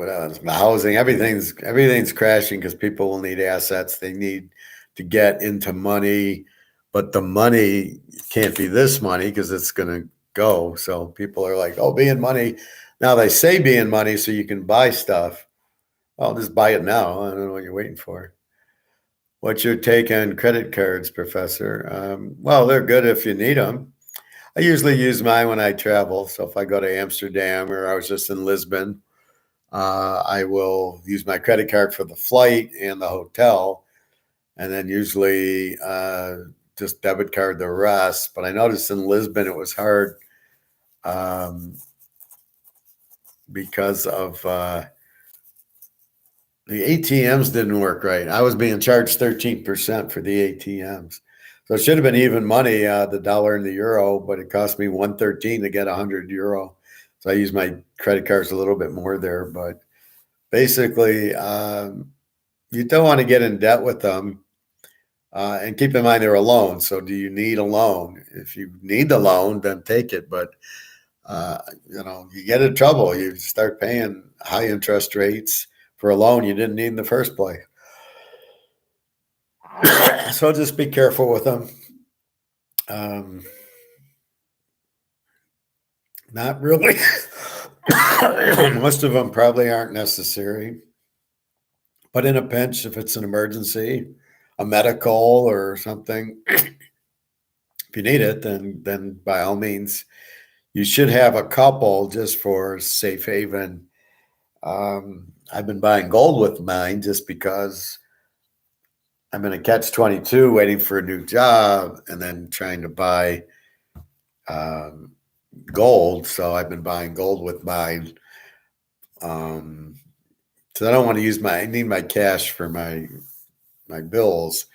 else? The housing, everything's crashing because people will need assets. They need to get into money, but the money can't be this money because it's going to go. So people are like, oh, be in money. Now they say be in money so you can buy stuff. Well, just buy it now. I don't know what you're waiting for. What's your take on credit cards, Professor? Well, they're good if you need them. I usually use mine when I travel. So if I go to Amsterdam, or I was just in Lisbon, I will use my credit card for the flight and the hotel, and then usually just debit card the rest. But I noticed in Lisbon it was hard because of the ATMs didn't work right. I was being charged 13% for the ATMs. So it should have been even money, the dollar and the euro, but it cost me 113 to get 100 euro. So I use my credit cards a little bit more there. But basically, you don't want to get in debt with them. And keep in mind they're a loan. So do you need a loan? If you need the loan, then take it. But, you get in trouble. You start paying high interest rates for a loan you didn't need in the first place. So just be careful with them. Not really. Most of them probably aren't necessary. But in a pinch, if it's an emergency, a medical or something, if you need it, then by all means, you should have a couple just for safe haven. I've been buying gold with mine just because I'm in a catch 22 waiting for a new job and then trying to buy um, gold. So I've been buying gold with mine. So I don't want to I need my cash for my bills.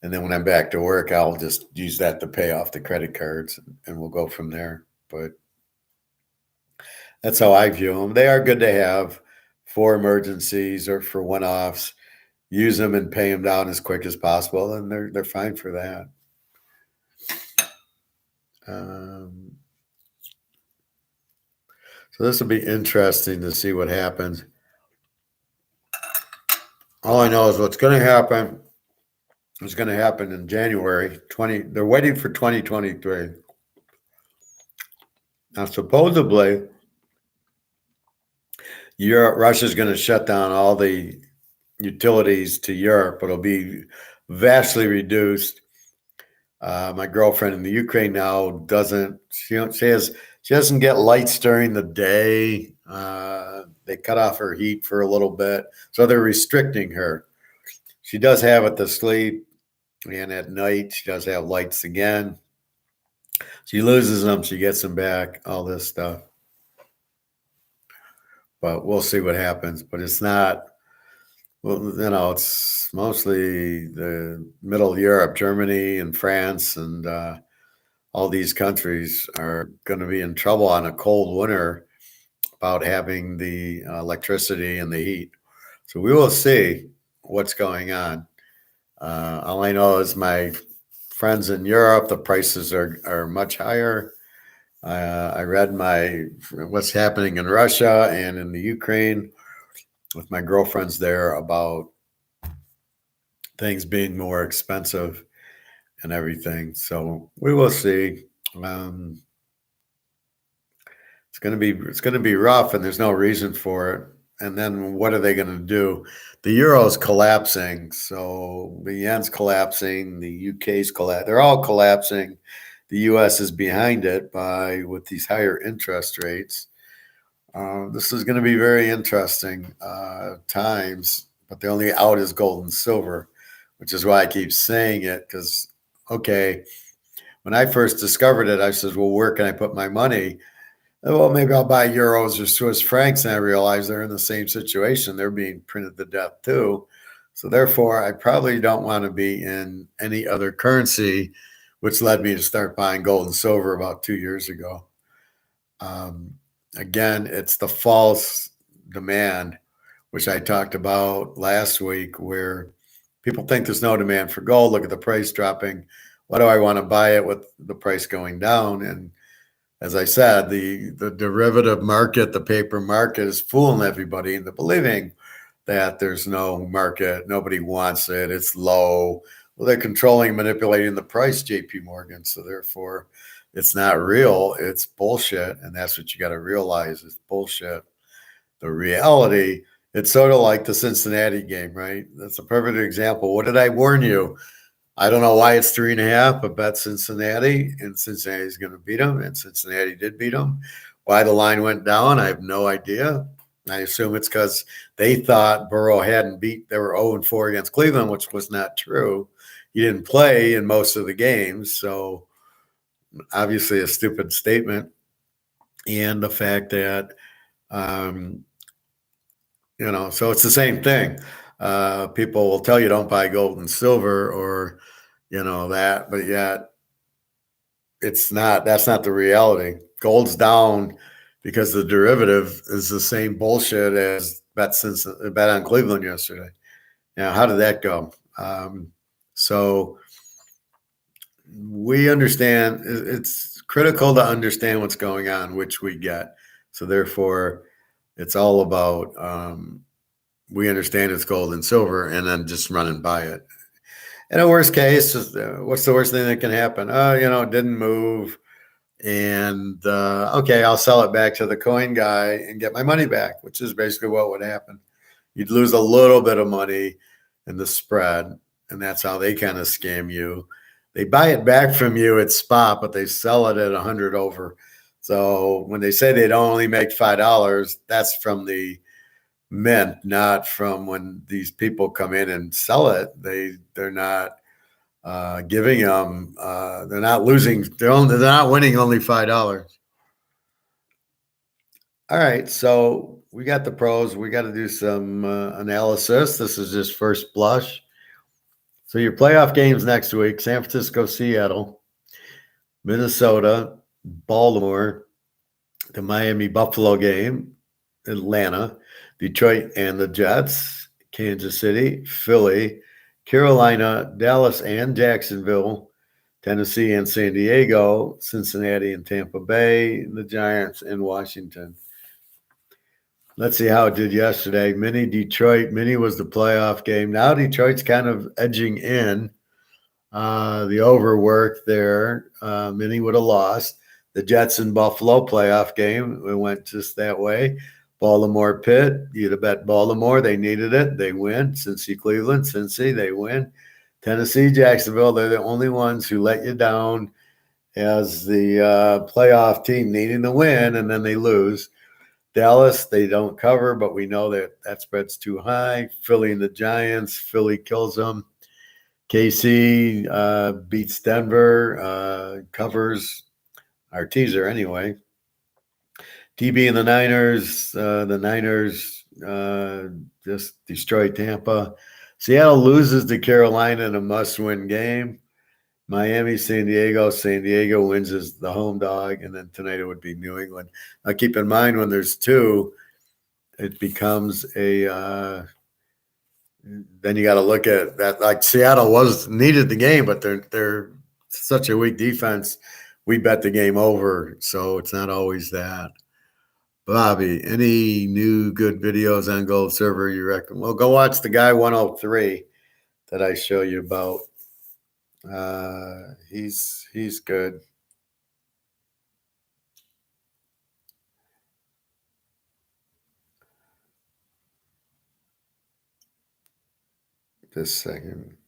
And then when I'm back to work, I'll just use that to pay off the credit cards and we'll go from there. But that's how I view them. They are good to have for emergencies or for one-offs. Use them and pay them down as quick as possible, and they're fine for that. So this will be interesting to see what happens. All I know is what's going to happen is going to happen in January 20. They're waiting for 2023. Now, supposedly, Russia's going to shut down all the utilities to Europe. It'll be vastly reduced. My girlfriend in the Ukraine now she doesn't get lights during the day. They cut off her heat for a little bit, so they're restricting her. She does have it to sleep, and at night she does have lights again. She loses them, she gets them back, all this stuff. But we'll see what happens. But it's not. Well, it's mostly the middle Europe, Germany and France, and all these countries are going to be in trouble on a cold winter about having the electricity and the heat. So we will see what's going on. All I know is my friends in Europe, the prices are much higher. I read what's happening in Russia and in the Ukraine with my girlfriends there about things being more expensive and everything. So we will see. It's going to be rough, and there's no reason for it. And then what are they going to do? The euro's collapsing, so the yen's collapsing, the UK's collapsing. They're all collapsing. The US is behind it with these higher interest rates. This is going to be very interesting times, but the only out is gold and silver, which is why I keep saying it. Because, okay, when I first discovered it, I said, well, where can I put my money? Well, maybe I'll buy euros or Swiss francs. And I realized they're in the same situation. They're being printed to death too. So therefore, I probably don't want to be in any other currency, which led me to start buying gold and silver about 2 years ago. Again, it's the false demand, which I talked about last week, where people think there's no demand for gold. Look at the price dropping. Why do I want to buy it with the price going down? And as I said, the derivative market, the paper market, is fooling everybody into believing that there's no market. Nobody wants it. It's low. Well, they're controlling and manipulating the price, JP Morgan. So therefore, it's not real. It's bullshit. And that's what you got to realize. It's bullshit. The reality, it's sort of like the Cincinnati game, right? That's a perfect example. What did I warn you? I don't know why it's 3.5, but bet Cincinnati, and Cincinnati's going to beat them, and Cincinnati did beat them. Why the line went down, I have no idea. I assume it's because they thought Burrow hadn't beat. They were 0-4 against Cleveland, which was not true. He didn't play in most of the games, so obviously a stupid statement. And the fact that, so it's the same thing. People will tell you don't buy gold and silver or, that, but yet that's not the reality. Gold's down because the derivative is the same bullshit as bet on Cleveland yesterday. Now, how did that go? So we understand it's critical to understand what's going on, which we get. So therefore, it's all about we understand it's gold and silver, and then just run and buy it. In a worst case, what's the worst thing that can happen? It didn't move. And okay, I'll sell it back to the coin guy and get my money back, which is basically what would happen. You'd lose a little bit of money in the spread, and that's how they kind of scam you. They buy it back from you at spot, but they sell it at 100 over. So when they say they'd only make $5, that's from the mint, not from when these people come in and sell it. They're not giving them. They're not losing. They're not winning only $5. All right, so we got the pros. We got to do some analysis. This is just first blush. So your playoff games next week: San Francisco, Seattle, Minnesota, Baltimore, the Miami Buffalo game, Atlanta, Detroit and the Jets, Kansas City, Philly, Carolina, Dallas and Jacksonville, Tennessee and San Diego, Cincinnati and Tampa Bay, the Giants and Washington. Let's see how it did yesterday. Mini Detroit. Mini was the playoff game. Now Detroit's kind of edging in. The overwork there. Mini would have lost. The Jets and Buffalo playoff game. It went just that way. Baltimore Pitt. You'd have bet Baltimore. They needed it. They win. Cincy Cleveland. Cincy. They win. Tennessee Jacksonville. They're the only ones who let you down as the playoff team needing to win, and then they lose. Dallas, they don't cover, but we know that spread's too high. Philly and the Giants, Philly kills them. KC beats Denver, covers our teaser anyway. TB and the Niners just destroy Tampa. Seattle loses to Carolina in a must-win game. Miami, San Diego wins as the home dog, and then tonight it would be New England. Now, keep in mind when there's two, it becomes a then you got to look at that. Like Seattle needed the game, but they're such a weak defense. We bet the game over, so it's not always that. Bobby, any new good videos on Gold Server you recommend? Well, go watch the guy 103 that I show you about. He's good. Just a second.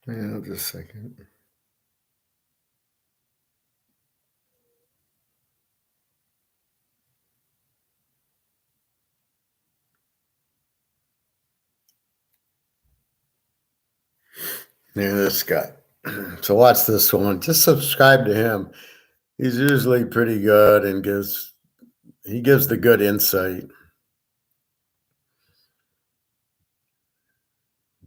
Yeah, just a second. Yeah, this guy. So watch this one. Just subscribe to him. He's usually pretty good and gives the good insight.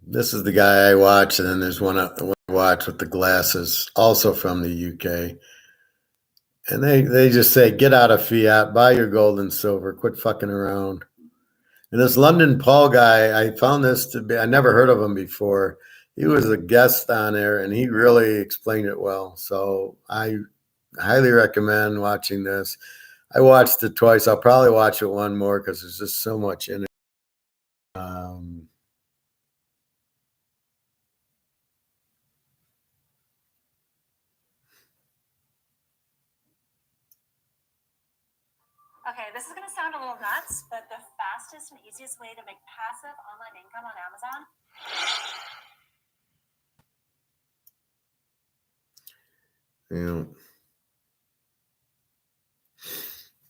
This is the guy I watch, and then there's one I watch with the glasses, also from the UK. And they just say, get out of fiat, buy your gold and silver, quit fucking around. And this London Paul guy, I found this to be, I never heard of him before. He was a guest on there, and he really explained it well. So I highly recommend watching this. I watched it twice. I'll probably watch it one more because there's just so much in it. Okay, this is going to sound a little nuts, but the fastest and easiest way to make passive online income on Amazon.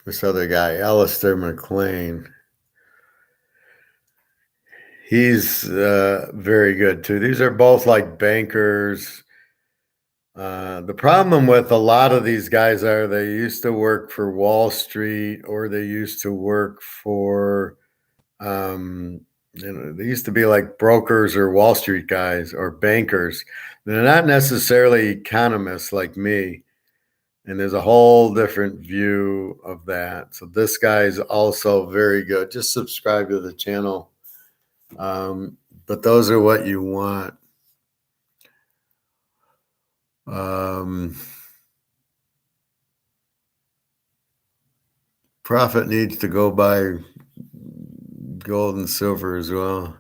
This other guy, Alistair McLean, he's very good too. These are both like bankers. The problem with a lot of these guys are they used to work for Wall Street or they used to work for, they used to be like brokers or Wall Street guys or bankers. They're not necessarily economists like me. And there's a whole different view of that. So this guy's also very good. Just subscribe to the channel. But those are what you want. Prophet needs to go buy gold and silver as well.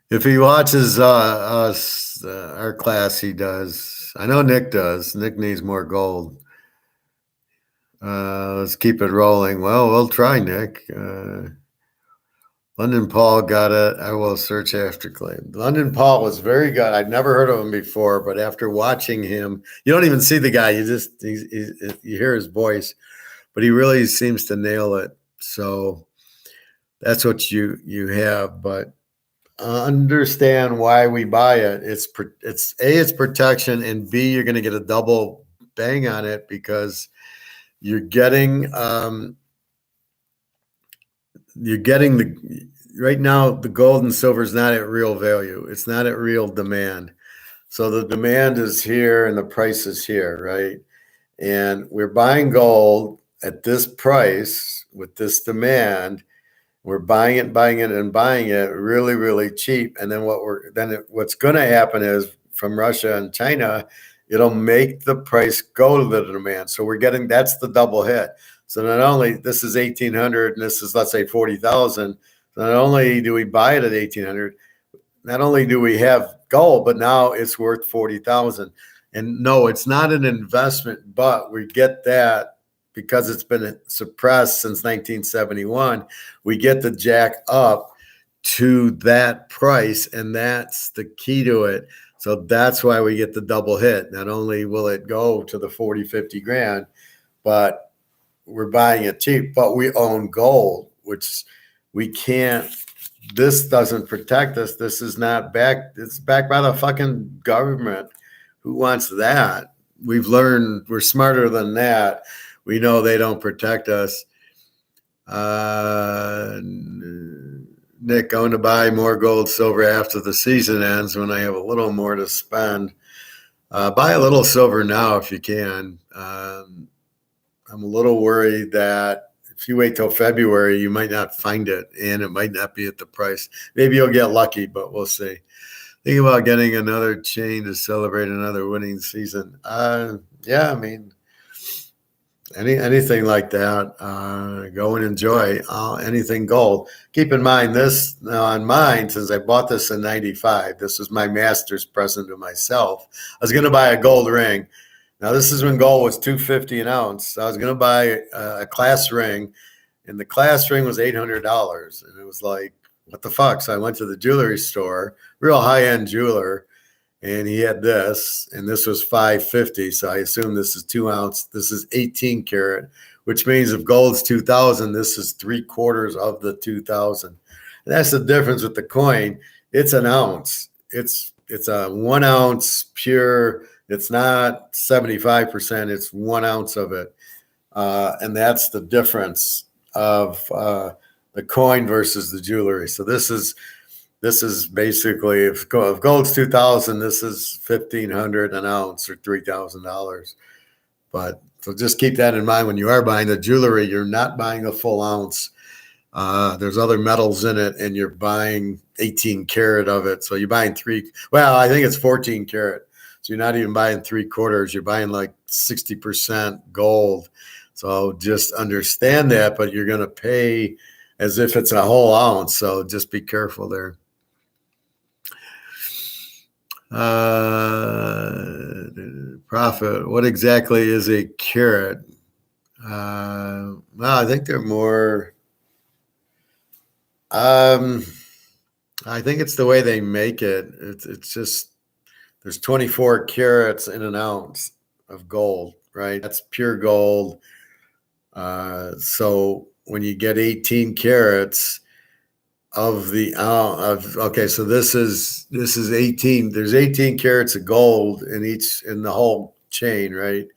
If he watches us, our class, he does. I know Nick does. Nick needs more gold. Let's keep it rolling. Well, we'll try, Nick. London Paul got it. I will search after claim. London Paul was very good. I'd never heard of him before, but after watching him, you don't even see the guy. You just you hear his voice, but he really seems to nail it. So that's what you have. But understand why we buy it. It's A, it's protection, and B, you're going to get a double bang on it because you're getting right now the gold and silver is not at real value. It's not at real demand. So the demand is here and the price is here, right? And we're buying gold at this price with this demand. We're buying it really, really cheap. And then what's going to happen is from Russia and China, it'll make the price go to the demand. So that's the double hit. So not only this is 1,800 and this is, let's say, 40,000. So not only do we buy it at 1,800, not only do we have gold, but now it's worth 40,000. And no, it's not an investment, but we get that because it's been suppressed since 1971. We get the jack up to that price, and that's the key to it. So that's why we get the double hit. Not only will it go to the 40, 50 grand, but we're buying it cheap, but we own gold, which we can't. This doesn't protect us. This is not backed. It's backed by the fucking government. Who wants that? We've learned we're smarter than that. We know they don't protect us. Nick, going to buy more gold, silver after the season ends when I have a little more to spend. Buy a little silver now if you can. I'm a little worried that if you wait till February, you might not find it, and it might not be at the price. Maybe you'll get lucky, but we'll see. Think about getting another chain to celebrate another winning season. Yeah, I mean, anything like that, go and enjoy anything gold. Keep in mind this on mine, since I bought this in 95, this was my master's present to myself. I was going to buy a gold ring. Now, this is when gold was $250 an ounce. I was going to buy a class ring, and the class ring was $800. And it was like, what the fuck? So I went to the jewelry store, real high-end jeweler, and he had this, and this was $550. So I assume this is 2 ounce. This is 18 karat, which means if gold's 2,000, this is 3/4 of the 2,000. And that's the difference with the coin. It's an ounce. It's a 1 ounce pure. It's not 75%. It's 1 ounce of it. And that's the difference of the coin versus the jewelry. So this is basically, if gold's 2,000, this is 1,500 an ounce or $3,000. But so just keep that in mind when you are buying the jewelry. You're not buying a full ounce. There's other metals in it, and you're buying 18 karat of it. So you're buying I think it's 14 karat. So you're not even buying 3/4. You're buying like 60% gold. So just understand that, but you're going to pay as if it's a whole ounce. So just be careful there. Profit. What exactly is a carat? Well, I think they're more. Um, I think it's the way they make it. It's just there's 24 carats in an ounce of gold, right? That's pure gold. So when you get 18 carats of the of okay, so this is 18. There's 18 carats of gold in the whole chain, right?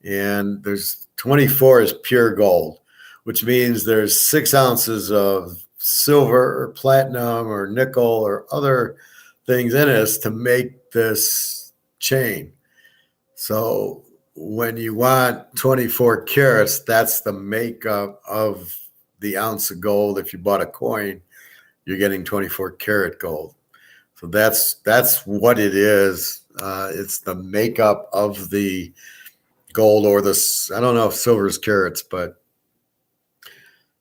And there's 24 is pure gold, which means there's 6 ounces of silver or platinum or nickel or other things in us to make this chain. So when you want 24 carats, that's the makeup of the ounce of gold. If you bought a coin, you're getting 24 karat gold. So that's what it is. It's the makeup of the gold or this. I don't know if silver is carats, but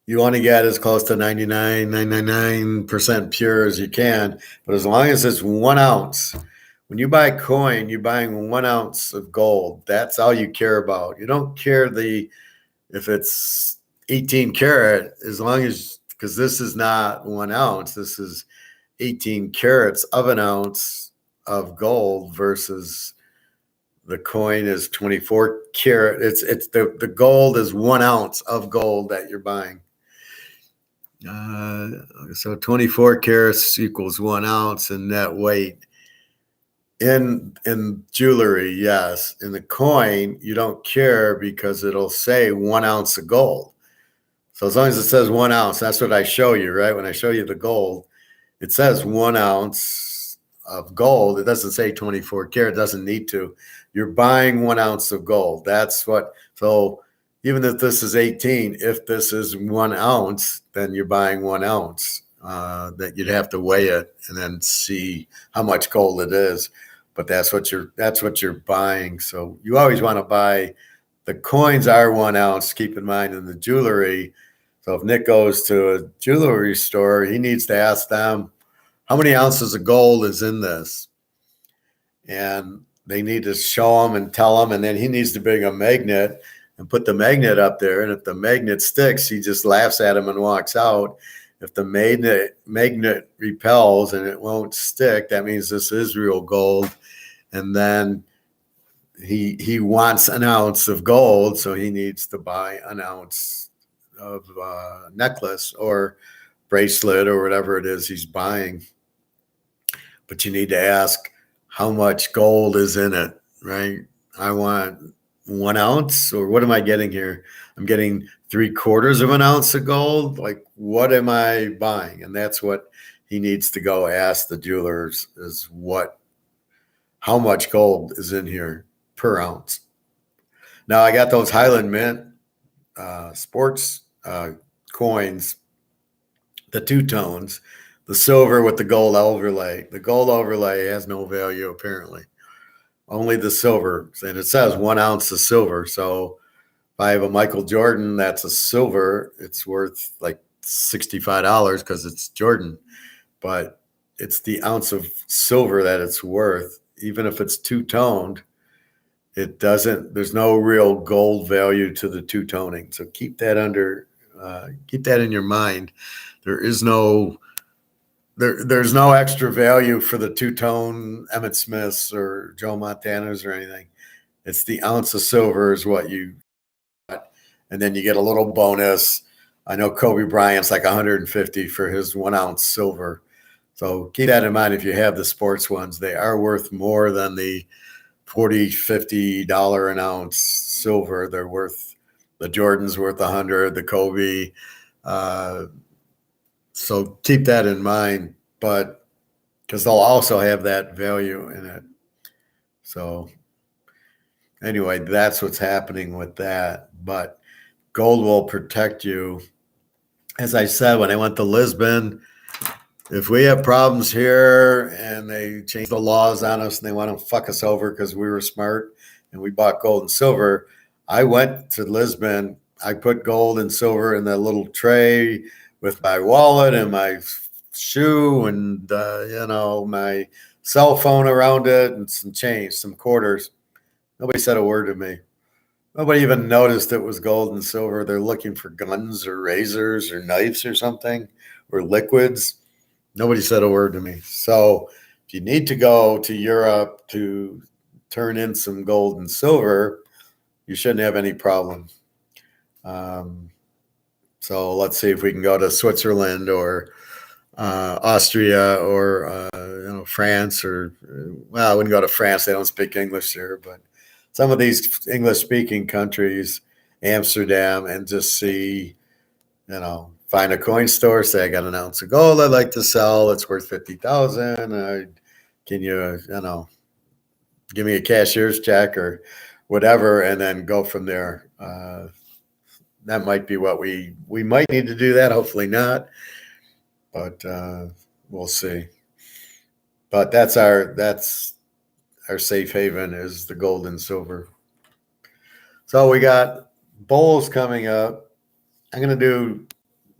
you want to get as close to 99.999% pure as you can. But as long as it's 1 ounce, when you buy a coin, you're buying 1 ounce of gold. That's all you care about. You don't care if it's 18 karat, as long as, because this is not 1 ounce. This is 18 carats of an ounce of gold versus the coin is 24 karat. It's the gold is 1 ounce of gold that you're buying. So 24 carats equals 1 ounce in net weight. In jewelry, yes. In the coin, you don't care because it'll say 1 ounce of gold. So as long as it says 1 ounce, that's what I show you, right? When I show you the gold, it says 1 ounce of gold. It doesn't say 24 karat. It doesn't need to. You're buying 1 ounce of gold. That's what. So even if this is 18, if this is 1 ounce, then you're buying 1 ounce. That you'd have to weigh it and then see how much gold it is. But that's what you're buying. So you always want to buy. The coins are 1 ounce. Keep in mind in the jewelry. So if Nick goes to a jewelry store, he needs to ask them how many ounces of gold is in this, and they need to show him and tell him, and then he needs to bring a magnet and put the magnet up there. And if the magnet sticks, he just laughs at him and walks out. If the magnet repels and it won't stick, that means this is real gold. And then he wants an ounce of gold, so he needs to buy an ounce of necklace or bracelet or whatever it is he's buying. But you need to ask how much gold is in it, right? I want 1 ounce, or what am I getting here? I'm getting 3/4 of an ounce of gold. Like, what am I buying? And that's what he needs to go ask the jewelers is how much gold is in here per ounce. Now I got those Highland Mint sports coins, the two tones, the silver with the gold overlay. The gold overlay has no value apparently. Only the silver, and it says 1 ounce of silver. So if I have a Michael Jordan that's a silver, it's worth like $65 because it's Jordan. But it's the ounce of silver that it's worth. Even if it's two-toned, it doesn't. There's no real gold value to the two-toning. So keep that in your mind. There's no extra value for the two-tone Emmett Smiths or Joe Montanas or anything. It's the ounce of silver is what you got, and then you get a little bonus. I know Kobe Bryant's like 150 for his 1 ounce silver. So keep that in mind if you have the sports ones. They are worth more than the $40, $50 an ounce silver. They're worth, the Jordan's worth 100, the Kobe. So keep that in mind, but because they'll also have that value in it. So anyway, that's what's happening with that. But gold will protect you. As I said, when I went to Lisbon, if we have problems here and they change the laws on us and they want to fuck us over because we were smart and we bought gold and silver, I went to Lisbon. I put gold and silver in that little tray with my wallet and my shoe and, my cell phone around it and some change, some quarters. Nobody said a word to me. Nobody even noticed it was gold and silver. They're looking for guns or razors or knives or something or liquids. Nobody said a word to me. So if you need to go to Europe to turn in some gold and silver, you shouldn't have any problem. Um, so let's see if we can go to Switzerland or Austria or France or well, I wouldn't go to France. They don't speak English there, but some of these English-speaking countries, Amsterdam, and just see, find a coin store, say I got an ounce of gold I'd like to sell. It's worth 50,000. Can give me a cashier's check or whatever, and then go from there. That might be what we might need to do that. Hopefully not, but we'll see. But that's our safe haven is the gold and silver. So we got bowls coming up. I'm going to do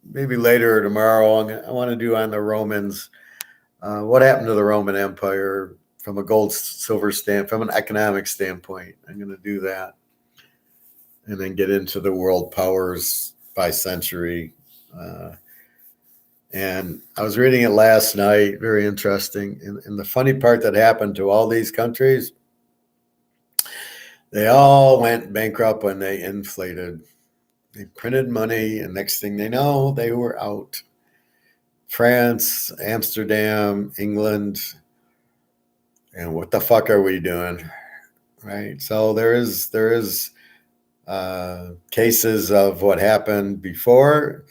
maybe later or tomorrow. I want to do on the Romans. What happened to the Roman Empire from a gold silver from an economic standpoint? I'm going to do that, and then get into the world powers by century. And I was reading it last night. Very interesting. And the funny part that happened to all these countries, they all went bankrupt when they inflated. They printed money, and next thing they know, they were out. France, Amsterdam, England, and what the fuck are we doing, right? So there is cases of what happened before.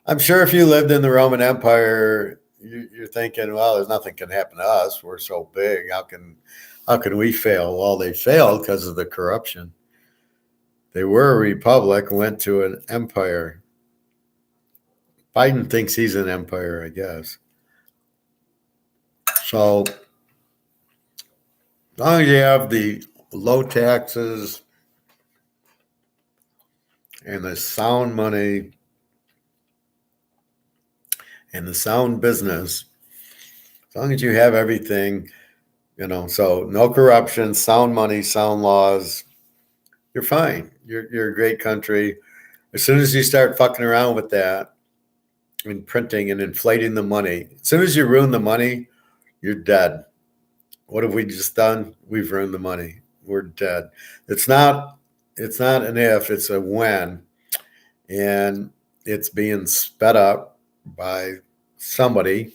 I'm sure if you lived in the Roman Empire, you're thinking, well, there's nothing can happen to us. We're so big. How can we fail? Well, they failed because of the corruption. They were a republic, went to an empire. Biden thinks he's an empire, I guess. So as long as you have the low taxes and the sound money and the sound business, as long as you have everything, so no corruption, sound money, sound laws, you're fine. You're a great country. As soon as you start fucking around with that and printing and inflating the money, as soon as you ruin the money, you're dead. What have we just done? We've ruined the money. We're dead. It's not an if, it's a when. And it's being sped up by somebody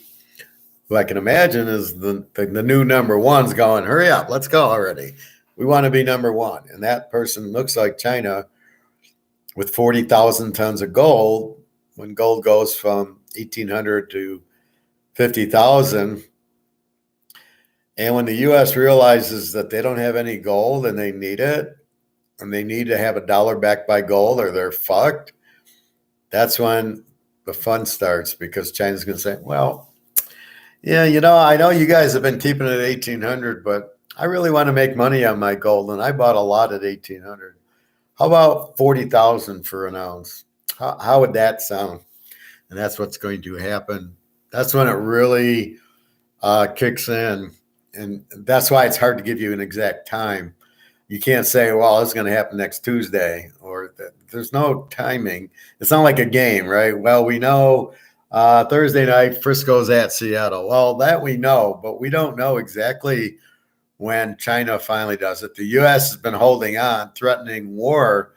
who I can imagine is the new number one's going, hurry up, let's go already. We want to be number one. And that person looks like China with 40,000 tons of gold. When gold goes from 1,800 to 50,000, and when the U.S. realizes that they don't have any gold and they need it, and they need to have a dollar backed by gold or they're fucked, that's when the fun starts, because China's going to say, well, yeah, I know you guys have been keeping it at 1,800, but I really want to make money on my gold, and I bought a lot at 1,800. How about 40,000 for an ounce? How would that sound? And that's what's going to happen. That's when it really kicks in. And that's why it's hard to give you an exact time. You can't say, well, it's going to happen next Tuesday, or there's no timing. It's not like a game, right? Well, we know Thursday night, Frisco's at Seattle. Well, that we know, but we don't know exactly when China finally does it. The U.S. has been holding on, threatening war.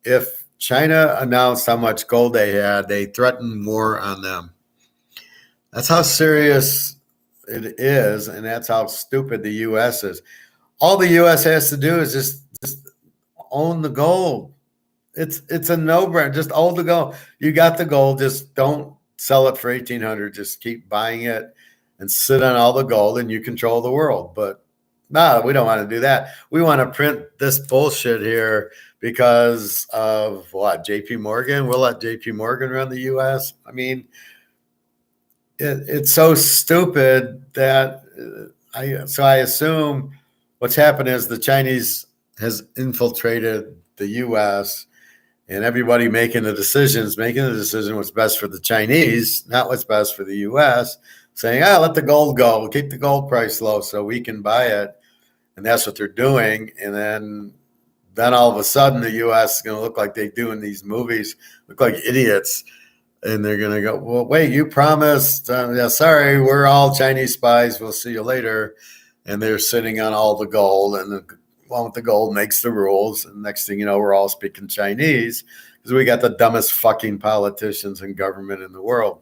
If China announced how much gold they had, they threatened war on them. That's how serious it is, and that's how stupid the U.S. is. All the U.S. has to do is just own the gold. It's a no-brainer. Just own the gold. You got the gold. Just don't sell it for 1,800. Just keep buying it and sit on all the gold, and you control the world. But no, we don't want to do that. We want to print this bullshit here because of what? JP Morgan? We'll let JP Morgan run the U.S. I mean, it's so stupid that I assume what's happened is the Chinese has infiltrated the U.S., and everybody making the decision what's best for the Chinese, not what's best for the U.S., saying, let the gold go, keep the gold price low so we can buy it. And that's what they're doing. And then then all of a sudden the U.S. is going to look like they do in these movies, look like idiots. And they're going to go, well, wait, you promised. Yeah, sorry, we're all Chinese spies. We'll see you later. And they're sitting on all the gold, and the one with the gold makes the rules. And next thing you know, we're all speaking Chinese because we got the dumbest fucking politicians and government in the world.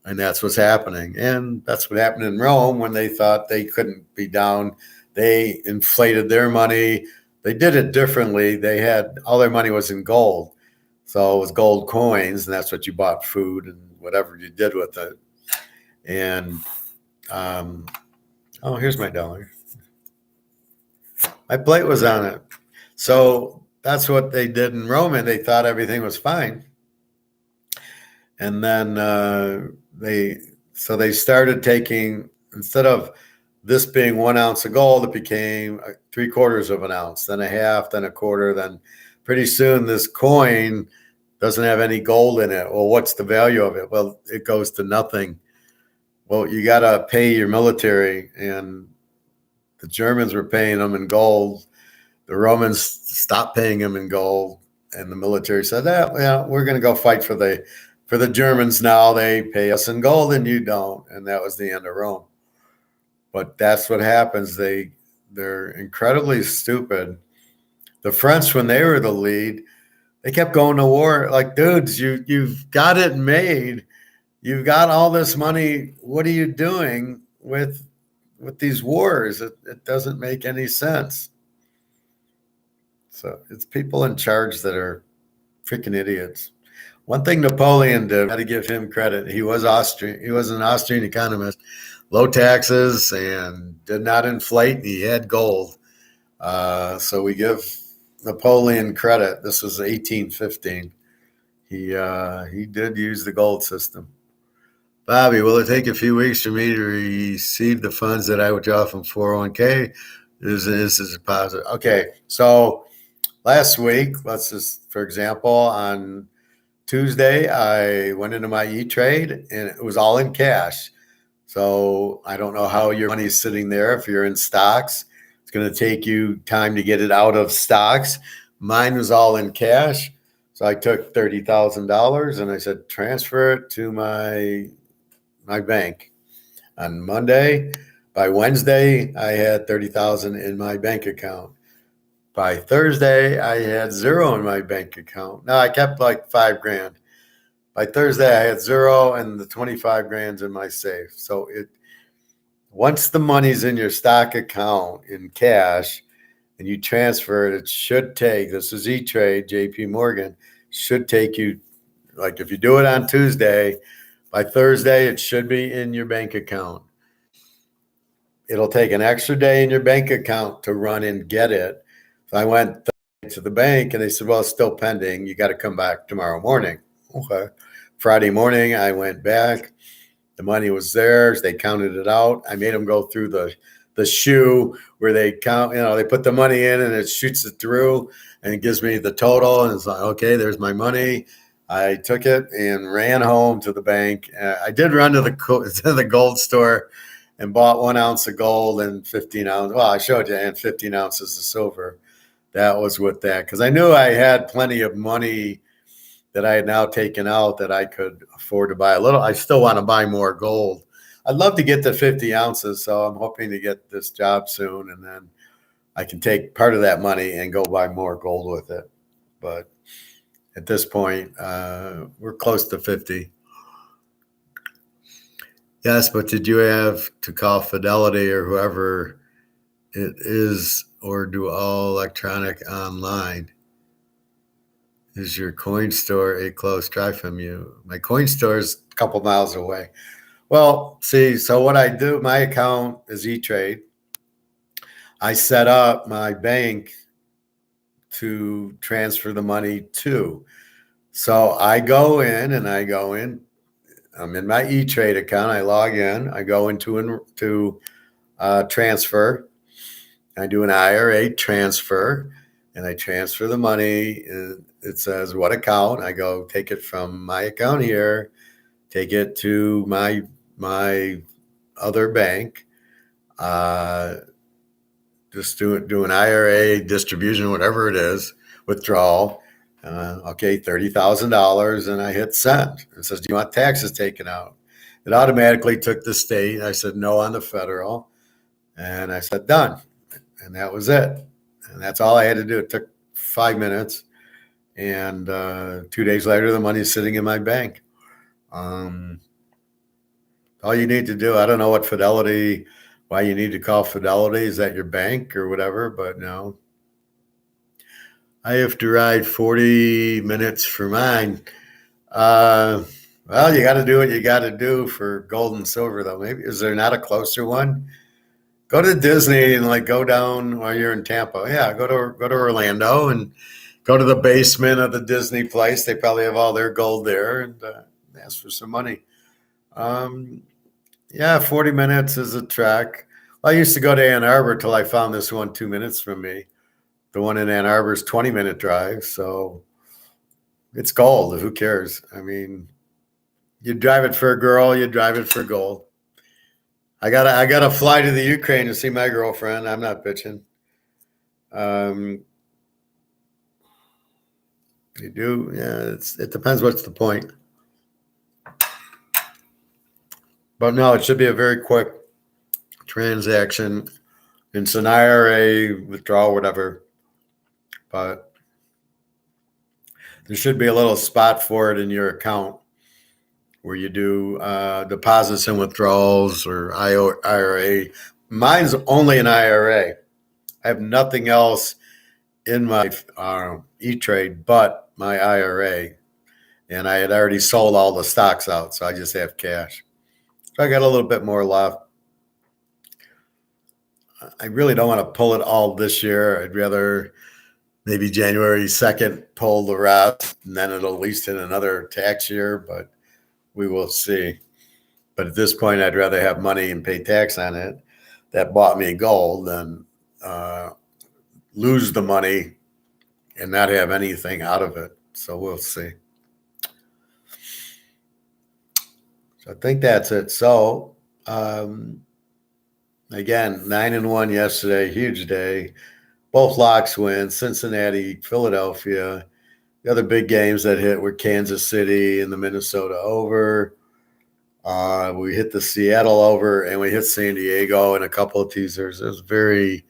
And that's what's happening. And that's what happened in Rome when they thought they couldn't be down. They inflated their money. They did it differently. They had all their money was in gold. So it was gold coins, and that's what you bought food and whatever you did with it. And oh, here's my dollar. My plate was on it. So that's what they did in Rome, and they thought everything was fine. And then they started taking, instead of this being 1 ounce of gold, it became 3/4 of an ounce, then a half, then a quarter, then pretty soon this coin doesn't have any gold in it. Well, what's the value of it? Well, it goes to nothing. Well, you got to pay your military, and the Germans were paying them in gold. The Romans stopped paying them in gold, and the military said, well, we're going to go fight for the Germans now. They pay us in gold and you don't. And that was the end of Rome. But that's what happens. They're incredibly stupid. The French, when they were the lead, they kept going to war. Like, dudes, you've got it made. You've got all this money. What are you doing with these wars? It doesn't make any sense. So it's people in charge that are freaking idiots. One thing Napoleon did, I got to give him credit. He was Austrian. He was an Austrian economist, low taxes, and did not inflate. He had gold. So we give Napoleon credit. This was 1815. He did use the gold system. Bobby, will it take a few weeks for me to receive the funds that I withdraw from 401k? This is a positive. Okay, so last week, let's just, for example, on Tuesday, I went into my E-Trade and it was all in cash. So I don't know how your money's sitting there. If you're in stocks, it's going to take you time to get it out of stocks. Mine was all in cash. So I took $30,000 and I said, transfer it to my bank. On Monday, by Wednesday, I had 30,000 in my bank account. By Thursday, I had zero in my bank account. Now I kept like $5,000. By Thursday, I had zero, and the 25 grand's in my safe. So once the money's in your stock account in cash and you transfer it, it should take, this is E-Trade, JP Morgan, should take you, like if you do it on Tuesday, by Thursday, it should be in your bank account. It'll take an extra day in your bank account to run and get it. So I went to the bank and they said, well, it's still pending. You got to come back tomorrow morning. Okay. Friday morning, I went back. The money was theirs. They counted it out. I made them go through the shoe where they count, they put the money in and it shoots it through and it gives me the total. And it's like, okay, there's my money. I took it and ran home to the bank. I did run to the gold store and bought 1 ounce of gold and 15 ounces. Well, I showed you, and 15 ounces of silver. That was with that, because I knew I had plenty of money that I had now taken out that I could afford to buy a little. I still want to buy more gold. I'd love to get to 50 ounces, so I'm hoping to get this job soon, and then I can take part of that money and go buy more gold with it. But at this point, we're close to 50. Yes, but did you have to call Fidelity or whoever it is, or do all electronic online? Is your coin store a close drive from you? My coin store is a couple miles away. Well, see, so what I do, my account is E-Trade. I set up my bank to transfer the money to. So I go in. I'm in my E-Trade account. I log in. I go into transfer. I do an IRA transfer, and I transfer the money. And it says what account. I go take it from my account here, take it to my other bank, just do an IRA distribution, whatever it is, withdrawal. Okay, $30,000, and I hit send. It says, "Do you want taxes taken out?" It automatically took the state. I said no on the federal, and I said done, and that was it. And that's all I had to do. It took 5 minutes, and 2 days later, the money's sitting in my bank. All you need to do, I don't know what Fidelity, why you need to call Fidelity. Is that your bank or whatever? But no, I have to ride 40 minutes for mine. Well, you got to do what you got to do for gold and silver, though. Maybe is there not a closer one? Go to Disney and like go down while you're in Tampa. Yeah, go to Orlando and go to the basement of the Disney place. They probably have all their gold there, and ask for some money. Yeah, 40 minutes is a trek. I used to go to Ann Arbor till I found this one 2 minutes from me. The one in Ann Arbor is 20-minute drive, so it's gold. Who cares? I mean, you drive it for a girl, you drive it for gold. I gotta fly to the Ukraine to see my girlfriend. I'm not bitching. You do, yeah. It depends. What's the point? But no, it should be a very quick transaction. It's an IRA withdrawal, whatever. But there should be a little spot for it in your account where you do deposits and withdrawals or IRA. Mine's only an IRA. I have nothing else in my E-Trade but my IRA. And I had already sold all the stocks out, so I just have cash. So I got a little bit more left. I really don't want to pull it all this year. I'd rather maybe January 2nd pull the rest, and then it'll at least hit another tax year, but we will see. But at this point, I'd rather have money and pay tax on it that bought me gold than lose the money and not have anything out of it. So we'll see. So I think that's it. So again, 9-1 yesterday, huge day. Both locks win. Cincinnati, Philadelphia. The other big games that hit were Kansas City and the Minnesota over. We hit the Seattle over, and we hit San Diego in a couple of teasers. It was very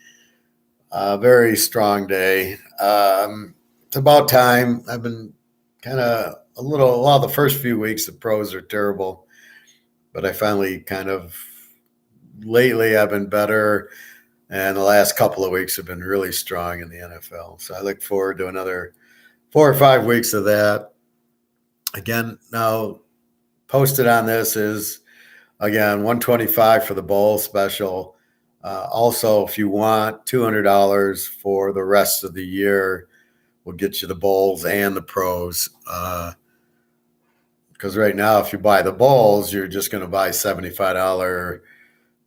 strong day. It's about time. I've been kind of well, the first few weeks, the pros are terrible, but I finally lately I've been better. And the last couple of weeks have been really strong in the NFL. So I look forward to another 4 or 5 weeks of that. Again, now posted on this is, again, $125 for the bowl special. Also, if you want $200 for the rest of the year, we'll get you the bowls and the pros. Because right now, if you buy the bowls, you're just going to buy $75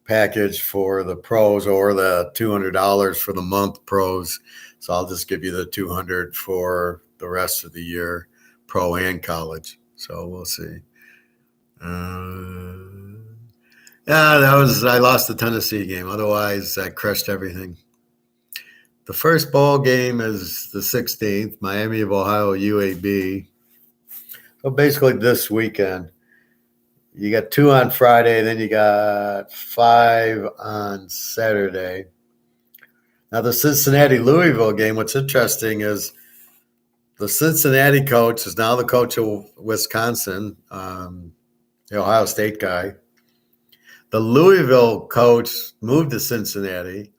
package for the pros or the $200 for the month pros. So I'll just give you the $200 for the rest of the year, pro and college. So we'll see. I lost the Tennessee game. Otherwise, I crushed everything. The first bowl game is the 16th, Miami of Ohio, UAB. So basically this weekend. You got 2 on Friday, then you got 5 on Saturday. Now, the Cincinnati-Louisville game, what's interesting is the Cincinnati coach is now the coach of Wisconsin, the Ohio State guy. The Louisville coach moved to Cincinnati.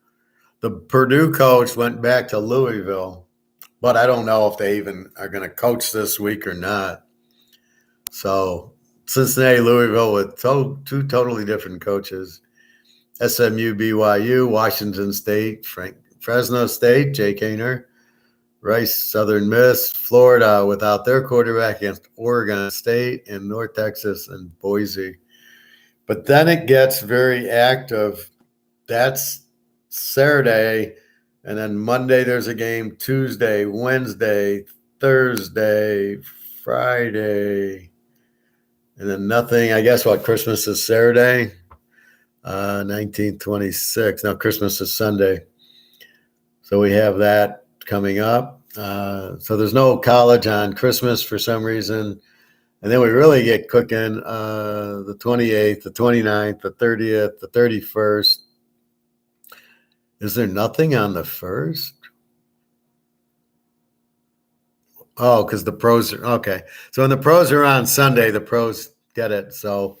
The Purdue coach went back to Louisville, but I don't know if they even are going to coach this week or not. So Cincinnati, Louisville with two totally different coaches. SMU, BYU, Washington State, Fresno State, Jake Haener, Rice, Southern Miss, Florida without their quarterback against Oregon State, and North Texas and Boise. But then it gets very active. That's Saturday, and then Monday there's a game, Tuesday, Wednesday, Thursday, Friday. And then nothing, I guess, Christmas is Saturday, 1926. No, Christmas is Sunday. So we have that coming up. So there's no college on Christmas for some reason. And then we really get cooking the 28th, the 29th, the 30th, the 31st. Is there nothing on the 1st? Oh, because the pros are okay. So when the pros are on Sunday, the pros get it. So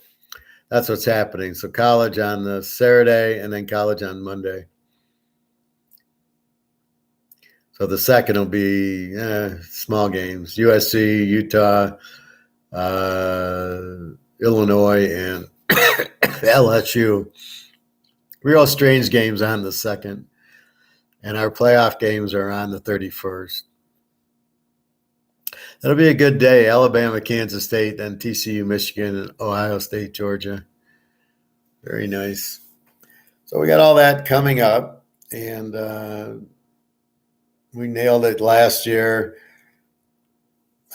that's what's happening. So college on the Saturday and then college on Monday. So the second will be small games: USC, Utah, Illinois, and LSU. Real strange games on the second, and our playoff games are on the 31st. That'll be a good day. Alabama, Kansas State, then TCU, Michigan, and Ohio State, Georgia. Very nice. So we got all that coming up, and we nailed it last year.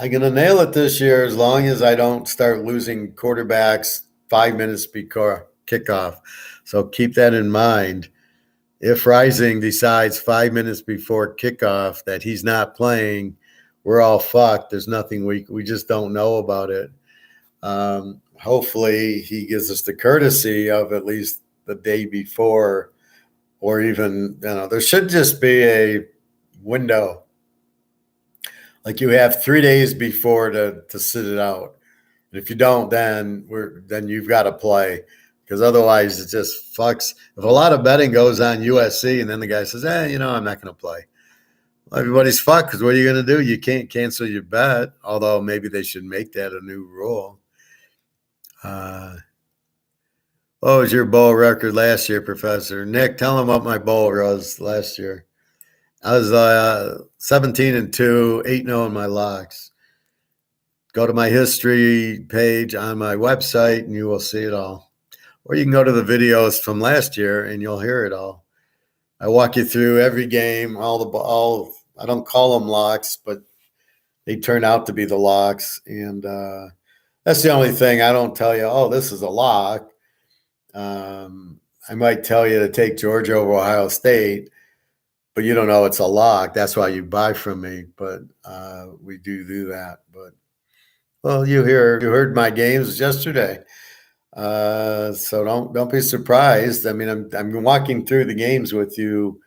I'm going to nail it this year as long as I don't start losing quarterbacks 5 minutes before kickoff. So keep that in mind. If Rising decides 5 minutes before kickoff that he's not playing, we're all fucked. There's nothing we just don't know about it. Hopefully he gives us the courtesy of at least the day before, or even, there should just be a window. Like you have 3 days before to sit it out. And if you don't, then you've got to play, because otherwise it just fucks. If a lot of betting goes on USC and then the guy says, I'm not going to play. Well, everybody's fucked, because what are you going to do? You can't cancel your bet, although maybe they should make that a new rule. What was your bowl record last year, Professor? Nick, tell him what my bowl was last year. I was 17-2, 8-0 in my locks. Go to my history page on my website and you will see it all. Or you can go to the videos from last year and you'll hear it all. I walk you through every game, all I don't call them locks, but they turn out to be the locks. And that's the only thing. I don't tell you, this is a lock. I might tell you to take Georgia over Ohio State, but you don't know it's a lock. That's why you buy from me. But we do that. But well, you heard my games yesterday, so don't be surprised. I mean, I'm walking through the games with you,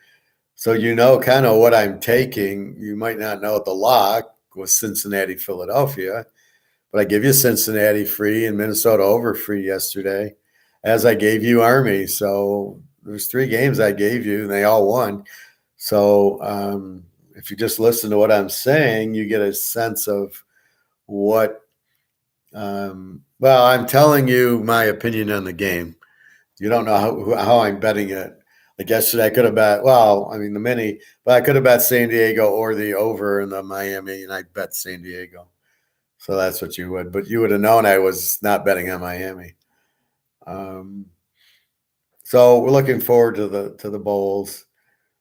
so you know kind of what I'm taking. You might not know what the lock was, Cincinnati, Philadelphia, but I give you Cincinnati free and Minnesota over free yesterday, as I gave you Army. So there's 3 games I gave you, and they all won. So if you just listen to what I'm saying, you get a sense of what. Well, I'm telling you my opinion on the game. You don't know how I'm betting it. Like yesterday, I could have bet. Well, I mean the mini, but I could have bet San Diego or the over in the Miami, and I bet San Diego. So that's what you would. But you would have known I was not betting on Miami. So we're looking forward to the bowls.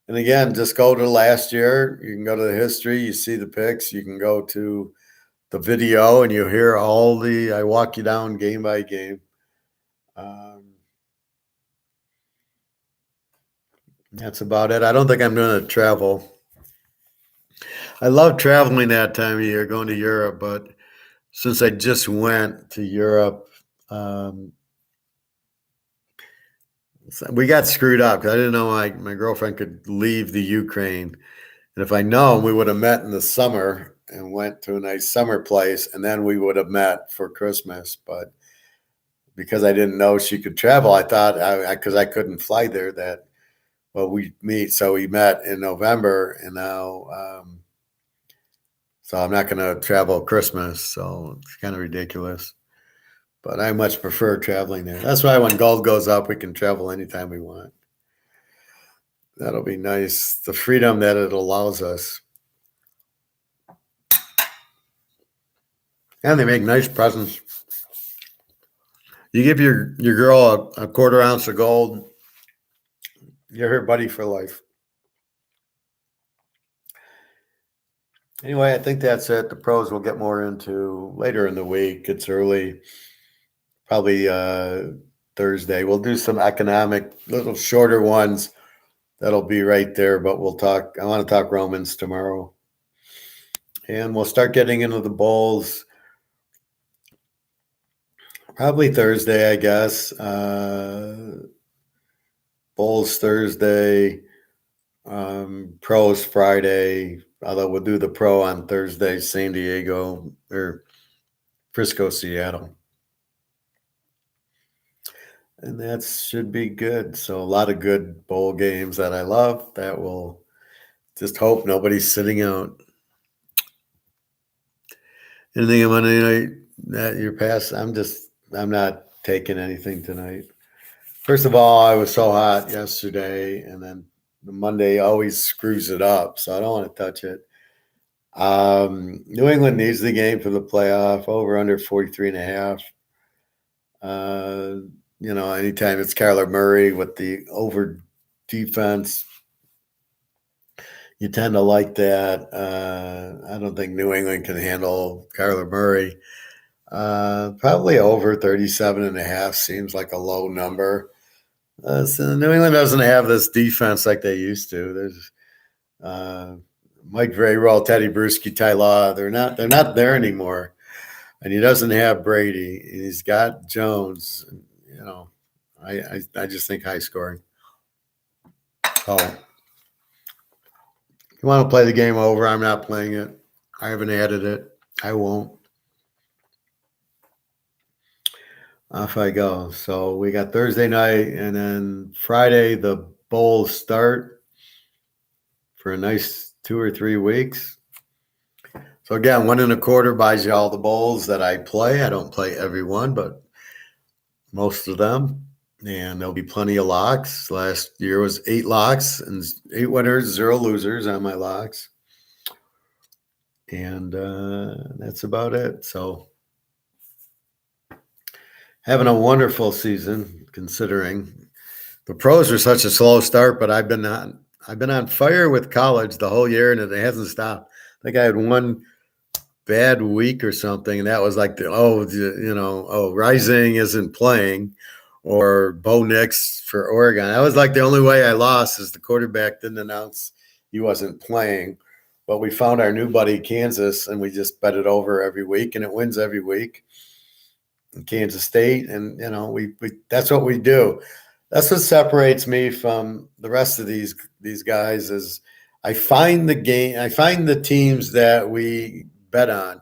And again, just go to last year. You can go to the history. You see the picks. You can go to the video and you hear I walk you down game by game. That's about it. I don't think I'm going to travel. I love traveling that time of year, going to Europe, but since I just went to Europe, we got screwed up because I didn't know my girlfriend could leave the Ukraine. And if I known, we would have met in the summer and went to a nice summer place, and then we would have met for Christmas. But because I didn't know she could travel, I thought, because I couldn't fly there, we meet. So we met in November, and now, so I'm not going to travel Christmas. So it's kind of ridiculous. But I much prefer traveling there. That's why when gold goes up, we can travel anytime we want. That'll be nice. The freedom that it allows us. And they make nice presents. You give your girl a quarter ounce of gold, you're her buddy for life. Anyway, I think that's it. The pros we'll get more into later in the week. It's early, probably Thursday. We'll do some economic, little shorter ones that'll be right there. But we'll talk. I want to talk Romans tomorrow, and we'll start getting into the bowls probably Thursday, I guess. Bowls Thursday, pros Friday. Although we'll do the pro on Thursday, San Diego or Frisco, Seattle. And that should be good. So a lot of good bowl games that I love that will just hope nobody's sitting out. Anything on Monday night that you're past? I'm not taking anything tonight. First of all, I was so hot yesterday, and then the Monday always screws it up, so I don't want to touch it. New England needs the game for the playoff, over under 43.5. Anytime it's Kyler Murray with the over defense, you tend to like that. I don't think New England can handle Kyler Murray. Probably over 37.5 seems like a low number. So New England doesn't have this defense like they used to. There's Mike Vrabel, Teddy Bruschi, Ty Law. They're not there anymore. And he doesn't have Brady. He's got Jones. I just think high scoring. Oh, you want to play the game over? I'm not playing it. I haven't added it. I won't. Off I go. So we got Thursday night, and then Friday the bowls start for a nice 2 or 3 weeks. So again, 1.25 buys you all the bowls that I play. I don't play every one, but most of them. And there'll be plenty of locks. Last year was 8 locks and 8 winners, 0 losers on my locks. And that's about it. So having a wonderful season, considering the pros are such a slow start, but I've been on fire with college the whole year, and it hasn't stopped. I think I had one bad week or something, and that was like Rising isn't playing, or Bo Nix for Oregon. That was like the only way I lost is the quarterback didn't announce he wasn't playing. But we found our new buddy Kansas, and we just bet it over every week, and it wins every week. Kansas State, and we that's what we do. That's what separates me from the rest of these guys is I find the teams that we bet on,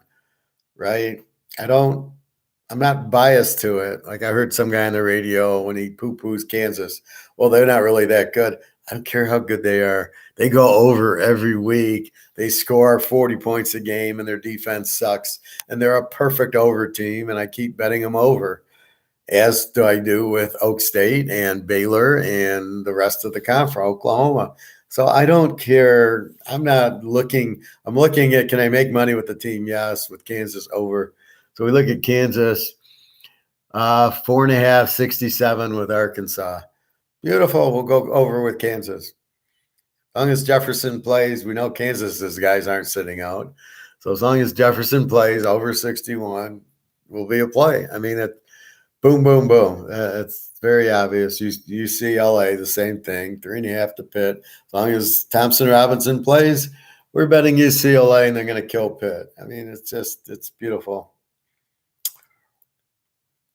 right? I'm not biased to it. Like I heard some guy on the radio when he poo-poos Kansas. Well, they're not really that good. I don't care how good they are. They go over every week. They score 40 points a game, and their defense sucks. And they're a perfect over team, and I keep betting them over, as do I do with Oak State and Baylor and the rest of the conference, Oklahoma. So I don't care. I'm looking at, can I make money with the team? Yes, with Kansas over. So we look at Kansas, 4.5, 67 with Arkansas. Beautiful. We'll go over with Kansas. As long as Jefferson plays, we know Kansas's guys aren't sitting out. So as long as Jefferson plays over 61, will be a play. I mean, boom, boom, boom. It's very obvious. UCLA, the same thing, 3.5 to Pitt. As long as Thompson Robinson plays, we're betting UCLA, and they're going to kill Pitt. I mean, it's beautiful.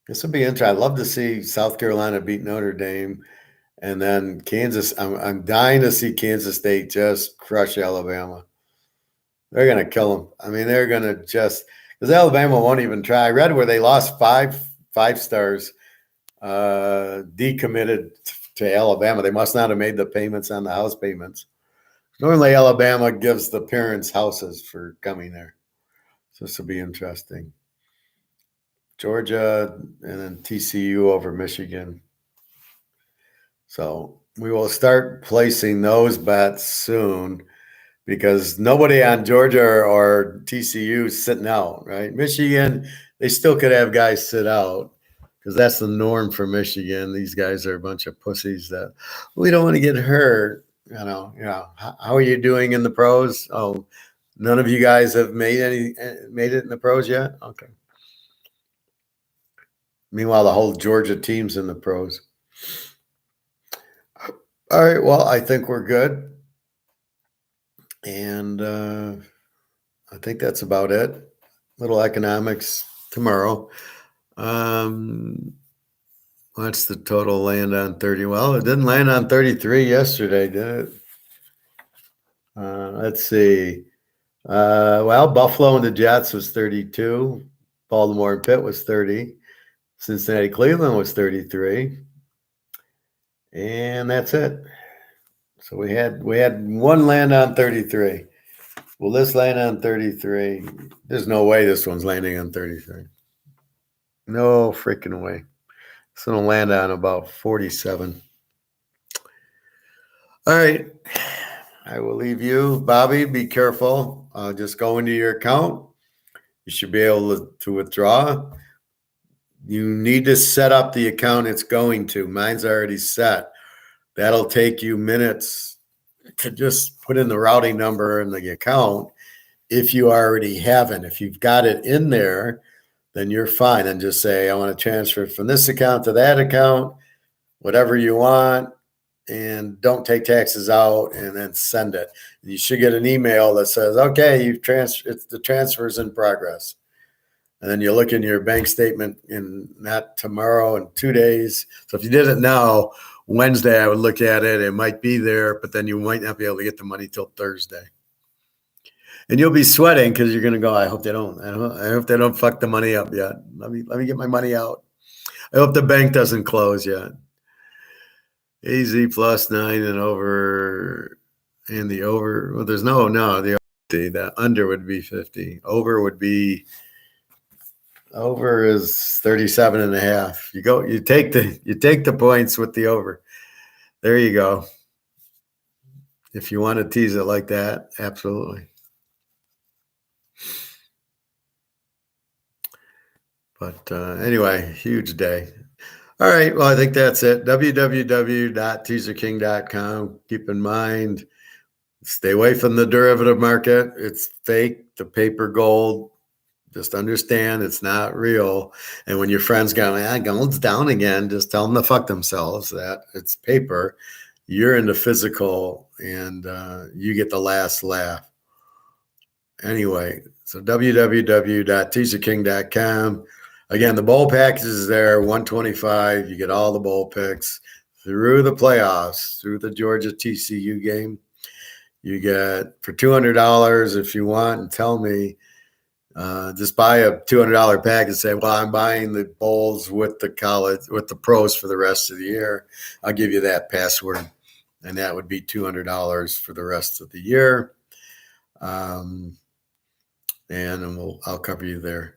This will be interesting. I'd love to see South Carolina beat Notre Dame. And then Kansas, I'm dying to see Kansas State just crush Alabama. They're going to kill them. I mean, they're going to because Alabama won't even try. I read where they lost five stars decommitted to Alabama. They must not have made the payments on the house payments. Normally, Alabama gives the parents houses for coming there. So this will be interesting. Georgia and then TCU over Michigan. So we will start placing those bets soon because nobody on Georgia or TCU is sitting out, right? Michigan, they still could have guys sit out because that's the norm for Michigan. These guys are a bunch of pussies that we don't want to get hurt. How are you doing in the pros? Oh, none of you guys have made it in the pros yet? Okay. Meanwhile, the whole Georgia team's in the pros. All right. Well, I think we're good. And I think that's about it. Little economics tomorrow. What's the total land on 30? Well, it didn't land on 33 yesterday, did it? Let's see. Well, Buffalo and the Jets was 32. Baltimore and Pitt was 30. Cincinnati, Cleveland was 33. And that's it. So we had one land on 33. Will this land on 33? There's no way this one's landing on 33. No freaking way. It's going to land on about 47. All right. I will leave you. Bobby, be careful. Just go into your account. You should be able to withdraw. You need to set up the account it's going to. Mine's already set. That'll take you minutes to just put in the routing number in the account if you already haven't. If you've got it in there, then you're fine. And just say, I want to transfer from this account to that account, whatever you want, and don't take taxes out, and then send it. You should get an email that says, okay, the transfer's in progress. And then you look in your bank statement in not tomorrow, in 2 days. So if you did it now, Wednesday, I would look at it. It might be there, but then you might not be able to get the money till Thursday. And you'll be sweating because you're going to go, I hope they don't fuck the money up yet. Let me get my money out. I hope the bank doesn't close yet. Easy +9 and over, and the over. Well, there's no, the under would be 50. Over is 37.5. You take the points with the over. There you go. If you want to tease it like that, absolutely. But anyway, huge day. All right. Well, I think that's it. www.teaserking.com. Keep in mind, stay away from the derivative market. It's fake, the paper gold. Just understand it's not real. And when your friends go, gold's down again, just tell them to fuck themselves. That it's paper. You're into physical, and you get the last laugh. Anyway, so www.teaserking.com. Again, the bowl package is there, 125. You get all the bowl picks through the playoffs, through the Georgia TCU game. You get for $200 if you want, and tell me. Just buy a $200 pack and say, well, I'm buying the bowls with the pros for the rest of the year. I'll give you that password, and that would be $200 for the rest of the year. And I'll cover you there.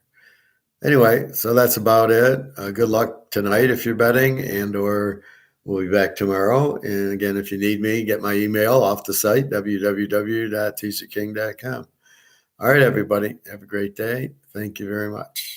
Anyway, so that's about it. Good luck tonight if you're betting, or we'll be back tomorrow. And again, if you need me, get my email off the site, www.teaserking.com. All right, everybody. Have a great day. Thank you very much.